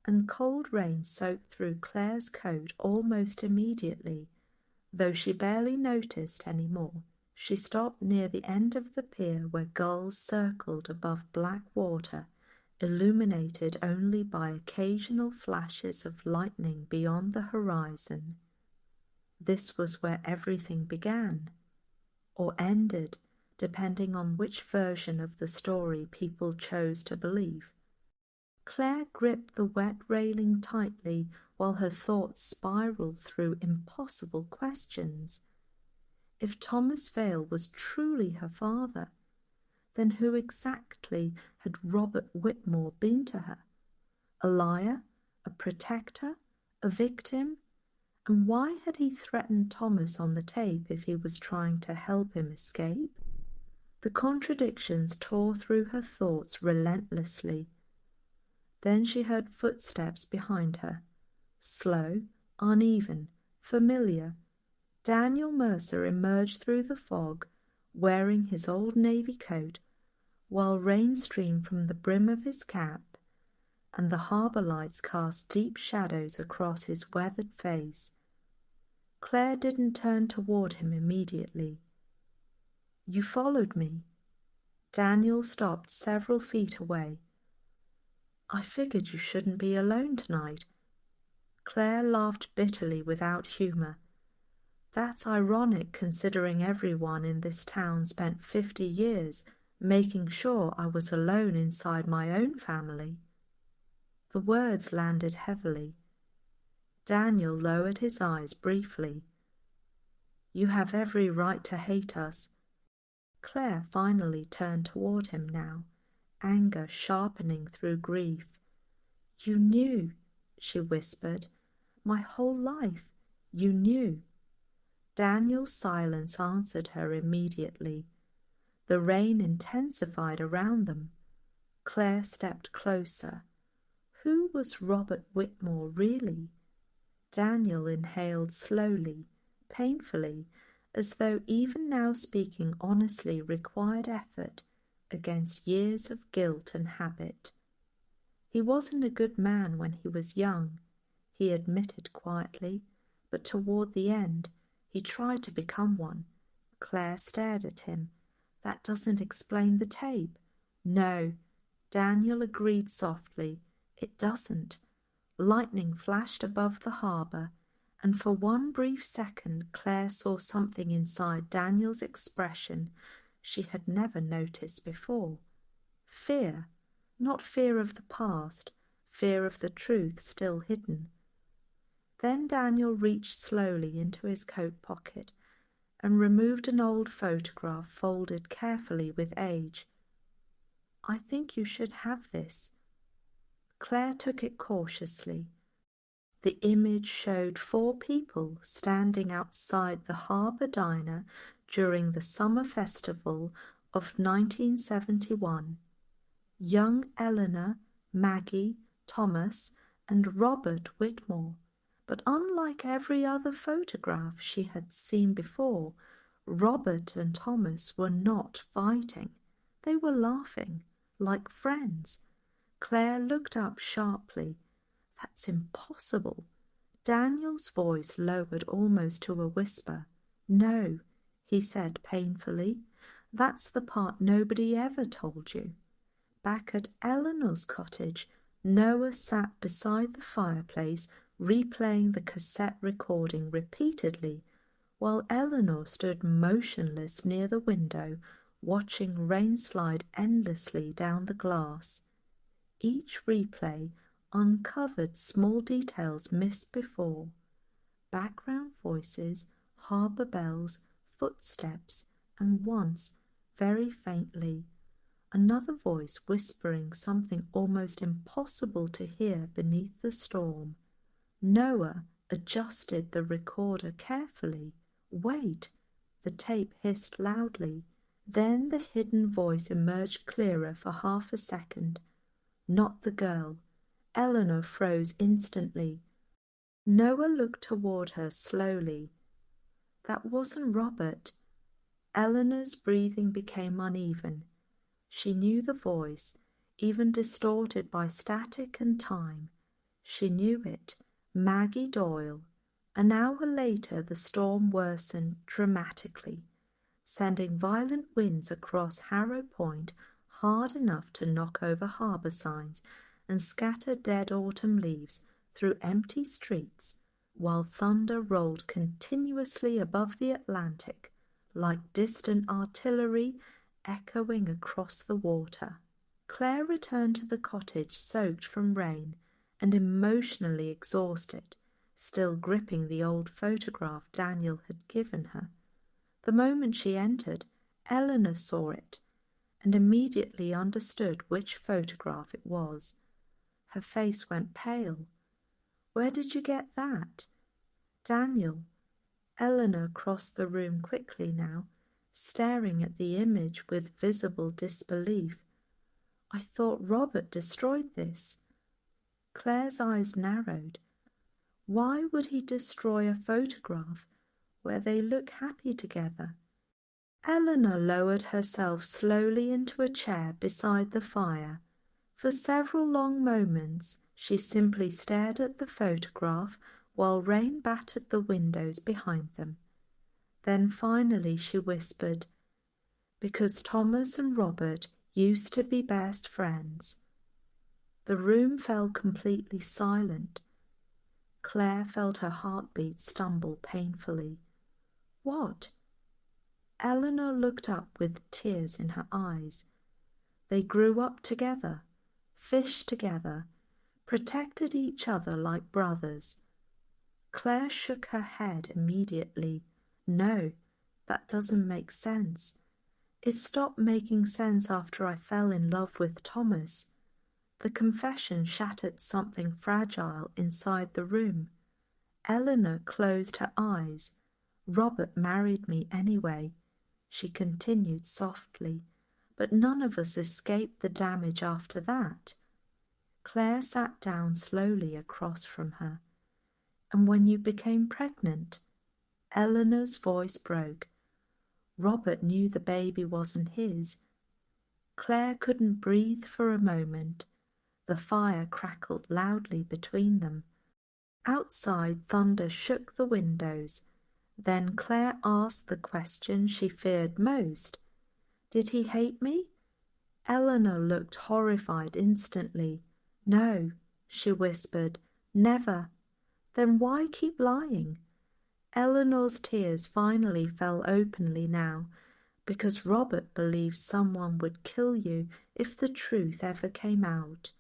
and cold rain soaked through Claire's coat almost immediately, though she barely noticed any more. She stopped near the end of the pier where gulls circled above black water, illuminated only by occasional flashes of lightning beyond the horizon. This was where everything began, or ended, depending on which version of the story people chose to believe. Claire gripped the wet railing tightly while her thoughts spiraled through impossible questions. If Thomas Vale was truly her father, then who exactly had Robert Whitmore been to her? A liar? A protector? A victim? And why had he threatened Thomas on the tape if he was trying to help him escape? The contradictions tore through her thoughts relentlessly. Then she heard footsteps behind her, slow, uneven, familiar. Daniel Mercer emerged through the fog, wearing his old navy coat, while rain streamed from the brim of his cap, and the harbour lights cast deep shadows across his weathered face. Claire didn't turn toward him immediately. "You followed me." Daniel stopped several feet away. "I figured you shouldn't be alone tonight." Claire laughed bitterly without humour. "That's ironic, considering everyone in this town spent 50 years making sure I was alone inside my own family." The words landed heavily. Daniel lowered his eyes briefly. "You have every right to hate us." Claire finally turned toward him now, anger sharpening through grief. "You knew," she whispered. "My whole life, you knew." Daniel's silence answered her immediately. The rain intensified around them. Claire stepped closer. Who was Robert Whitmore really? Daniel inhaled slowly, painfully, as though even now speaking honestly required effort against years of guilt and habit. He wasn't a good man when he was young, he admitted quietly, but toward the end he tried to become one. Claire stared at him. "That doesn't explain the tape." "No," Daniel agreed softly, "it doesn't." Lightning flashed above the harbour, and for one brief second Claire saw something inside Daniel's expression she had never noticed before. Fear, not fear of the past, fear of the truth still hidden. Then Daniel reached slowly into his coat pocket and removed an old photograph folded carefully with age. "I think you should have this." Claire took it cautiously. The image showed 4 people standing outside the harbour diner during the summer festival of 1971. Young Eleanor, Maggie, Thomas, and Robert Whitmore. But unlike every other photograph she had seen before, Robert and Thomas were not fighting. They were laughing, like friends. Claire looked up sharply. "That's impossible." Daniel's voice lowered almost to a whisper. "No," he said painfully. "That's the part nobody ever told you." Back at Eleanor's cottage, Noah sat beside the fireplace, replaying the cassette recording repeatedly, while Eleanor stood motionless near the window, watching rain slide endlessly down the glass. Each replay uncovered small details missed before: background voices, harbour bells, footsteps, and once, very faintly, another voice whispering something almost impossible to hear beneath the storm. Noah adjusted the recorder carefully. "Wait!" The tape hissed loudly. Then the hidden voice emerged clearer for half a second. Not the girl. Eleanor froze instantly. Noah looked toward her slowly. "That wasn't Robert." Eleanor's breathing became uneven. She knew the voice, even distorted by static and time. She knew it. Maggie Doyle. An hour later the storm worsened dramatically, sending violent winds across Harrow Point hard enough to knock over harbour signs and scatter dead autumn leaves through empty streets, while thunder rolled continuously above the Atlantic like distant artillery echoing across the water. Claire returned to the cottage soaked from rain and emotionally exhausted, still gripping the old photograph Daniel had given her. The moment she entered, Eleanor saw it and immediately understood which photograph it was. Her face went pale. "Where did you get that?" "Daniel." Eleanor crossed the room quickly now. staring at the image with visible disbelief. I thought Robert destroyed this. Claire's eyes narrowed. Why would he destroy a photograph where they look happy together? Eleanor lowered herself slowly into a chair beside the fire. For several long moments she simply stared at the photograph while rain battered the windows behind them. Then finally she whispered, "Because Thomas and Robert used to be best friends." The room fell completely silent. Claire felt her heartbeat stumble painfully. What? Eleanor looked up with tears in her eyes. They grew up together, fished together, protected each other like brothers. Claire shook her head immediately. No, that doesn't make sense. It stopped making sense after I fell in love with Thomas. The confession shattered something fragile inside the room. Eleanor closed her eyes. Robert married me anyway, she continued softly, but none of us escaped the damage after that. Claire sat down slowly across from her. And when you became pregnant? Eleanor's voice broke. Robert knew the baby wasn't his. Claire couldn't breathe for a moment. The fire crackled loudly between them. Outside, thunder shook the windows. Then Claire asked the question she feared most. Did he hate me? Eleanor looked horrified instantly. No, she whispered. Never. Then why keep lying? Eleanor's tears finally fell openly now, because Robert believed someone would kill you if the truth ever came out.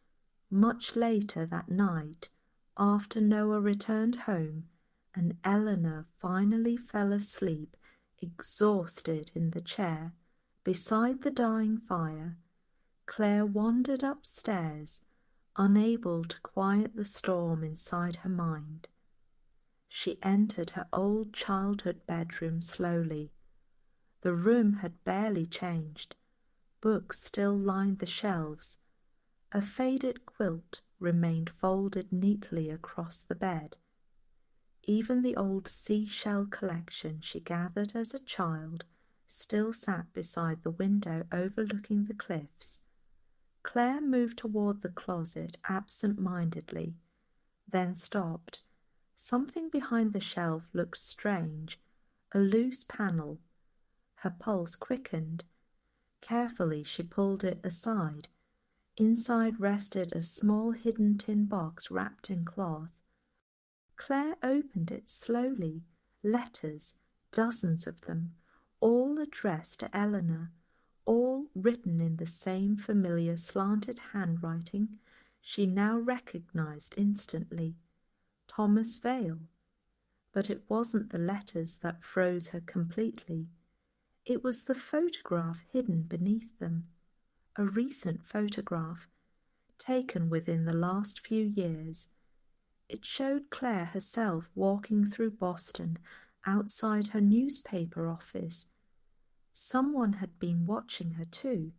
Much later that night, after Noah returned home, and Eleanor finally fell asleep, exhausted in the chair, beside the dying fire, Claire wandered upstairs, unable to quiet the storm inside her mind. She entered her old childhood bedroom slowly. The room had barely changed. Books still lined the shelves. A faded quilt remained folded neatly across the bed. Even the old seashell collection she gathered as a child still sat beside the window overlooking the cliffs. Claire moved toward the closet absent-mindedly, then stopped. Something behind the shelf looked strange, a loose panel. Her pulse quickened. Carefully she pulled it aside. Inside rested a small hidden tin box wrapped in cloth. Claire opened it slowly. Letters, dozens of them, all addressed to Eleanor, all written in the same familiar slanted handwriting she now recognized instantly. Thomas Vale. But it wasn't the letters that froze her completely. It was the photograph hidden beneath them. A recent photograph, taken within the last few years. It showed Claire herself walking through Boston outside her newspaper office. Someone had been watching her too,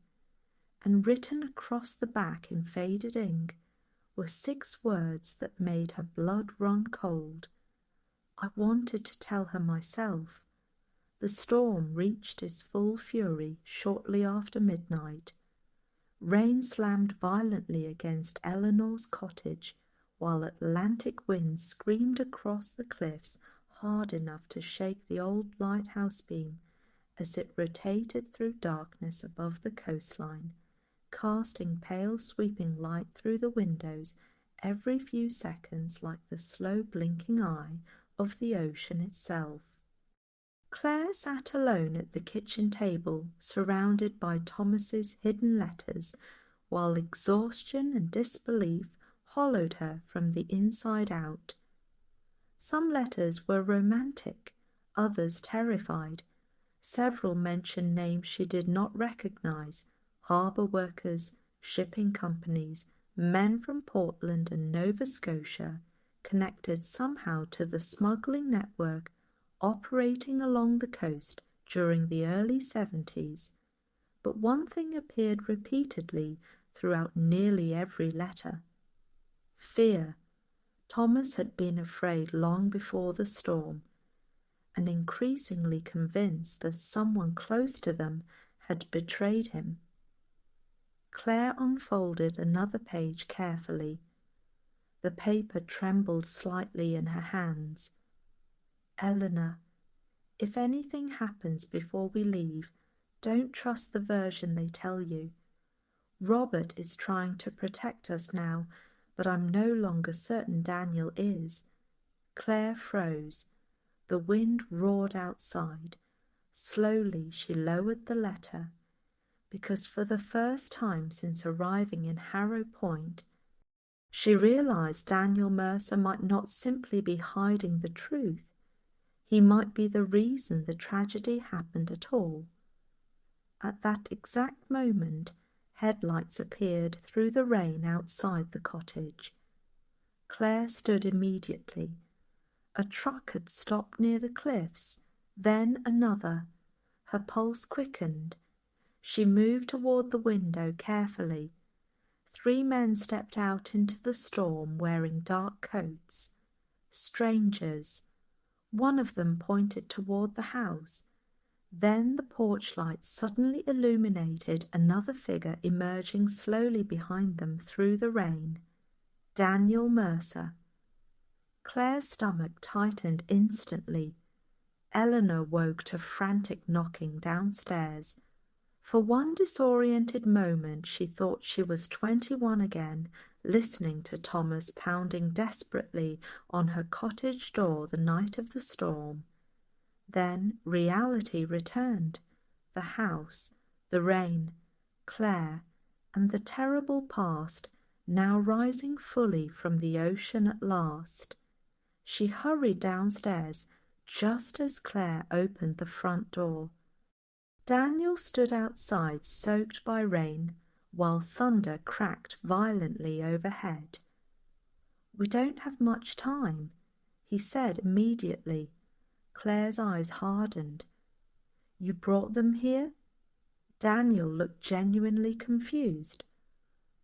and written across the back in faded ink were 6 words that made her blood run cold. I wanted to tell her myself. The storm reached its full fury shortly after midnight. Rain slammed violently against Eleanor's cottage, while Atlantic winds screamed across the cliffs hard enough to shake the old lighthouse beam as it rotated through darkness above the coastline, casting pale sweeping light through the windows every few seconds like the slow blinking eye of the ocean itself. Claire sat alone at the kitchen table, surrounded by Thomas's hidden letters, while exhaustion and disbelief hollowed her from the inside out. Some letters were romantic, others terrified. Several mentioned names she did not recognize, harbour workers, shipping companies, men from Portland and Nova Scotia, connected somehow to the smuggling network operating along the coast during the early 70s, but one thing appeared repeatedly throughout nearly every letter. Fear. Thomas had been afraid long before the storm, and increasingly convinced that someone close to them had betrayed him. Claire unfolded another page carefully. The paper trembled slightly in her hands. Eleanor, if anything happens before we leave, don't trust the version they tell you. Robert is trying to protect us now, but I'm no longer certain Daniel is. Claire froze. The wind roared outside. Slowly she lowered the letter, because for the first time since arriving in Harrow Point, she realized Daniel Mercer might not simply be hiding the truth. He might be the reason the tragedy happened at all. At that exact moment, headlights appeared through the rain outside the cottage. Claire stood immediately. A truck had stopped near the cliffs, then another. Her pulse quickened. She moved toward the window carefully. 3 men stepped out into the storm wearing dark coats. Strangers. One of them pointed toward the house. Then the porch light suddenly illuminated another figure emerging slowly behind them through the rain. Daniel Mercer. Claire's stomach tightened instantly. Eleanor woke to frantic knocking downstairs. For one disoriented moment she thought she was 21 again, listening to Thomas pounding desperately on her cottage door the night of the storm. Then reality returned. The house, the rain, Claire, and the terrible past now rising fully from the ocean at last. She hurried downstairs just as Claire opened the front door. Daniel stood outside, soaked by rain, while thunder cracked violently overhead. "We don't have much time," he said immediately. Claire's eyes hardened. "You brought them here?" Daniel looked genuinely confused.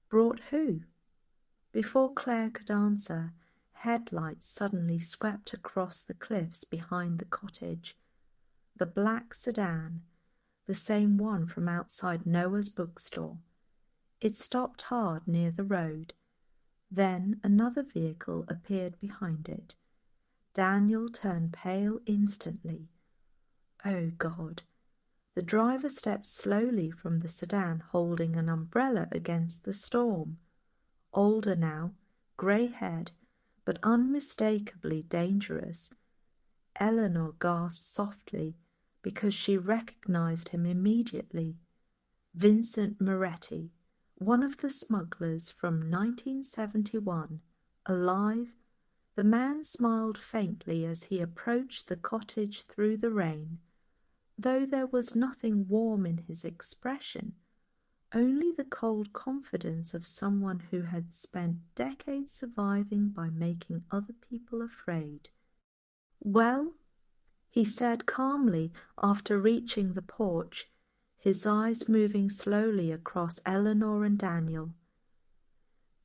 "Brought who?" Before Claire could answer, headlights suddenly swept across the cliffs behind the cottage. The black sedan, the same one from outside Noah's bookstore. It stopped hard near the road. Then another vehicle appeared behind it. Daniel turned pale instantly. Oh God! The driver stepped slowly from the sedan, holding an umbrella against the storm. Older now, grey-haired, but unmistakably dangerous. Eleanor gasped softly, because she recognized him immediately. Vincent Moretti, one of the smugglers from 1971, alive. The man smiled faintly as he approached the cottage through the rain, though there was nothing warm in his expression, only the cold confidence of someone who had spent decades surviving by making other people afraid. "Well?" he said calmly after reaching the porch, his eyes moving slowly across Eleanor and Daniel.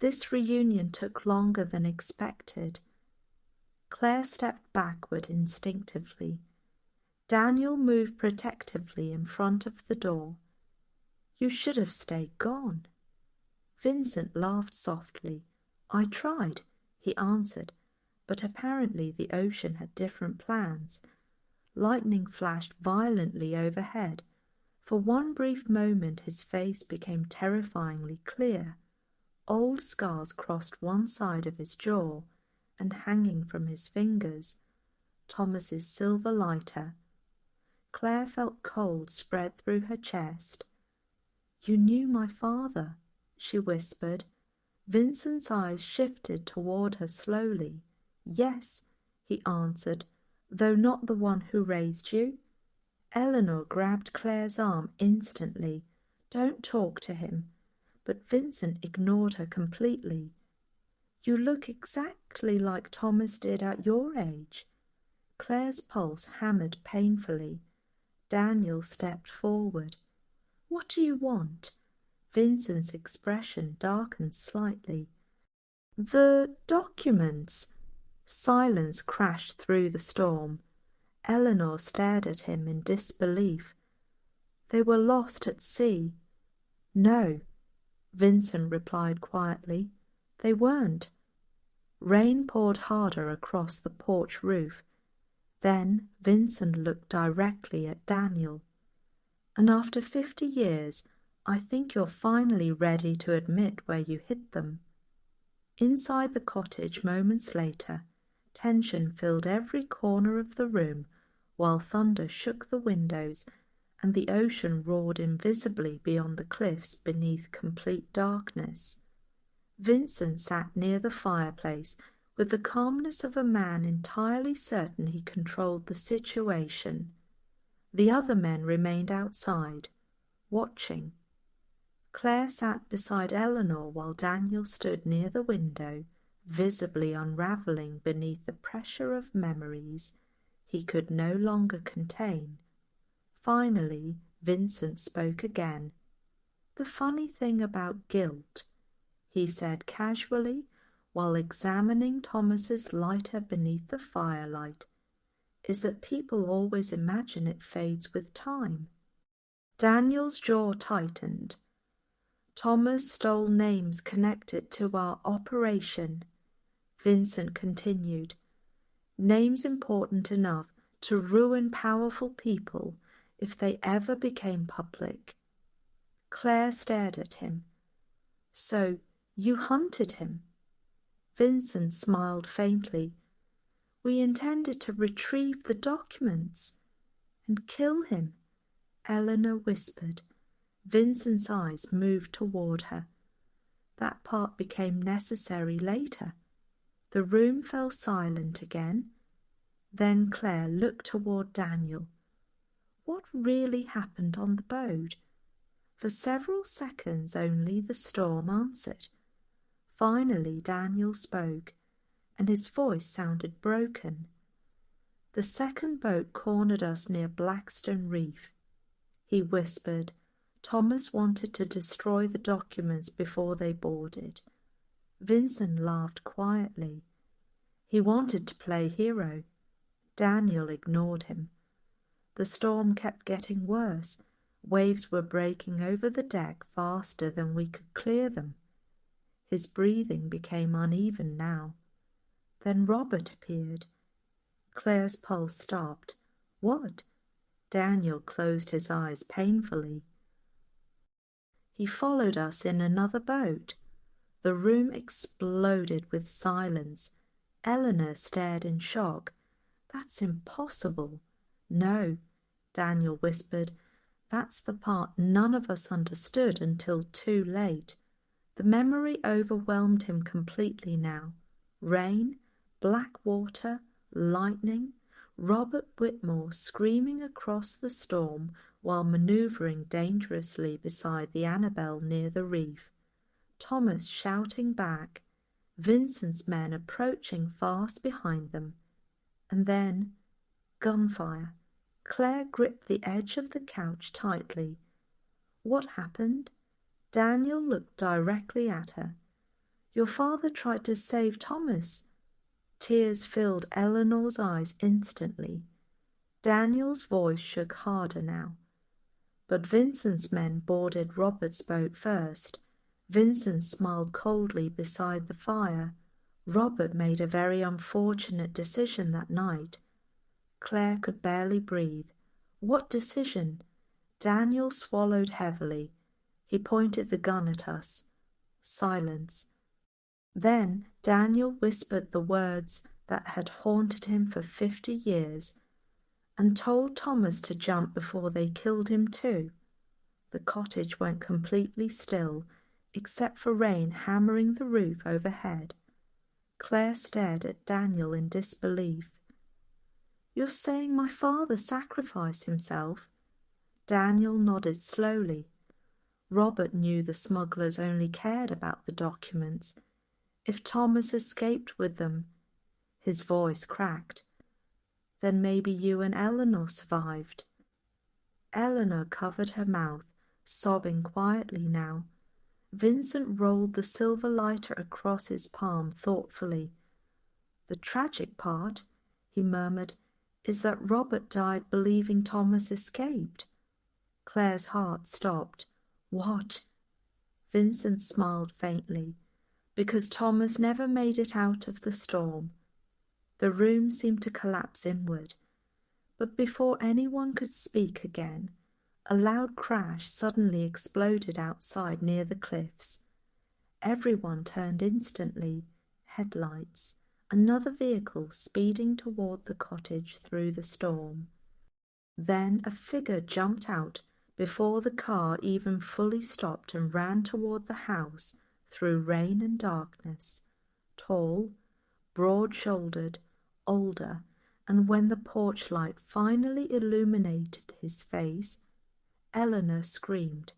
This reunion took longer than expected. Claire stepped backward instinctively. Daniel moved protectively in front of the door. "You should have stayed gone." Vincent laughed softly. "I tried," he answered, but apparently the ocean had different plans. Lightning flashed violently overhead. For one brief moment his face became terrifyingly clear. Old scars crossed one side of his jaw, and hanging from his fingers, Thomas's silver lighter. Claire felt cold spread through her chest. "You knew my father," she whispered. Vincent's eyes shifted toward her slowly. "Yes," he answered, "though not the one who raised you." Eleanor grabbed Claire's arm instantly. "Don't talk to him." But Vincent ignored her completely. "You look exactly like Thomas did at your age." Claire's pulse hammered painfully. Daniel stepped forward. "What do you want?" Vincent's expression darkened slightly. "The documents." Silence crashed through the storm. Eleanor stared at him in disbelief. "They were lost at sea." "No," Vincent replied quietly. "They weren't." Rain poured harder across the porch roof. Then Vincent looked directly at Daniel. "And after 50 years, I think you're finally ready to admit where you hid them." Inside the cottage moments later, tension filled every corner of the room while thunder shook the windows and the ocean roared invisibly beyond the cliffs beneath complete darkness. Vincent sat near the fireplace with the calmness of a man entirely certain he controlled the situation. The other men remained outside, watching. Claire sat beside Eleanor while Daniel stood near the window, visibly unravelling beneath the pressure of memories he could no longer contain. Finally, Vincent spoke again. "The funny thing about guilt," he said casually while examining Thomas's lighter beneath the firelight, "is that people always imagine it fades with time." Daniel's jaw tightened. "Thomas stole names connected to our operation," Vincent continued. "Names important enough to ruin powerful people if they ever became public." Claire stared at him. "So you hunted him?" Vincent smiled faintly. "We intended to retrieve the documents." "And kill him," Eleanor whispered. Vincent's eyes moved toward her. "That part became necessary later." The room fell silent again. Then Claire looked toward Daniel. "What really happened on the boat?" For several seconds only the storm answered. Finally Daniel spoke, and his voice sounded broken. "The second boat cornered us near Blackstone Reef," he whispered. "Thomas wanted to destroy the documents before they boarded." Vincent laughed quietly. He wanted to play hero. Daniel ignored him. The storm kept getting worse. Waves were breaking over the deck faster than we could clear them. His breathing became uneven now. Then Robert appeared. Claire's pulse stopped. "What?" Daniel closed his eyes painfully. "He followed us in another boat." The room exploded with silence. Eleanor stared in shock. "That's impossible." "No," Daniel whispered. "That's the part none of us understood until too late." The memory overwhelmed him completely now. Rain, black water, lightning, Robert Whitmore screaming across the storm while manoeuvring dangerously beside the Annabelle near the reef, Thomas shouting back, Vincent's men approaching fast behind them, and then gunfire. Claire gripped the edge of the couch tightly. "What happened?" Daniel looked directly at her. "Your father tried to save Thomas." Tears filled Eleanor's eyes instantly. Daniel's voice shook harder now. "But Vincent's men boarded Robert's boat first." Vincent smiled coldly beside the fire. "Robert made a very unfortunate decision that night." Claire could barely breathe. "What decision?" Daniel swallowed heavily. He pointed the gun at us. Silence. Then Daniel whispered the words that had haunted him for 50 years, "and told Thomas to jump before they killed him too." The cottage went completely still, except for rain hammering the roof overhead. Claire stared at Daniel in disbelief. "You're saying my father sacrificed himself?" Daniel nodded slowly. Robert knew the smugglers only cared about the documents. If Thomas escaped with them, his voice cracked, then maybe you and Eleanor survived. Eleanor covered her mouth, sobbing quietly now. Vincent rolled the silver lighter across his palm thoughtfully. "The tragic part," he murmured, "is that Robert died believing Thomas escaped." Claire's heart stopped. "What?" Vincent smiled faintly. "Because Thomas never made it out of the storm." The room seemed to collapse inward. But before anyone could speak again, a loud crash suddenly exploded outside near the cliffs. Everyone turned instantly. Headlights. Another vehicle speeding toward the cottage through the storm. Then a figure jumped out before the car even fully stopped and ran toward the house through rain and darkness. Tall, broad-shouldered, older, and when the porch light finally illuminated his face, Eleanor screamed,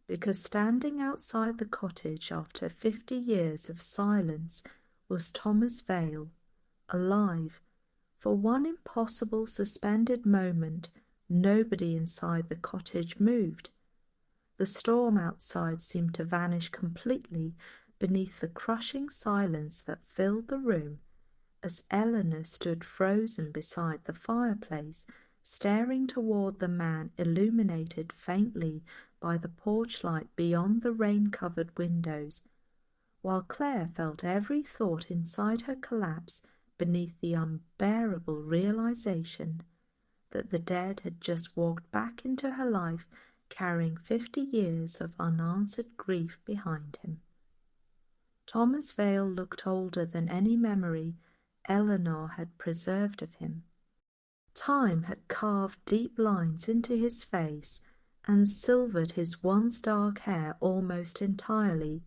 because standing outside the cottage after 50 years of silence was Thomas Vale, alive. For one impossible suspended moment, nobody inside the cottage moved. The storm outside seemed to vanish completely beneath the crushing silence that filled the room as Eleanor stood frozen beside the fireplace, staring toward the man illuminated faintly by the porch light beyond the rain-covered windows, while Claire felt every thought inside her collapse beneath the unbearable realization that the dead had just walked back into her life carrying 50 years of unanswered grief behind him. Thomas Vale looked older than any memory Eleanor had preserved of him. Time had carved deep lines into his face and silvered his once dark hair almost entirely,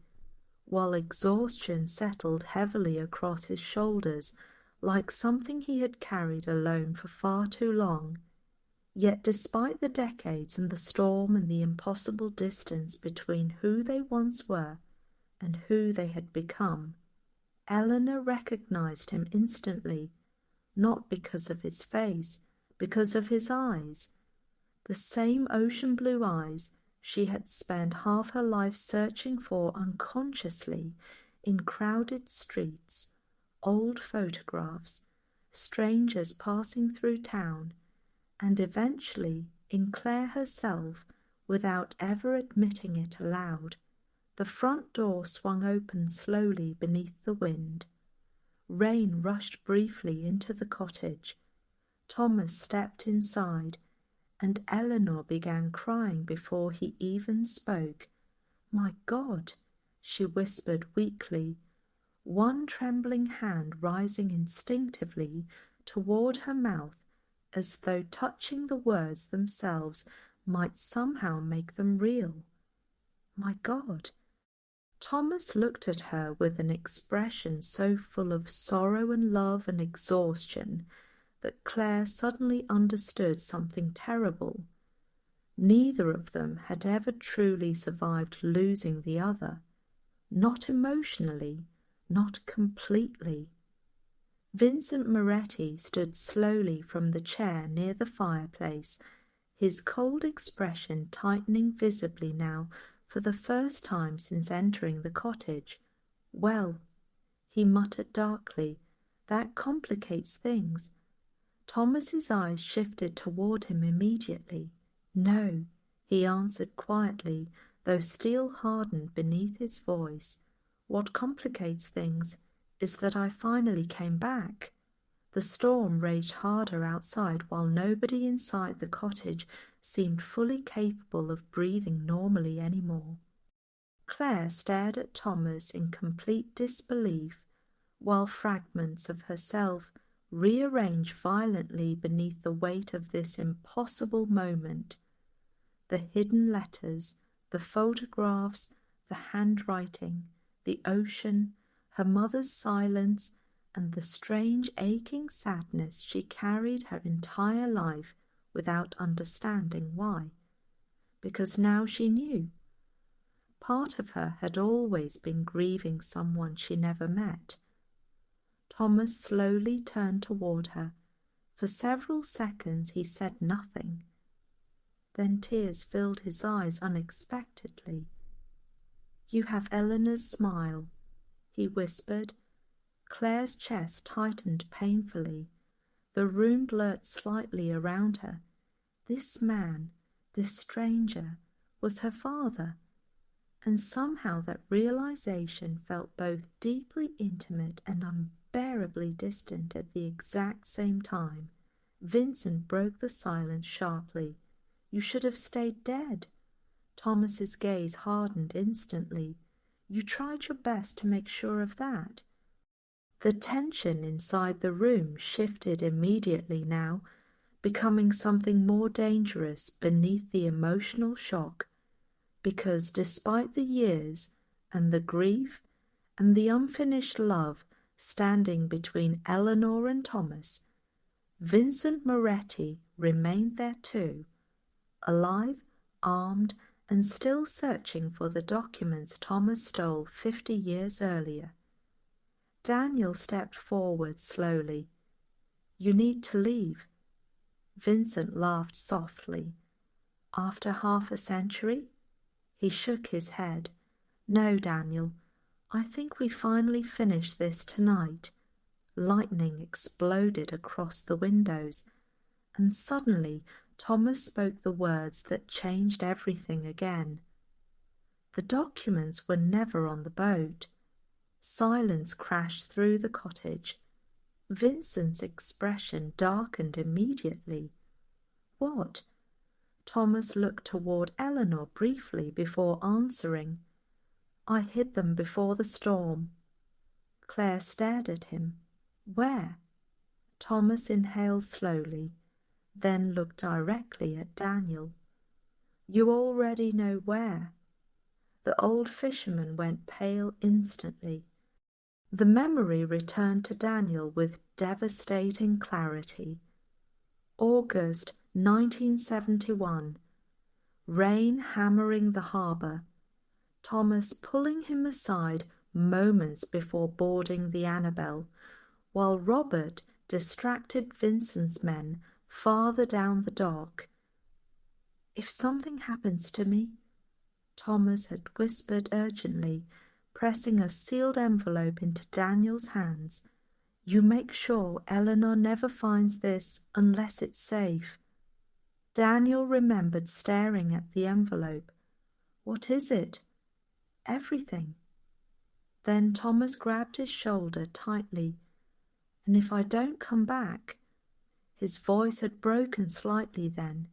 while exhaustion settled heavily across his shoulders like something he had carried alone for far too long. Yet despite the decades and the storm and the impossible distance between who they once were and who they had become, Eleanor recognized him instantly, not because of his face, because of his eyes. The same ocean-blue eyes she had spent half her life searching for unconsciously in crowded streets, old photographs, strangers passing through town, and eventually in Claire herself without ever admitting it aloud. The front door swung open slowly beneath the wind. Rain rushed briefly into the cottage. Thomas stepped inside, and Eleanor began crying before he even spoke. "My God," she whispered weakly, one trembling hand rising instinctively toward her mouth as though touching the words themselves might somehow make them real. "My God." Thomas looked at her with an expression so full of sorrow and love and exhaustion that Claire suddenly understood something terrible. Neither of them had ever truly survived losing the other, not emotionally, not completely. Vincent Moretti stood slowly from the chair near the fireplace, his cold expression tightening visibly now for the first time since entering the cottage. "Well," he muttered darkly, "that complicates things." Thomas's eyes shifted toward him immediately. "No," he answered quietly, though steel hardened beneath his voice. "What complicates things is that I finally came back." The storm raged harder outside while nobody inside the cottage seemed fully capable of breathing normally anymore. Claire stared at Thomas in complete disbelief, while fragments of herself rearranged violently beneath the weight of this impossible moment. The hidden letters, the photographs, the handwriting, the ocean, her mother's silence, and the strange aching sadness she carried her entire life without understanding why. Because now she knew. Part of her had always been grieving someone she never met. Thomas slowly turned toward her. For several seconds he said nothing. Then tears filled his eyes unexpectedly. "You have Eleanor's smile," he whispered. Claire's chest tightened painfully. The room blurred slightly around her. This man, this stranger, was her father, and somehow that realization felt both deeply intimate and unbearably distant at the exact same time. Vincent broke the silence sharply. "You should have stayed dead." Thomas's gaze hardened instantly. "You tried your best to make sure of that." The tension inside the room shifted immediately now, becoming something more dangerous beneath the emotional shock, because despite the years and the grief and the unfinished love standing between Eleanor and Thomas, Vincent Moretti remained there too, alive, armed, and still searching for the documents Thomas stole 50 years earlier. Daniel stepped forward slowly. "You need to leave." Vincent laughed softly. "After half a century?" He shook his head. "No, Daniel, I think we finally finish this tonight." Lightning exploded across the windows, and suddenly Thomas spoke the words that changed everything again. The documents were never on the boat. Silence crashed through the cottage. Vincent's expression darkened immediately. "What?" Thomas looked toward Eleanor briefly before answering. "I hid them before the storm." Claire stared at him. "Where?" Thomas inhaled slowly, then looked directly at Daniel. "You already know where." The old fisherman went pale instantly. The memory returned to Daniel with devastating clarity. August 1971. Rain hammering the harbour. Thomas pulling him aside moments before boarding the Annabelle, while Robert distracted Vincent's men farther down the dock. "If something happens to me," Thomas had whispered urgently, pressing a sealed envelope into Daniel's hands, "you make sure Eleanor never finds this unless it's safe." Daniel remembered staring at the envelope. "What is it?" "Everything." Then Thomas grabbed his shoulder tightly. "And if I don't come back," his voice had broken slightly then,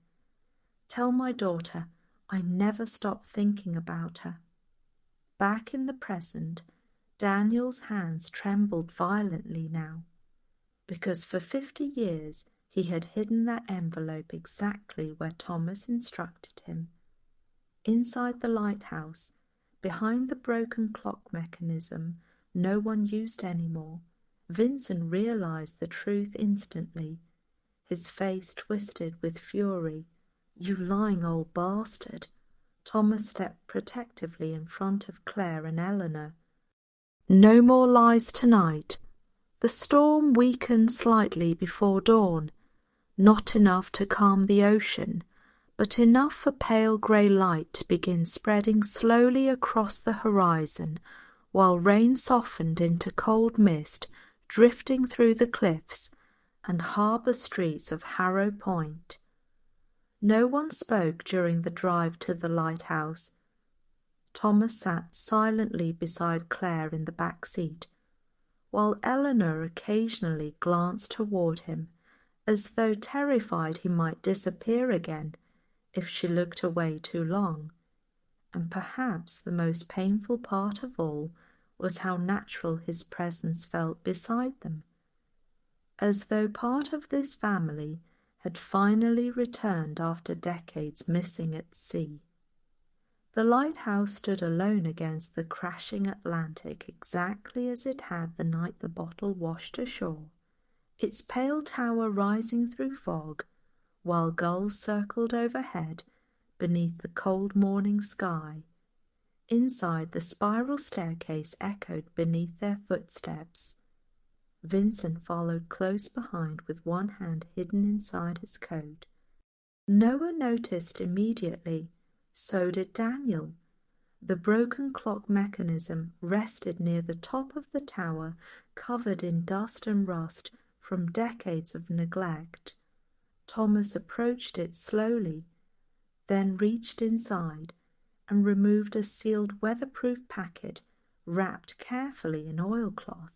"tell my daughter I never stopped thinking about her." Back in the present, Daniel's hands trembled violently now, because for 50 years he had hidden that envelope exactly where Thomas instructed him. Inside the lighthouse, behind the broken clock mechanism no one used anymore, Vincent realized the truth instantly. His face twisted with fury. "You lying old bastard!" Thomas stepped protectively in front of Claire and Eleanor. "No more lies tonight." The storm weakened slightly before dawn, not enough to calm the ocean, but enough for pale grey light to begin spreading slowly across the horizon, while rain softened into cold mist drifting through the cliffs and harbour streets of Harrow Point. No one spoke during the drive to the lighthouse. Thomas sat silently beside Claire in the back seat, while Eleanor occasionally glanced toward him, as though terrified he might disappear again if she looked away too long. And perhaps the most painful part of all was how natural his presence felt beside them, as though part of this family had finally returned after decades missing at sea. The lighthouse stood alone against the crashing Atlantic exactly as it had the night the bottle washed ashore, its pale tower rising through fog, while gulls circled overhead beneath the cold morning sky. Inside, the spiral staircase echoed beneath their footsteps. Vincent followed close behind with one hand hidden inside his coat. Noah noticed immediately. So did Daniel. The broken clock mechanism rested near the top of the tower, covered in dust and rust from decades of neglect. Thomas approached it slowly, then reached inside and removed a sealed weatherproof packet wrapped carefully in oilcloth.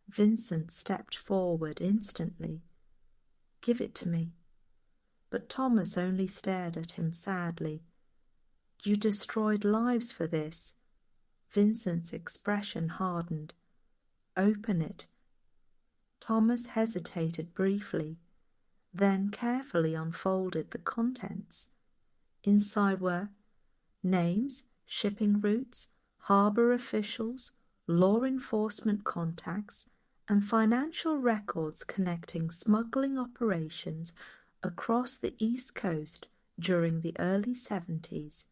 Vincent stepped forward instantly. "Give it to me." But Thomas only stared at him sadly. "You destroyed lives for this." Vincent's expression hardened. "Open it." Thomas hesitated briefly, then carefully unfolded the contents. Inside were names, shipping routes, harbour officials, law enforcement contacts, and financial records connecting smuggling operations across the East Coast during the early 70s.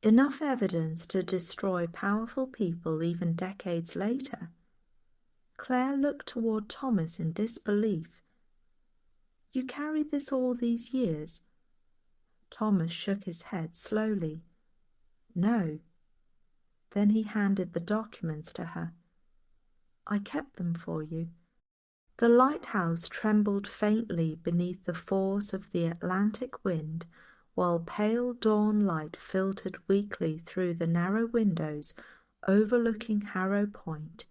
Enough evidence to destroy powerful people even decades later. Claire looked toward Thomas in disbelief. "You carried this all these years?" Thomas shook his head slowly. "No." Then he handed the documents to her. "I kept them for you." The lighthouse trembled faintly beneath the force of the Atlantic wind, while pale dawn light filtered weakly through the narrow windows overlooking Harrow Point,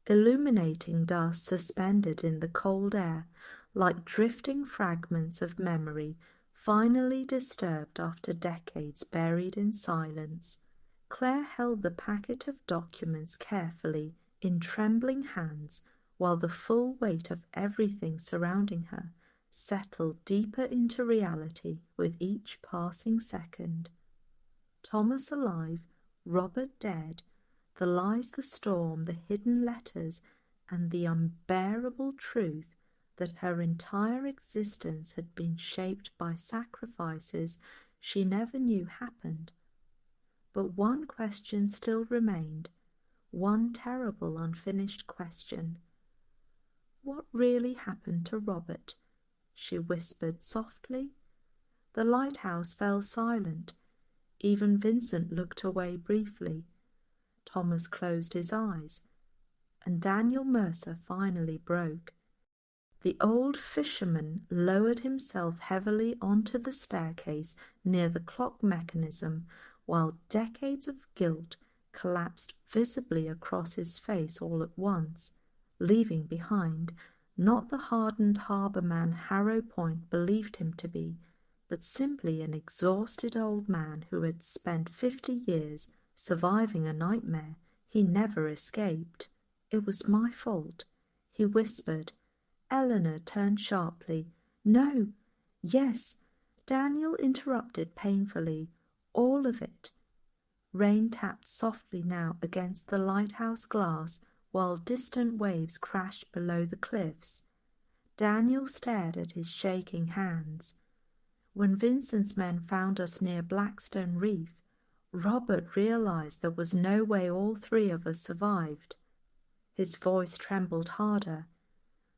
illuminating dust suspended in the cold air like drifting fragments of memory finally disturbed after decades buried in silence. Claire held the packet of documents carefully in trembling hands while the full weight of everything surrounding her settled deeper into reality with each passing second. Thomas alive, Robert dead, the lies, the storm, the hidden letters, and the unbearable truth that her entire existence had been shaped by sacrifices she never knew happened. But one question still remained, one terrible unfinished question. "What really happened to Robert?" she whispered softly. The lighthouse fell silent. Even Vincent looked away briefly. Thomas closed his eyes, and Daniel Mercer finally broke. The old fisherman lowered himself heavily onto the staircase near the clock mechanism, while decades of guilt collapsed visibly across his face all at once, leaving behind not the hardened harbourman Harrow Point believed him to be, but simply an exhausted old man who had spent 50 years surviving a nightmare he never escaped. "It was my fault," he whispered. Eleanor turned sharply. "No, yes," Daniel interrupted painfully. "All of it." Rain tapped softly now against the lighthouse glass, while distant waves crashed below the cliffs. Daniel stared at his shaking hands. "When Vincent's men found us near Blackstone Reef, Robert realized there was no way all three of us survived." His voice trembled harder.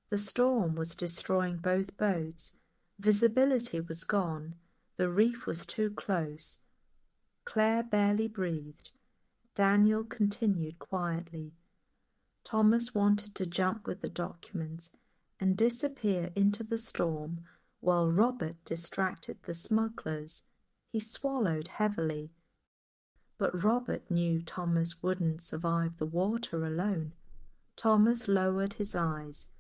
The storm was destroying both boats. Visibility was gone. The reef was too close. Claire barely breathed. Daniel continued quietly. Thomas wanted to jump with the documents and disappear into the storm while Robert distracted the smugglers. He swallowed heavily. But Robert knew Thomas wouldn't survive the water alone. Thomas lowered his eyes.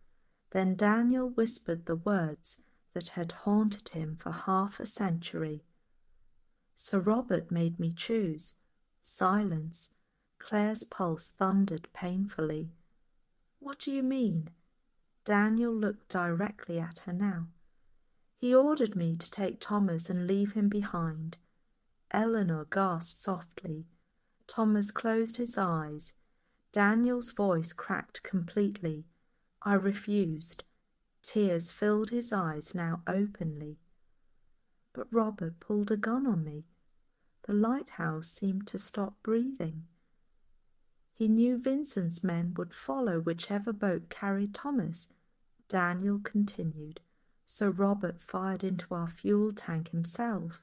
Then Daniel whispered the words that had haunted him for half a century. "So Robert made me choose." Silence. Claire's pulse thundered painfully. "What do you mean?" Daniel looked directly at her now. "He ordered me to take Thomas and leave him behind." Eleanor gasped softly. Thomas closed his eyes. Daniel's voice cracked completely. "I refused." Tears filled his eyes now openly. "But Robert pulled a gun on me." The lighthouse seemed to stop breathing. "He knew Vincent's men would follow whichever boat carried Thomas," Daniel continued, so Robert fired into our fuel tank himself.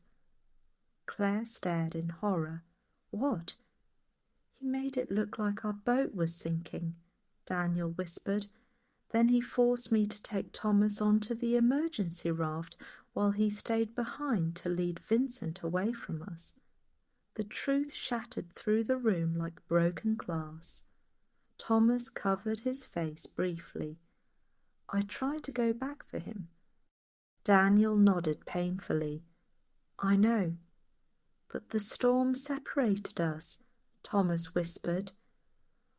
Claire stared in horror. What? He made it look like our boat was sinking, Daniel whispered. Then he forced me to take Thomas onto the emergency raft while he stayed behind to lead Vincent away from us. The truth shattered through the room like broken glass. Thomas covered his face briefly. I tried to go back for him. Daniel nodded painfully. I know. But the storm separated us, Thomas whispered.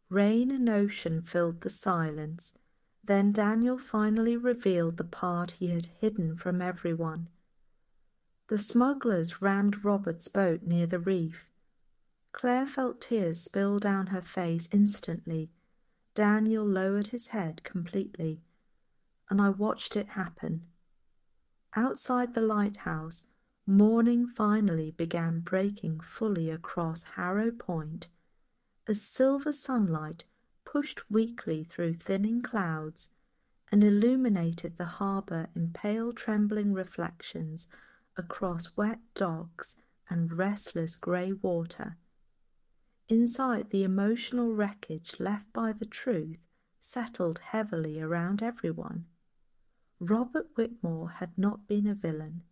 Rain and ocean filled the silence. Then Daniel finally revealed the part he had hidden from everyone. The smugglers rammed Robert's boat near the reef. Claire felt tears spill down her face instantly. Daniel lowered his head completely, and I watched it happen. Outside the lighthouse, morning finally began breaking fully across Harrow Point, as silver sunlight pushed weakly through thinning clouds and illuminated the harbour in pale trembling reflections across wet docks and restless grey water. Inside, the emotional wreckage left by the truth settled heavily around everyone. Robert Whitmore had not been a villain.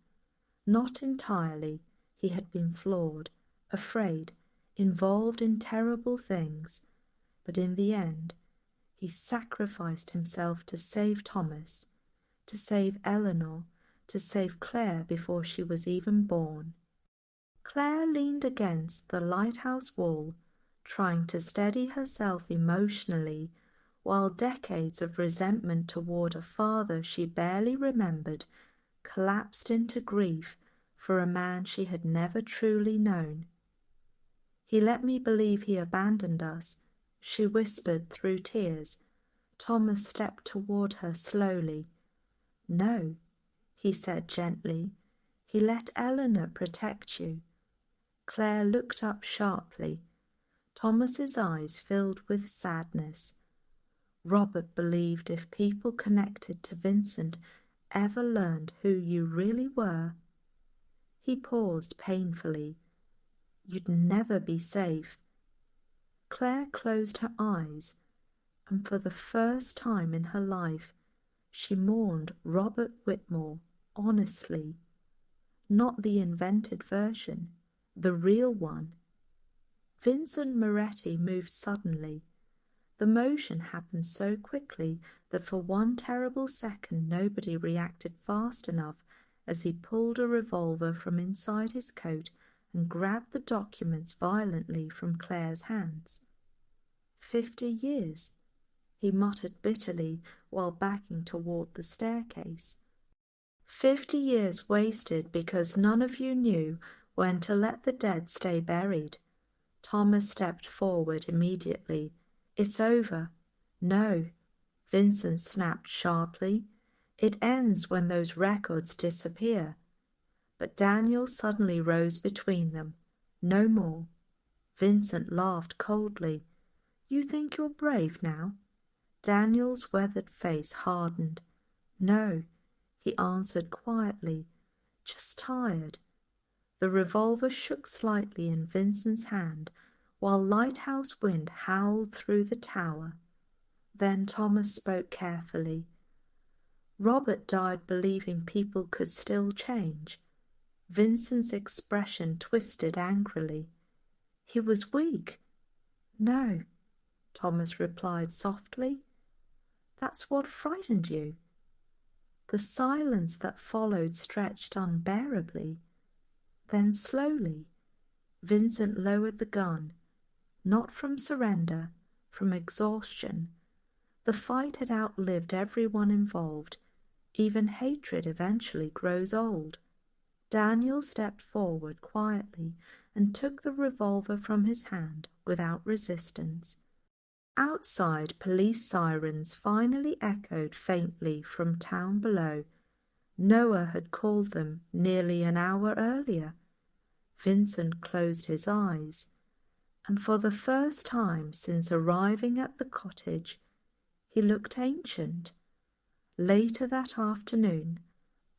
Not entirely. He had been flawed, afraid, involved in terrible things, but in the end, he sacrificed himself to save Thomas, to save Eleanor, to save Claire before she was even born. Claire leaned against the lighthouse wall, trying to steady herself emotionally, while decades of resentment toward a father she barely remembered collapsed into grief for a man she had never truly known. He let me believe he abandoned us, she whispered through tears. Thomas stepped toward her slowly. No, he said gently. He let Eleanor protect you. Claire looked up sharply. Thomas's eyes filled with sadness. Robert believed if people connected to Vincent ever learned who you really were. He paused painfully. You'd never be safe. Claire closed her eyes, and for the first time in her life, she mourned Robert Whitmore honestly. Not the invented version, the real one. Vincent Moretti moved suddenly. The motion happened so quickly that for one terrible second nobody reacted fast enough as he pulled a revolver from inside his coat and grabbed the documents violently from Claire's hands. 50 years, he muttered bitterly while backing toward the staircase. 50 years wasted because none of you knew when to let the dead stay buried. Thomas stepped forward immediately. It's over. No, Vincent snapped sharply. It ends when those records disappear. But Daniel suddenly rose between them. No more. Vincent laughed coldly. You think you're brave now? Daniel's weathered face hardened. No, he answered quietly. Just tired. The revolver shook slightly in Vincent's hand, while lighthouse wind howled through the tower. Then Thomas spoke carefully. Robert died believing people could still change. Vincent's expression twisted angrily. He was weak. No, Thomas replied softly. That's what frightened you. The silence that followed stretched unbearably. Then slowly, Vincent lowered the gun, not from surrender, from exhaustion. The fight had outlived everyone involved. Even hatred eventually grows old. Daniel stepped forward quietly and took the revolver from his hand without resistance. Outside, police sirens finally echoed faintly from town below. Noah had called them nearly an hour earlier. Vincent closed his eyes, and for the first time since arriving at the cottage, he looked ancient. Later that afternoon,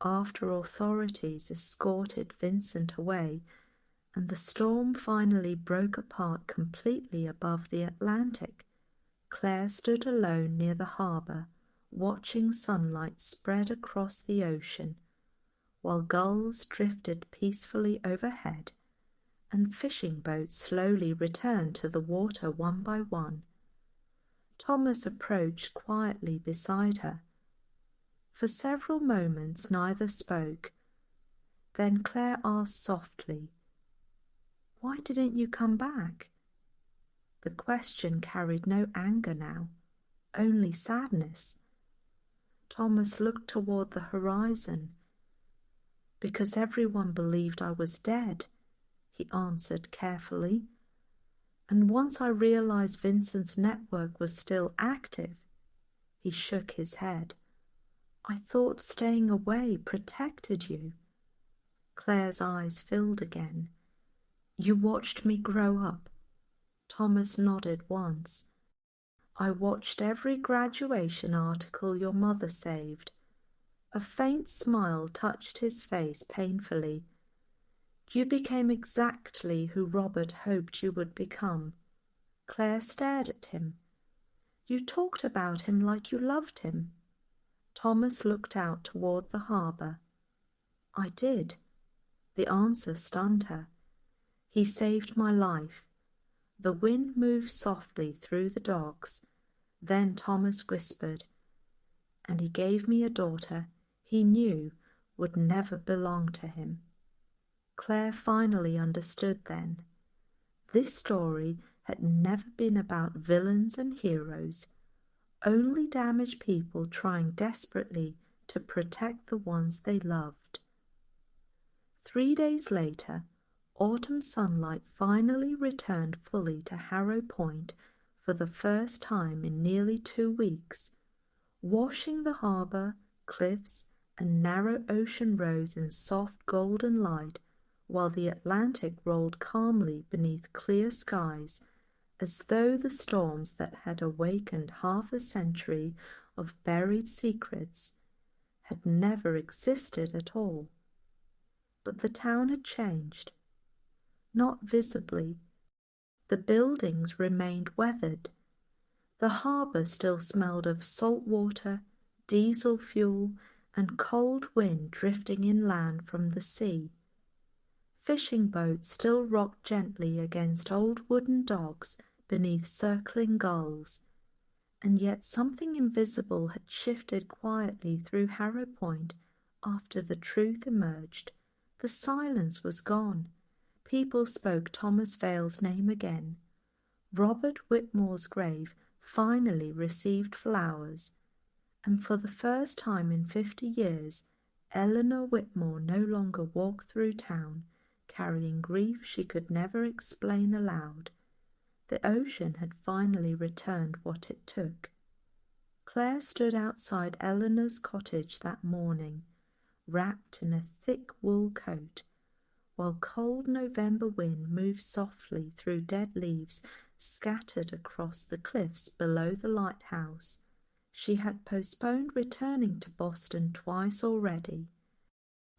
after authorities escorted Vincent away and the storm finally broke apart completely above the Atlantic, Claire stood alone near the harbour, watching sunlight spread across the ocean, while gulls drifted peacefully overhead and fishing boats slowly returned to the water one by one. Thomas approached quietly beside her. For several moments neither spoke. Then Claire asked softly, "Why didn't you come back?" The question carried no anger now, only sadness. Thomas looked toward the horizon. "Because everyone believed I was dead," he answered carefully. "And once I realized Vincent's network was still active," he shook his head, "I thought staying away protected you." Claire's eyes filled again. "You watched me grow up." Thomas nodded once. "I watched every graduation article your mother saved." A faint smile touched his face painfully. "You became exactly who Robert hoped you would become." Claire stared at him. "You talked about him like you loved him." Thomas looked out toward the harbour. "I did." The answer stunned her. "He saved my life." The wind moved softly through the docks. Then Thomas whispered, "And he gave me a daughter he knew would never belong to him." Claire finally understood then. This story had never been about villains and heroes, only damaged people trying desperately to protect the ones they loved. 3 days later, autumn sunlight finally returned fully to Harrow Point for the first time in nearly 2 weeks, washing the harbour, cliffs, and narrow ocean roads in soft golden light, while the Atlantic rolled calmly beneath clear skies, as though the storms that had awakened half a century of buried secrets had never existed at all. But the town had changed. Not visibly. The buildings remained weathered. The harbour still smelled of salt water, diesel fuel, and cold wind drifting inland from the sea. Fishing boats still rocked gently against old wooden docks beneath circling gulls, and yet something invisible had shifted quietly through Harrow Point after the truth emerged. The silence was gone. People spoke Thomas Vale's name again. Robert Whitmore's grave finally received flowers, and for the first time in 50 years, Eleanor Whitmore no longer walked through town, carrying grief she could never explain aloud. The ocean had finally returned what it took. Claire stood outside Eleanor's cottage that morning, wrapped in a thick wool coat, while cold November wind moved softly through dead leaves scattered across the cliffs below the lighthouse. She had postponed returning to Boston twice already,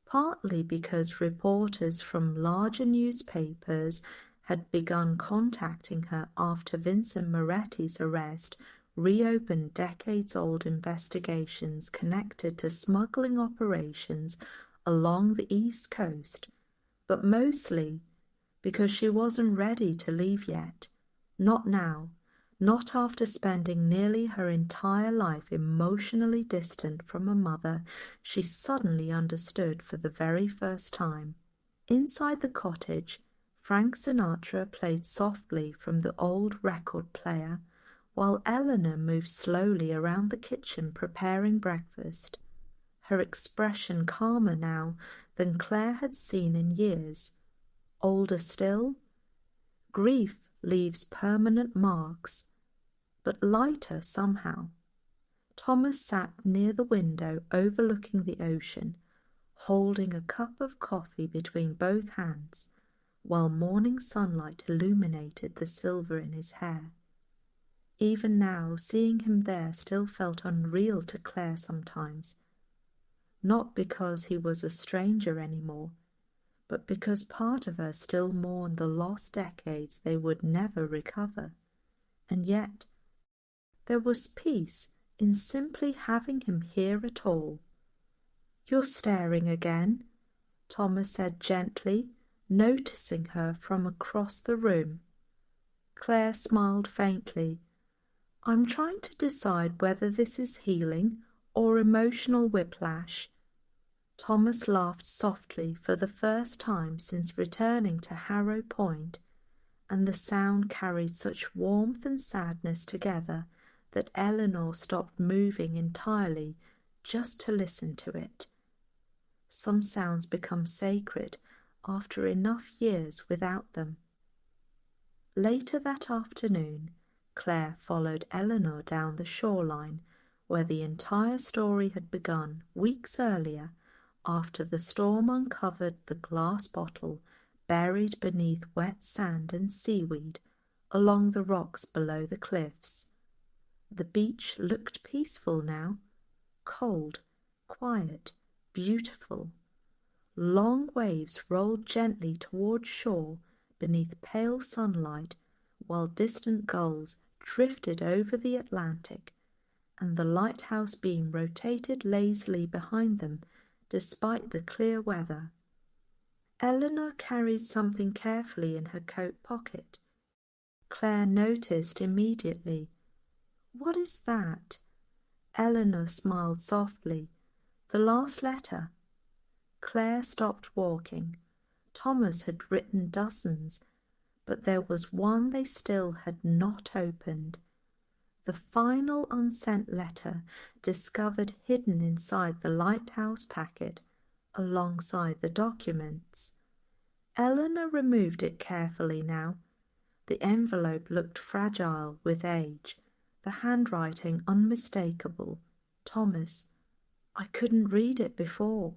partly because reporters from larger newspapers had begun contacting her after Vincent Moretti's arrest reopened decades-old investigations connected to smuggling operations along the East Coast, but mostly because she wasn't ready to leave yet. Not now, not after spending nearly her entire life emotionally distant from a mother she suddenly understood for the very first time. Inside the cottage, Frank Sinatra played softly from the old record player, while Eleanor moved slowly around the kitchen preparing breakfast, her expression calmer now than Claire had seen in years. Older still? Grief leaves permanent marks, but lighter somehow. Thomas sat near the window overlooking the ocean, holding a cup of coffee between both hands, while morning sunlight illuminated the silver in his hair. Even now, seeing him there still felt unreal to Claire sometimes. not because he was a stranger anymore, but because part of her still mourned the lost decades they would never recover. And yet there was peace in simply having him here at all. "You're staring again," Thomas said gently, noticing her from across the room. Claire smiled faintly. "I'm trying to decide whether this is healing or emotional whiplash." Thomas laughed softly for the first time since returning to Harrow Point, and the sound carried such warmth and sadness together that Eleanor stopped moving entirely just to listen to it. Some sounds become sacred after enough years without them. Later that afternoon, Claire followed Eleanor down the shoreline where the entire story had begun weeks earlier, after the storm uncovered the glass bottle buried beneath wet sand and seaweed along the rocks below the cliffs. The beach looked peaceful now, cold, quiet, beautiful. Long waves rolled gently toward shore beneath pale sunlight, while distant gulls drifted over the Atlantic, and the lighthouse beam rotated lazily behind them despite the clear weather. Eleanor carried something carefully in her coat pocket. Claire noticed immediately. "What is that?" Eleanor smiled softly. "The last letter." Claire stopped walking. Thomas had written dozens, but there was one they still had not opened. The final unsent letter discovered hidden inside the lighthouse packet alongside the documents. Eleanor removed it carefully now. The envelope looked fragile with age, the handwriting unmistakable. "Thomas, I couldn't read it before,"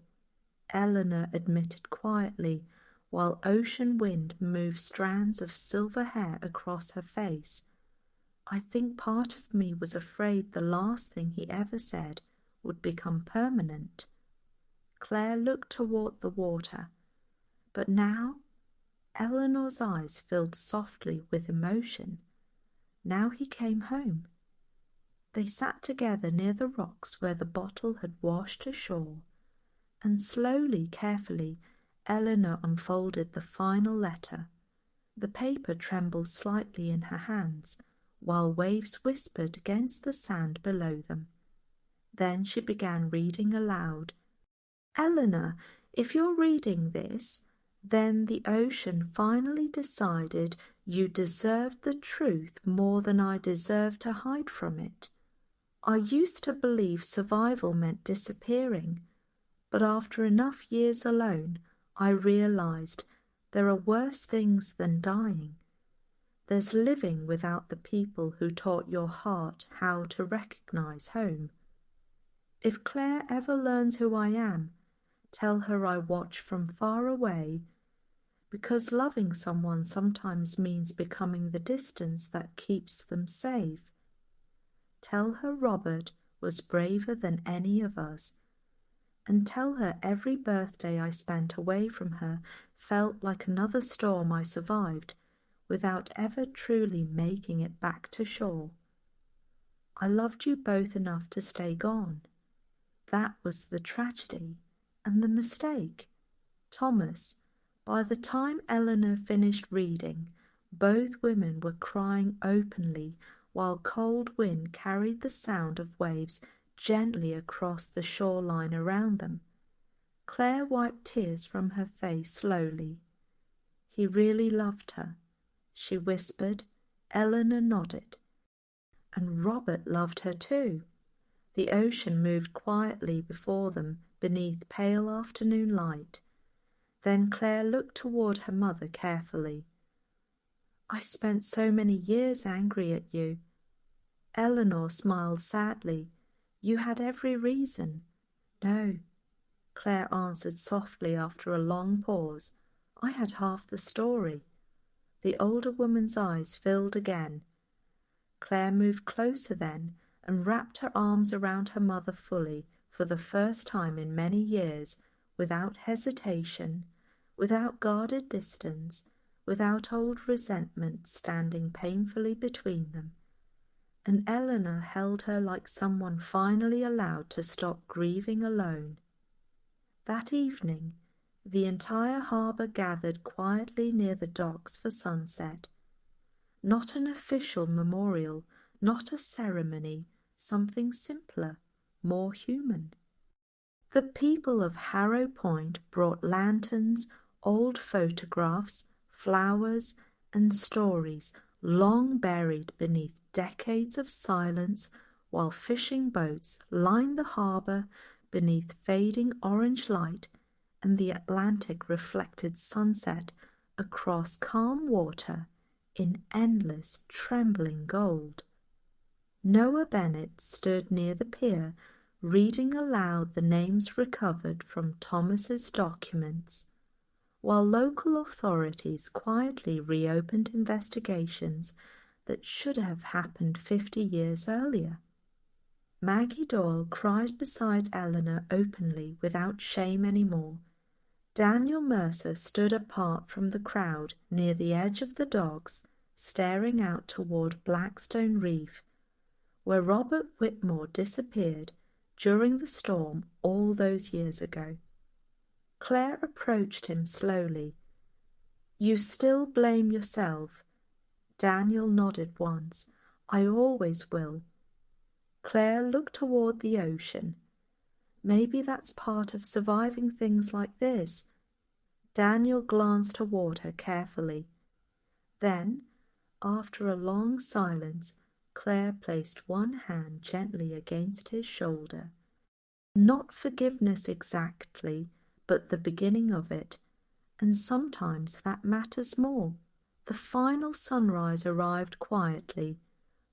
Eleanor admitted quietly, while ocean wind moved strands of silver hair across her face. "I think part of me was afraid the last thing he ever said would become permanent." Claire looked toward the water, but now Eleanor's eyes filled softly with emotion. Now he came home. They sat together near the rocks where the bottle had washed ashore, and slowly, carefully, Eleanor unfolded the final letter. The paper trembled slightly in her hands, while waves whispered against the sand below them. Then she began reading aloud. "Eleanor, if you're reading this, then the ocean finally decided you deserved the truth more than I deserved to hide from it. I used to believe survival meant disappearing, but after enough years alone, I realized there are worse things than dying. There's living without the people who taught your heart how to recognize home. If Claire ever learns who I am, tell her I watch from far away, because loving someone sometimes means becoming the distance that keeps them safe. Tell her Robert was braver than any of us, and tell her every birthday I spent away from her felt like another storm I survived without ever truly making it back to shore. I loved you both enough to stay gone. That was the tragedy and the mistake. Thomas." By the time Eleanor finished reading, both women were crying openly, while cold wind carried the sound of waves gently across the shoreline around them. Claire wiped tears from her face slowly. "He really loved her," she whispered. Eleanor nodded. "And Robert loved her too." The ocean moved quietly before them beneath pale afternoon light. Then Claire looked toward her mother carefully. "I spent so many years angry at you." Eleanor smiled sadly. "You had every reason." "No," Claire answered softly after a long pause. "I had half the story." The older woman's eyes filled again. Claire moved closer then and wrapped her arms around her mother fully, for the first time in many years, without hesitation, without guarded distance, without old resentment standing painfully between them, and Eleanor held her like someone finally allowed to stop grieving alone. That evening, the entire harbour gathered quietly near the docks for sunset. Not an official memorial, not a ceremony, something simpler, more human. The people of Harrow Point brought lanterns, old photographs, flowers, and stories long buried beneath decades of silence, while fishing boats lined the harbour beneath fading orange light, and the Atlantic reflected sunset across calm water in endless trembling gold. Noah Bennett stood near the pier, reading aloud the names recovered from Thomas's documents, while local authorities quietly reopened investigations that should have happened 50 years earlier. Maggie Doyle cried beside Eleanor openly, without shame any more. Daniel Mercer stood apart from the crowd near the edge of the docks, staring out toward Blackstone Reef, where Robert Whitmore disappeared during the storm all those years ago. Claire approached him slowly. "You still blame yourself?" Daniel nodded once. "I always will." Claire looked toward the ocean. "Maybe that's part of surviving things like this." Daniel glanced toward her carefully. Then, after a long silence, Claire placed one hand gently against his shoulder. "Not forgiveness exactly, but the beginning of it. And sometimes that matters more." The final sunrise arrived quietly.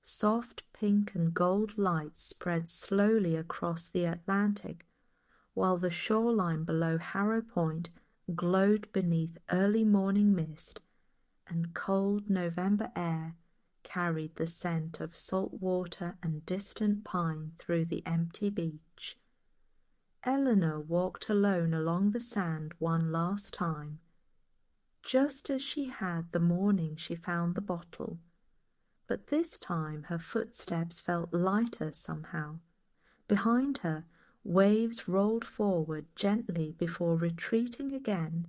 Soft pink and gold light spread slowly across the Atlantic, while the shoreline below Harrow Point glowed beneath early morning mist, and cold November air carried the scent of salt water and distant pine through the empty beach. Eleanor walked alone along the sand one last time, just as she had the morning she found the bottle. But this time her footsteps felt lighter somehow. Behind her, waves rolled forward gently before retreating again,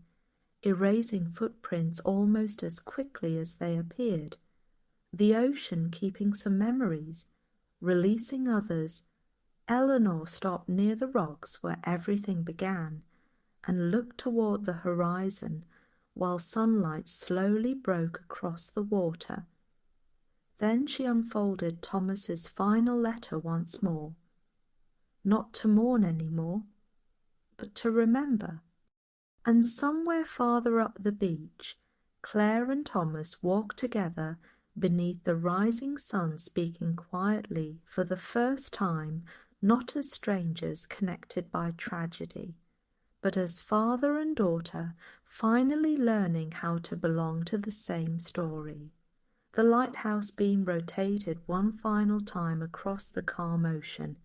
erasing footprints almost as quickly as they appeared, the ocean keeping some memories, releasing others. Eleanor stopped near the rocks where everything began and looked toward the horizon while sunlight slowly broke across the water. Then she unfolded Thomas's final letter once more. Not to mourn any more, but to remember. And somewhere farther up the beach, Claire and Thomas walked together beneath the rising sun, speaking quietly for the first time, not as strangers connected by tragedy, but as father and daughter finally learning how to belong to the same story. The lighthouse beam rotated one final time across the calm ocean,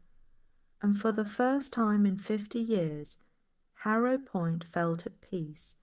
and for the first time in 50 years, Harrow Point felt at peace,